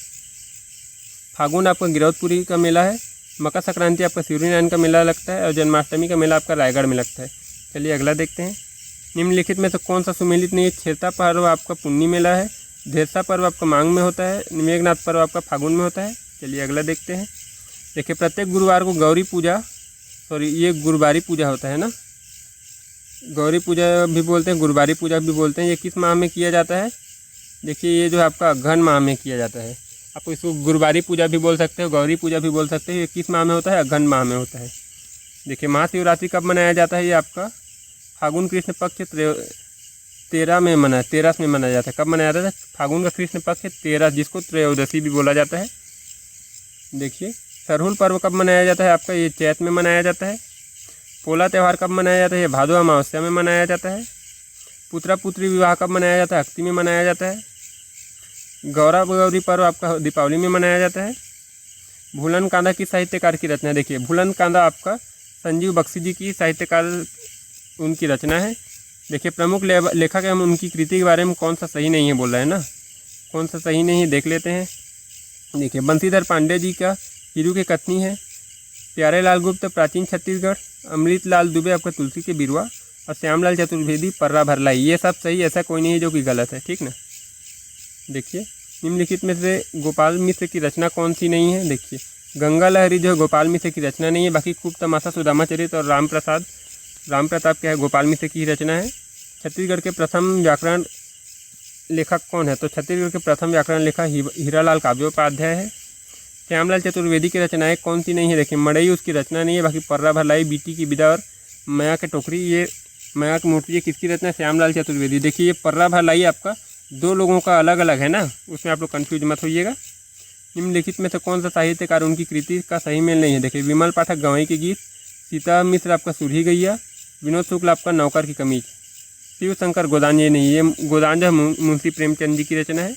फागुन आपका गिरौदपुरी का मेला है। मकर संक्रांति आपका शिवरीनारायण का मेला लगता है। और जन्माष्टमी का मेला आपका रायगढ़ में लगता है। चलिए अगला देखते हैं। निम्नलिखित में से कौन सा सुमेलित नहीं है। छेरता पर्व आपका पुन्नी मेला है। धेरसा पर्व आपका मांग में होता है। मेघनाथ पर्व आपका फागुन में होता है। चलिए अगला देखते हैं। देखिए प्रत्येक गुरुवार को गौरी पूजा, ये गुरुवारी पूजा होता है ना, गौरी पूजा भी बोलते हैं, गुरुवारी पूजा भी बोलते हैं। ये किस माह में किया जाता है। देखिए ये जो आपका अघन माह में किया जाता है। आप इसको गुरुवारी पूजा भी बोल सकते हो, गौरी पूजा भी बोल सकते हो। ये किस माह में होता है? अघन माह में होता है। देखिए महाशिवरात्रि कब मनाया जाता है। ये आपका फागुन कृष्ण पक्ष 13 में मनाया जाता है। कब मनाया जाता है? फागुन का कृष्ण पक्ष 13, जिसको त्रयोदशी भी बोला जाता है। देखिए सरहुल पर्व कब मनाया जाता है आपका। ये चैत में मनाया जाता है। पोला त्यौहार कब मनाया जाता है। ये भादो अमावस्या में मनाया जाता है। पुत्रा पुत्री विवाह कब मनाया जाता है। अक्ति में मनाया जाता है। गौरी पर्व आपका दीपावली में मनाया जाता है। भूलन कांदा की साहित्यकार की रचना। देखिए भूलन कांदा आपका संजीव बख्शी जी की साहित्यकार उनकी रचना है। देखिए प्रमुख लेखक है, हम उनकी कृति के बारे में कौन सा सही नहीं है बोल रहे हैं ना, कौन सा सही नहीं है देख लेते हैं। देखिए बंशीधर पांडे जी का हीरू की कथनी है। प्यारेलाल गुप्त प्राचीन छत्तीसगढ़। अमृतलाल दुबे आपका तुलसी के बिरवा। और श्यामलाल चतुर्वेदी पर्रा भरलाई, ये सब सही, ऐसा कोई नहीं है जो कि गलत है, ठीक ना। देखिए निम्नलिखित में से गोपाल मिश्र की रचना कौन सी नहीं है। देखिए गंगा लहरी जो है गोपाल मिश्र की रचना नहीं है, बाकी खूब तमाशा सुदामा चरित और राम प्रताप क्या है गोपाल मिश्र की रचना है। छत्तीसगढ़ के प्रथम व्याकरण लेखक कौन है? तो छत्तीसगढ़ के प्रथम व्याकरण लेखक हीरालाल काव्योपाध्याय है। श्यामलाल चतुर्वेदी की रचनाएं कौन सी नहीं है? देखिए मड़ई उसकी रचना नहीं है, बाकी पर्रा भलाई, बीटी की विदा और माया के टोकरी, ये माया की मूर्ति, ये किसकी रचना है? श्यामलाल चतुर्वेदी। देखिए ये पर्रा भलाई आपका दो लोगों का अलग अलग है ना, उसमें आप लोग कन्फ्यूज मत होइएगा। निम्नलिखित में से कौन सा साहित्यकार उनकी कृति का सही मेल नहीं है? देखिए विमल पाठक गवई के गीत, सीता मिश्र आपका सुरही गैया, विनोद शुक्ल आपका नौकर की कमीज, शिव शंकर गोदान, ये नहीं, ये गोदान जो मुंशी प्रेमचंद जी की रचना है।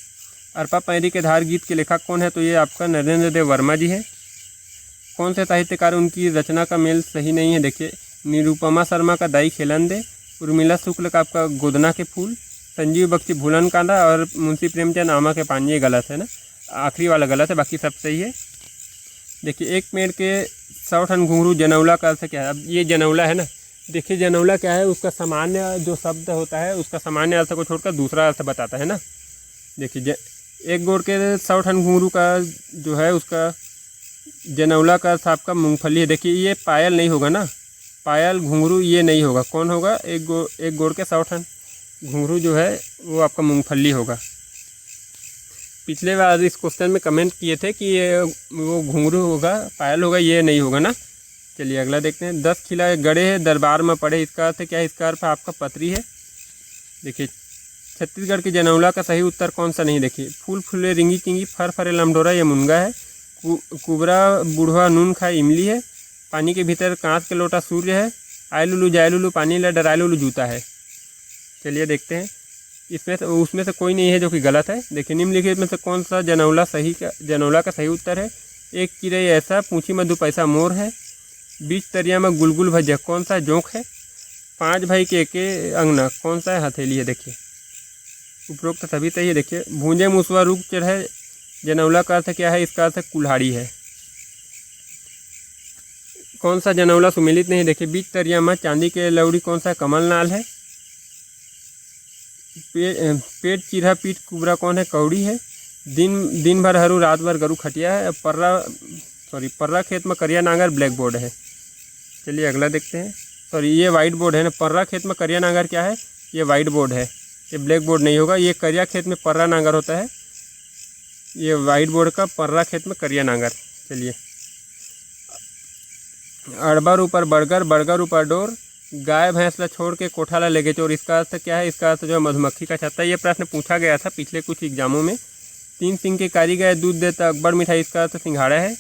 अरपा पैरी के धार गीत के लेखक कौन है? तो ये आपका नरेंद्र देव वर्मा जी है। कौन से साहित्यकार उनकी रचना का मेल सही नहीं है? देखिए निरुपमा शर्मा का दाई खेलन दे, उर्मिला शुक्ल का आपका गोदना के फूल, संजीव बख्शी भूलन कांदा और मुंशी प्रेमचंद आमा के पान, ये गलत है ना, आखिरी वाला गलत है, बाकी सब सही है। देखिए एक पेड़ के 100 टन घुंघरू जनौला का अर्थ क्या है? अब ये जनौला है ना, देखिए जनौला क्या है, उसका सामान्य जो शब्द होता है उसका सामान्य अर्थ को छोड़कर दूसरा अर्थ बताता है ना। देखिए एक गोड़ के 100 टन घुंघरू का जो है उसका जनौला का अर्थ आपका मूंगफली है। देखिए ये पायल नहीं होगा ना, पायल घुंघरू ये नहीं होगा, कौन होगा? एक गोड़ के 100 टन घुंघरू जो है वो आपका मूंगफली होगा। पिछले बार इस क्वेश्चन में कमेंट किए थे कि ये वो घुंघरू होगा, पायल होगा, ये नहीं होगा ना। चलिए अगला देखते हैं। 10 खिला गड़े हैं दरबार में पड़े, इसका अर्थ क्या है? इसका अर्थ आपका पत्री है। देखिए छत्तीसगढ़ के जनौला का सही उत्तर कौन सा नहीं? देखिए फूल फूले रिंगी चिंगी, फर फरे लमडोरा, ये मुनगा है। कुबरा बूढ़वा नून खाए इमली है। पानी के भीतर कांच के लोटा सूर्य है। आय लुलू जाय लुलू पानी ला डराय लुलू जूता है। चलिए देखते हैं, इसमें से उसमें से कोई नहीं है जो कि गलत है। देखिए निम्नलिखित में से कौन सा जनौला का सही उत्तर है? एक चिड़ै ऐसा पूछी में 2 पैसा मोर है। बीच तरिया में गुलगुल भज्जा, कौन सा जोंक है? 5 भाई के एके अंगना, कौन सा है? हथेली है। देखिए उपरोक्त सभी सही है। देखिए भूंजे मुसवा रुक चढ़े जनौला का अर्थ क्या है? इसका अर्थ कुल्हाड़ी है। कौन सा जनौला सुमेलित नहीं? देखिए बीच तरिया में चांदी के लौड़ी, कौन सा? कमल नाल है। पेट चिरहा पीठ कुबरा, कौन है? कौड़ी है। दिन भर हरू रात भर गरु खटिया है। पर्रा खेत में करिया नांगर ब्लैक बोर्ड है। चलिए अगला देखते हैं। ये वाइट बोर्ड है ना, पर्रा खेत में करिया नांगर क्या है? ये वाइट बोर्ड है, ये ब्लैक बोर्ड नहीं होगा। ये करिया खेत में पर्रा नांगर होता है, ये वाइट बोर्ड का पर्रा खेत में करिया नांगर। चलिए अड़बर ऊपर बड़गर, बड़गर ऊपर डोर, गाय भैंस ला छोड़ के कोठा ला लेके चोर, इसका अर्थ क्या है? इसका अर्थ जो है मधुमक्खी का छत्ता। ये प्रश्न पूछा गया था पिछले कुछ एग्जामों में। 3 सिंह के कारी गाय दूध देता अकबर मिठाई, इसका अर्थ सिंघाड़ा है।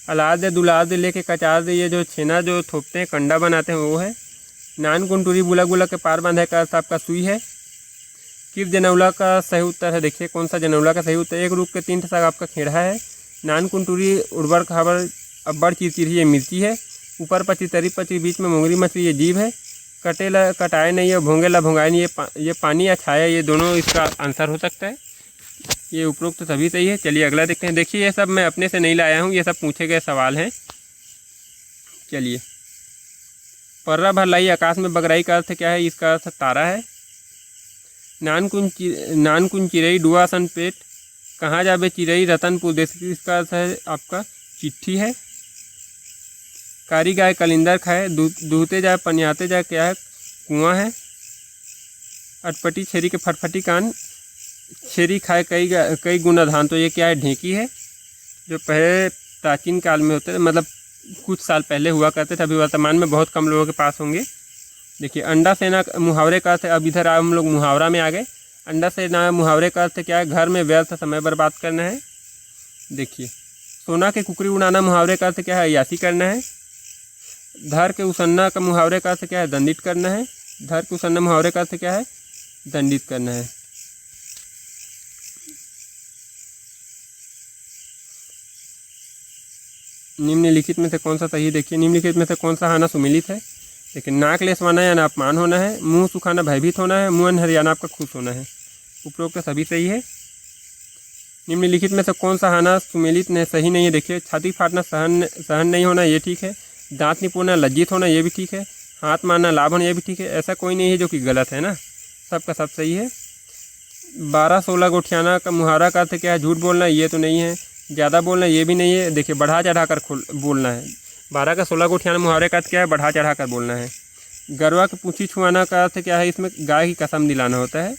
अलाद दे दुलाद दे लेके कचार दे, ये जो छेना जो थोपते हैं कंडा बनाते हैं वो है। नान कुंटूरी बुला गुला के पार बांधे का अर्थ आपका सुई है। किस जनौला का सही उत्तर है? देखिए कौन सा जनौला का सही उत्तर? एक रूप के 3 ठसाग आपका खेड़ा है। नान कुंटूरी उड़बर खाबर अब्बड़ चिरचिरी, ये मिर्ची है। ऊपर पची तरी पची, बीच में मोंगरी मछली, ये जीभ है। कटेला कटाए नहीं है, भोंगेला भोंगाए नहीं, ये पानी या छाया, ये दोनों इसका आंसर हो सकता है। ये उपरोक्त तो सभी सही है। चलिए अगला देखते हैं। देखिए ये सब मैं अपने से नहीं लाया हूँ, ये सब पूछे गए सवाल हैं। चलिए पर्रा भलाई आकाश में बगराई का अर्थ क्या है? इसका अर्थ तारा है। नानकुन चिरई डुआ सन पेट, कहाँ जाबे चिरई रतनपुर देश, इसका अर्थ है आपका चिट्ठी है। कारी गाय कलिंदर खाए, दूहते जाए पनियाते जाए, क्या है? कुआं है। अटपटी छेरी के फटफटी कान, छेरी खाए कई गुना धान, तो ये क्या है? ढेंकी है। जो पहले प्राचीन काल में होते थे, मतलब कुछ साल पहले हुआ करते थे, अभी वर्तमान में बहुत कम लोगों के पास होंगे। देखिए अंडा सेना मुहावरे का अर्थ, अब इधर हम लोग मुहावरा में आ गए। अंडा सेना मुहावरे का अर्थ क्या है? घर में व्यर्थ समय बर्बाद करना है। देखिए सोना के कुकरी उड़ाना मुहावरे का अर्थ क्या है? अय्यासी करना है। धर के उसन्ना का मुहावरे का अर्थ क्या है? दंडित करना है। धर के उसन्ना मुहावरे का अर्थ क्या है? दंडित करना है। निम्नलिखित में से कौन सा सही? देखिए निम्नलिखित में से कौन सा हाना सुमिलित है? लेकिन नाक लेसवाना यानी अपमान होना है। मुंह सुखाना भयभीत होना है। मुंह हरियाणा आपका खुश होना है। उपरोक्त सभी सही है। निम्नलिखित में से कौन सा हाना सुमेलित ने सही नहीं है? देखिए छाती फाटना सहन नहीं होना, ये ठीक है। दांत निपुणना लज्जित होना, ये भी ठीक है। हाथ मारना लाभ होना, ये भी ठीक है। ऐसा कोई नहीं है जो कि गलत है ना, सबका सब सही है। 12-16 गोठियाना का मुहावरा का अर्थ क्या है? झूठ बोलना, ये तो नहीं है। ज़्यादा बोलना ये भी नहीं है। देखिए बढ़ा चढ़ा कर बोलना है। 12 का 16 को उठाना मुहावरे का अर्थ क्या है? बढ़ा चढ़ा कर बोलना है। गरवा की पूंछी छुआना का अर्थ क्या है? इसमें गाय की कसम दिलाना होता है।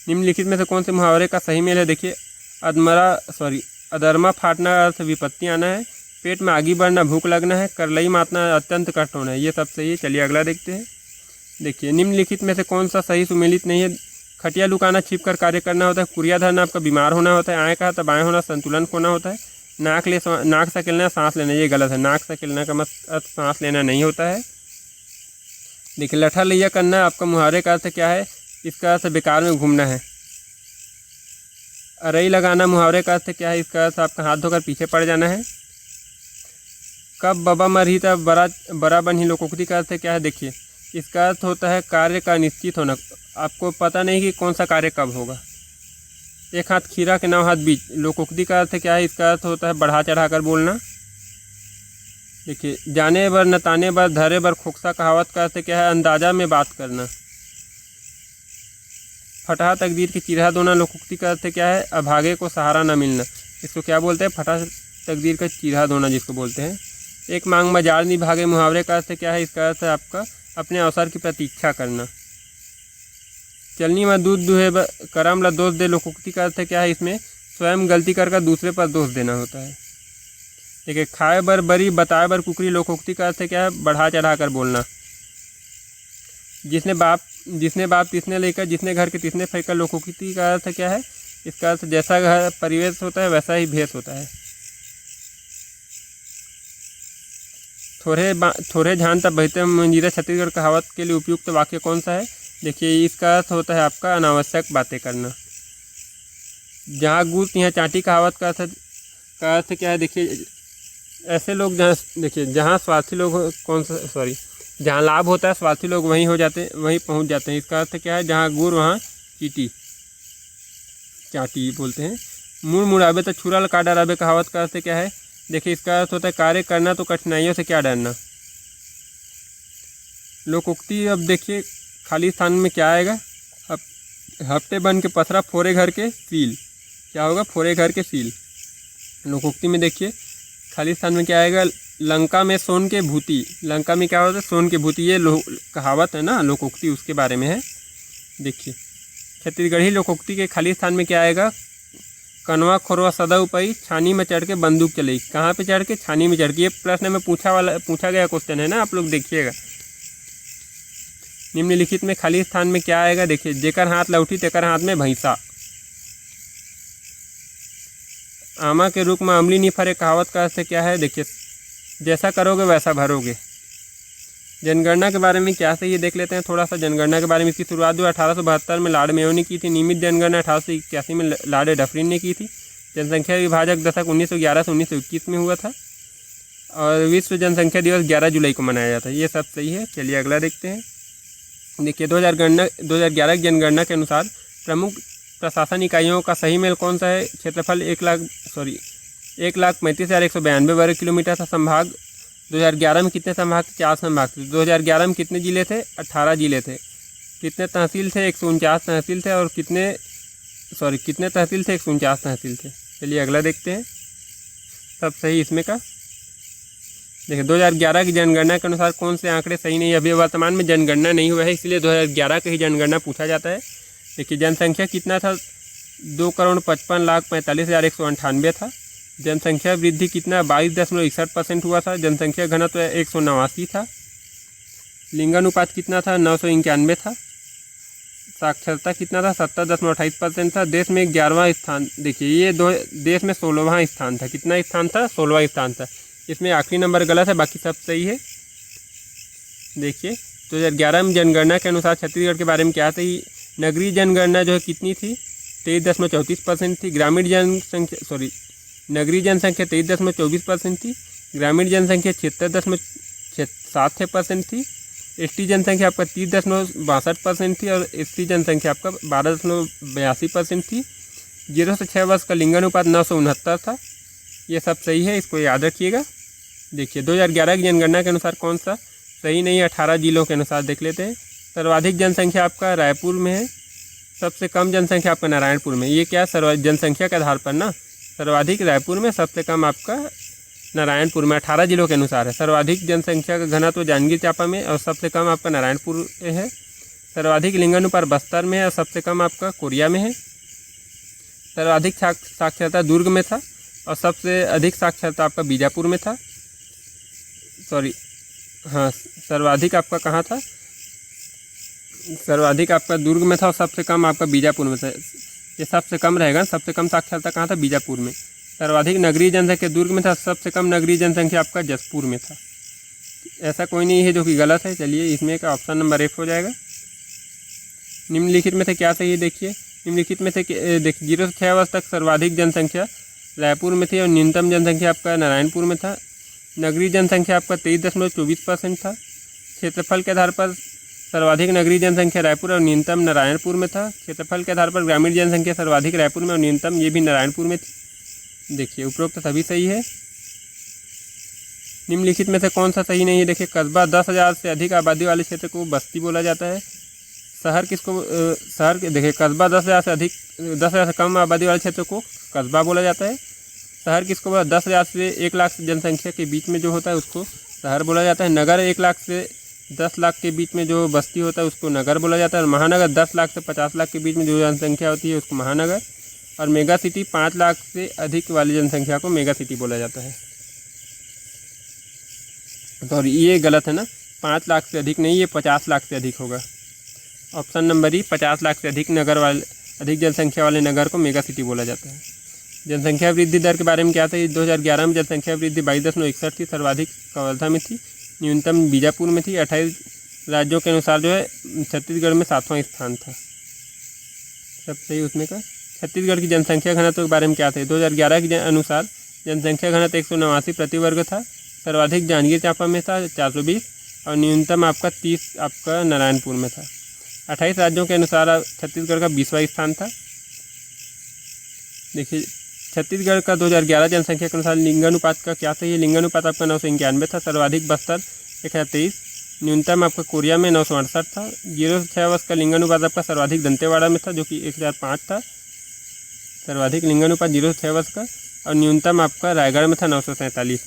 निम्नलिखित में से कौन से मुहावरे का सही मेल है? देखिए अधर्मा फाटना का अर्थ विपत्ति आना है। पेट में आगी बढ़ना, भूख लगना है। करलई मातना अत्यंत कष्ट होना है। ये सब सही है। चलिए अगला देखते हैं। देखिए निम्नलिखित में से कौन सा सही सुमेलित नहीं है? खटिया लुकाना, छिप कर कार्य करना होता है। कुरिया धरना आपका बीमार होना होता है। आए का तो बाएँ होना, संतुलन खोना होता है। नाक से किलना, सांस लेना, ये गलत है। नाक से किलना का अर्थ सांस लेना नहीं होता है। देखिए लठा लैया करना आपका मुहावरे का अर्थ क्या है? इसका अर्थ बेकार में घूमना है। अरई लगाना मुहावरे का अर्थ क्या है? इसका अर्थ आपका हाथ धोकर पीछे पड़ जाना है। कब बबा मरही तब बड़ा बन ही लोकोक्ति का अर्थ क्या है? देखिए इसका अर्थ होता है कार्य का निश्चित होना। आपको पता नहीं कि कौन सा कार्य कब होगा। एक हाथ खीरा के 9 हाथ बीज, लोकोक्ति का अर्थ क्या है? इसका अर्थ होता है बढ़ा चढ़ा कर बोलना। देखिए जाने बर न ताने बर धरे बर खोखसा कहावत का अर्थ क्या है? अंदाजा में बात करना। फटा तकदीर की चिरहा दोना, लोकोक्ति का अर्थ क्या है? अभागे को सहारा न मिलना। इसको क्या बोलते हैं? फटा तकदीर का चिरहा दोना जिसको बोलते हैं। एक मांग बाजार नहीं भागे मुहावरे का अर्थ क्या है? इसका अर्थ है आपका अपने अवसर की प्रतीक्षा करना। चलनी में दूध दुहे करम ला दोष दे, लोकोक्ति का अर्थ क्या है? इसमें स्वयं गलती कर दूसरे पर दोष देना होता है। देखिए खाए बर बरी बताए बर कुकरी, लोकोक्ति का अर्थ क्या है? बढ़ा चढ़ा कर बोलना। जिसने बाप तिसने लेकर, जिसने घर के तिसने फेंकर, लोकोक्ति का अर्थ क्या है? इसका अर्थ जैसा घर परिवेश होता है वैसा ही भेष होता है। थोड़े झान तब बहते मंजीरा, छत्तीसगढ़ कहावत के लिए उपयुक्त वाक्य कौन सा है? देखिए इसका अर्थ होता है आपका अनावश्यक बातें करना। जहाँ गुड़ यहाँ चाटी कहावत का अर्थ क्या है? देखिए ऐसे लोग जहाँ स्वार्थी लोग जहाँ लाभ होता है स्वार्थी लोग वहीं पहुँच जाते हैं। इसका अर्थ क्या है? जहाँ गुड़ वहाँ चाटी बोलते हैं। मुड़ मुड़ाबे तो छुरा का डराबे कहावत का अर्थ क्या है? देखिए इसका अर्थ होता है कार्य करना तो कठिनाइयों से क्या डरना। लोकोक्ति अब देखिए खाली स्थान में क्या आएगा? हफ्ते बन के पसरा, फोरे घर के सील। क्या होगा? फोरे घर के सील। लोकोक्ति में देखिए खाली स्थान में क्या आएगा? लंका में सोन के भूति। लंका में क्या होता है? सोन के भूति। ये कहावत है ना, लोकोक्ति उसके बारे में है। देखिए छत्तीसगढ़ी लोकोक्ति के खाली स्थान में क्या आएगा? कनवा खोरवा सदा उपई, छानी में चढ़ के बंदूक चलाई। कहाँ पे चढ़ के? छानी में चढ़ के। ये प्रश्न में पूछा गया क्वेश्चन है ना, आप लोग देखिएगा। निम्नलिखित में खाली स्थान में क्या आएगा? देखिए जेकर हाथ लौठी तेकर हाथ में भैंसा। आमा के रूप में अमली नहीं फरे कहावत का अर्थ क्या है? देखिए जैसा करोगे वैसा भरोगे। जनगणना के बारे में क्या सही है देख लेते हैं थोड़ा सा। जनगणना के बारे में इसकी शुरुआत 1872 में लार्ड मेयो ने की थी। नियमित जनगणना 1881 में लार्ड डफरिन ने की थी। जनसंख्या विभाजक दशक 1911 से 1921 में हुआ था। और विश्व जनसंख्या दिवस 11 जुलाई को मनाया जाता है। ये सब सही है। चलिए अगला देखते हैं। देखिए 2011 की जनगणना के अनुसार प्रमुख प्रशासन इकाइयों का सही मेल कौन सा है? क्षेत्रफल 1,35,192 वर्ग किलोमीटर था। संभाग 2011 में कितने संभाग थे? 4 संभाग थे। 2011 में कितने जिले थे? 18 जिले थे। कितने तहसील थे? 149 तहसील थे। और कितने तहसील थे? 149 तहसील थे। चलिए अगला देखते हैं। सब सही इसमें का। देखिए 2011 की जनगणना के अनुसार कौन से आंकड़े सही नहीं है? अभी वर्तमान में जनगणना नहीं हुआ है, इसलिए 2011 की ही जनगणना पूछा जाता है। देखिए जनसंख्या कितना था? 2,55,45,198 था। जनसंख्या वृद्धि कितना? 22.61% हुआ था। जनसंख्या घनत्व 189 था। लिंगानुपात कितना था? 991 था। साक्षरता कितना था? 70.28% था। देश में 11वां स्थान। देखिए ये देश में 16वां स्थान था। कितना स्थान था? 16वां स्थान था। इसमें आखिरी नंबर गलत है, बाकी सब सही है। देखिए 2011 में जनगणना के अनुसार छत्तीसगढ़ के बारे में क्या था? नगरीय जनगणना जो है कितनी थी? 23.34% थी। नगरीय जनसंख्या 23.24% थी। ग्रामीण जनसंख्या 76.76% थी। एसटी जनसंख्या आपका 30.62% थी। और एससी जनसंख्या आपका 12.82% थी। 0 से 6 वर्ष का लिंगानुपात 969 था। ये सब सही है, इसको याद रखिएगा। देखिए 2011 की जनगणना के अनुसार कौन सा सही नहीं है? 18 जिलों के अनुसार देख लेते हैं। सर्वाधिक जनसंख्या आपका रायपुर में है। सबसे कम जनसंख्या आपका नारायणपुर में। ये क्या जनसंख्या के आधार पर ना, सर्वाधिक रायपुर में, सबसे कम आपका नारायणपुर में। 18 जिलों के अनुसार है। सर्वाधिक जनसंख्या का घनत्व जांजगीर चांपा में और सबसे कम आपका नारायणपुर है। सर्वाधिक लिंगानुपात बस्तर में है और सबसे कम आपका कोरिया में है। सर्वाधिक साक्षरता दुर्ग में था और सबसे अधिक साक्षरता आपका बीजापुर में था। सर्वाधिक आपका कहाँ था? सर्वाधिक आपका दुर्ग में था और सबसे कम आपका बीजापुर में था। ये सबसे कम रहेगा, सबसे कम साक्षरता कहाँ था? बीजापुर में। सर्वाधिक नगरीय जनसंख्या दुर्ग में था, सबसे कम नगरीय जनसंख्या आपका जसपुर में था। ऐसा कोई नहीं है जो कि गलत है। चलिए इसमें का ऑप्शन नंबर 1 हो जाएगा। निम्नलिखित में से क्या सही है? देखिए निम्नलिखित में से 0 से 6 वर्ष तक सर्वाधिक जनसंख्या रायपुर में थी और न्यूनतम जनसंख्या आपका नारायणपुर में था। नगरीय जनसंख्या आपका 23.24% था। क्षेत्रफल के आधार पर सर्वाधिक नगरीय जनसंख्या रायपुर और न्यूनतम नारायणपुर में था। क्षेत्रफल के आधार पर ग्रामीण जनसंख्या सर्वाधिक रायपुर में और न्यूनतम ये भी नारायणपुर में थी। देखिए उपरोक्त सभी सही है। निम्नलिखित में से कौन सा सही नहीं है? देखिए कस्बा 10,000 से अधिक आबादी वाले क्षेत्र को बस्ती बोला जाता है। शहर किसको? शहर देखिए कस्बा 10,000 से कम आबादी वाले क्षेत्र को कस्बा बोला जाता है। शहर किसको बोला? 10,000 से 1 लाख जनसंख्या के बीच में जो होता है उसको शहर बोला जाता है। नगर 1 लाख से 10 लाख के बीच में जो बस्ती होता है उसको नगर बोला जाता है। और महानगर 10 लाख से 50 लाख के बीच में जो जनसंख्या होती है उसको महानगर। और मेगा सिटी 5 लाख से अधिक वाली जनसंख्या को मेगा सिटी बोला जाता है। तो ये गलत है ना, 5 लाख से अधिक नहीं, ये 50 लाख से अधिक होगा। ऑप्शन नंबर ई 50 लाख से अधिक जनसंख्या वाले नगर को मेगा सिटी बोला जाता है। जनसंख्या वृद्धि दर के बारे में क्या था? 2011 में जनसंख्या वृद्धि 22.61 थी। सर्वाधिक कवर्धा में थी, न्यूनतम बीजापुर में थी। 28 राज्यों के अनुसार जो है छत्तीसगढ़ में 7वां स्थान था। सब सही उसमें का। छत्तीसगढ़ की जनसंख्या घनत्व के बारे में क्या था? 2011 के अनुसार जनसंख्या घनत्व 189 प्रति वर्ग था। सर्वाधिक जांजगीर चांपा में था 420 और न्यूनतम आपका 30 आपका नारायणपुर में था। 28 राज्यों के अनुसार छत्तीसगढ़ का 20वां स्थान था। देखिए छत्तीसगढ़ का 2011 जनसंख्या के अनुसार लिंगानुपात का क्या सही है? लिंगानुपात आपका 991 था। सर्वाधिक बस्तर 1023, न्यूनतम आपका कोरिया में 968 था। 0 से 6 वर्ष का लिंगानुपात आपका सर्वाधिक दंतेवाड़ा में था जो कि 1005 था। सर्वाधिक लिंगानुपात 0 से 6 वर्ष का और न्यूनतम आपका रायगढ़ में था 947।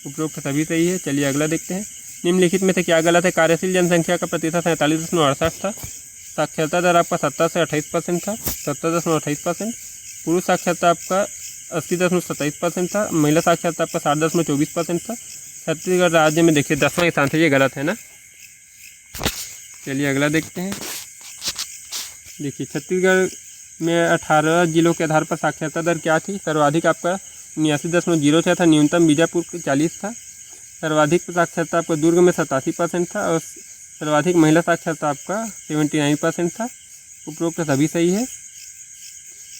उपरोक्त सभी सही है। चलिए अगला देखते हैं। निम्नलिखित में से क्या गलत है? कार्यशील जनसंख्या का प्रतिशत 47.68 था। साक्षरता दर आपका 17 से 28% था, 17.28%। पुरुष साक्षरता आपका 80.27% था। महिला साक्षरता आपका 60.24% था। छत्तीसगढ़ राज्य में देखिए 10वां स्थान था, ये गलत है ना। चलिए अगला देखते हैं। देखिए छत्तीसगढ़ में 18 जिलों के आधार पर साक्षरता दर क्या थी? सर्वाधिक आपका 89.06 था। न्यूनतम बीजापुर 40 था। सर्वाधिक साक्षरता आपका दुर्ग में 87% था और सर्वाधिक महिला साक्षरता आपका 79% था। उपरोक्त सभी सही है।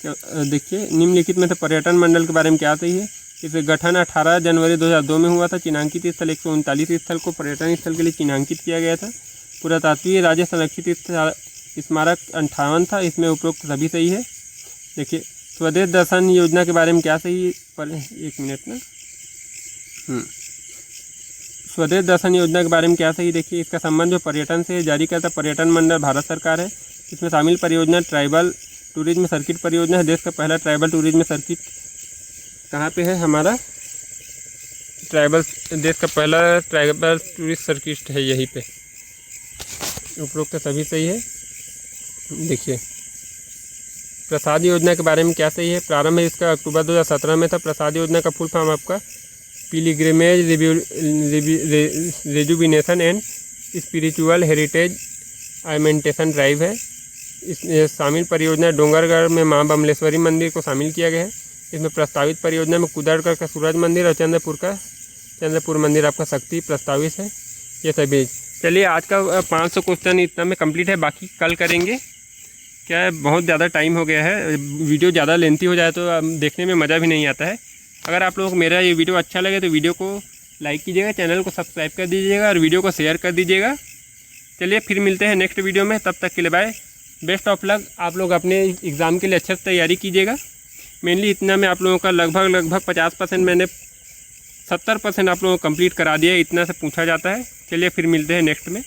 देखिए निम्नलिखित में से पर्यटन मंडल के बारे में क्या सही है? इसे गठन 18 जनवरी 2002 में हुआ था। चिन्हांकित स्थल 139 स्थल को पर्यटन स्थल के लिए चिन्हांकित किया गया था। पुरातात्विक राज्य संरक्षित स्मारक 58 था। इसमें उपरोक्त सभी सही है। देखिए स्वदेश दर्शन योजना के बारे में क्या सही है? एक मिनट ना। स्वदेश दर्शन योजना के बारे में क्या सही? देखिए इसका संबंध जो पर्यटन से जारी करता पर्यटन मंडल भारत सरकार है। इसमें शामिल परियोजना ट्राइबल टूरिज्म सर्किट परियोजना है। देश का पहला ट्राइबल टूरिज्म सर्किट कहाँ पे है? हमारा देश का पहला ट्राइबल टूरिस्ट सर्किट है यहीं पे। उपरोक्त सभी सही है। देखिए प्रसाद योजना के बारे में क्या सही है? प्रारंभ इसका अक्टूबर 2017 में था। प्रसाद योजना का फुल फॉर्म आपका pilgrimage rejuvenation and spiritual heritage augmentation drive है। इसमें शामिल परियोजना डोंगरगढ़ में माँ बमलेश्वरी मंदिर को शामिल किया गया है। इसमें प्रस्तावित परियोजना में कुदरगढ़ का सूरज मंदिर और चंद्रपुर मंदिर आपका शक्ति प्रस्तावित है। ये सभी। चलिए आज का 500 क्वेश्चन इतना में कंप्लीट है, बाकी कल करेंगे। क्या है बहुत ज़्यादा टाइम हो गया है, वीडियो ज़्यादा लेंथी हो जाए तो देखने में मज़ा भी नहीं आता है। अगर आप लोगों को मेरा ये वीडियो अच्छा लगे तो वीडियो को लाइक कीजिएगा, चैनल को सब्सक्राइब कर दीजिएगा और वीडियो को शेयर कर दीजिएगा। चलिए फिर मिलते हैं नेक्स्ट वीडियो में, तब तक के लिए बाय। Best of luck. आप लोग अपने एग्ज़ाम के लिए अच्छे से तैयारी कीजिएगा। मेनली इतना में आप लोगों का लगभग 50% मैंने 70% आप लोगों को कंप्लीट करा दिया, इतना से पूछा जाता है। चलिए फिर मिलते हैं नेक्स्ट में।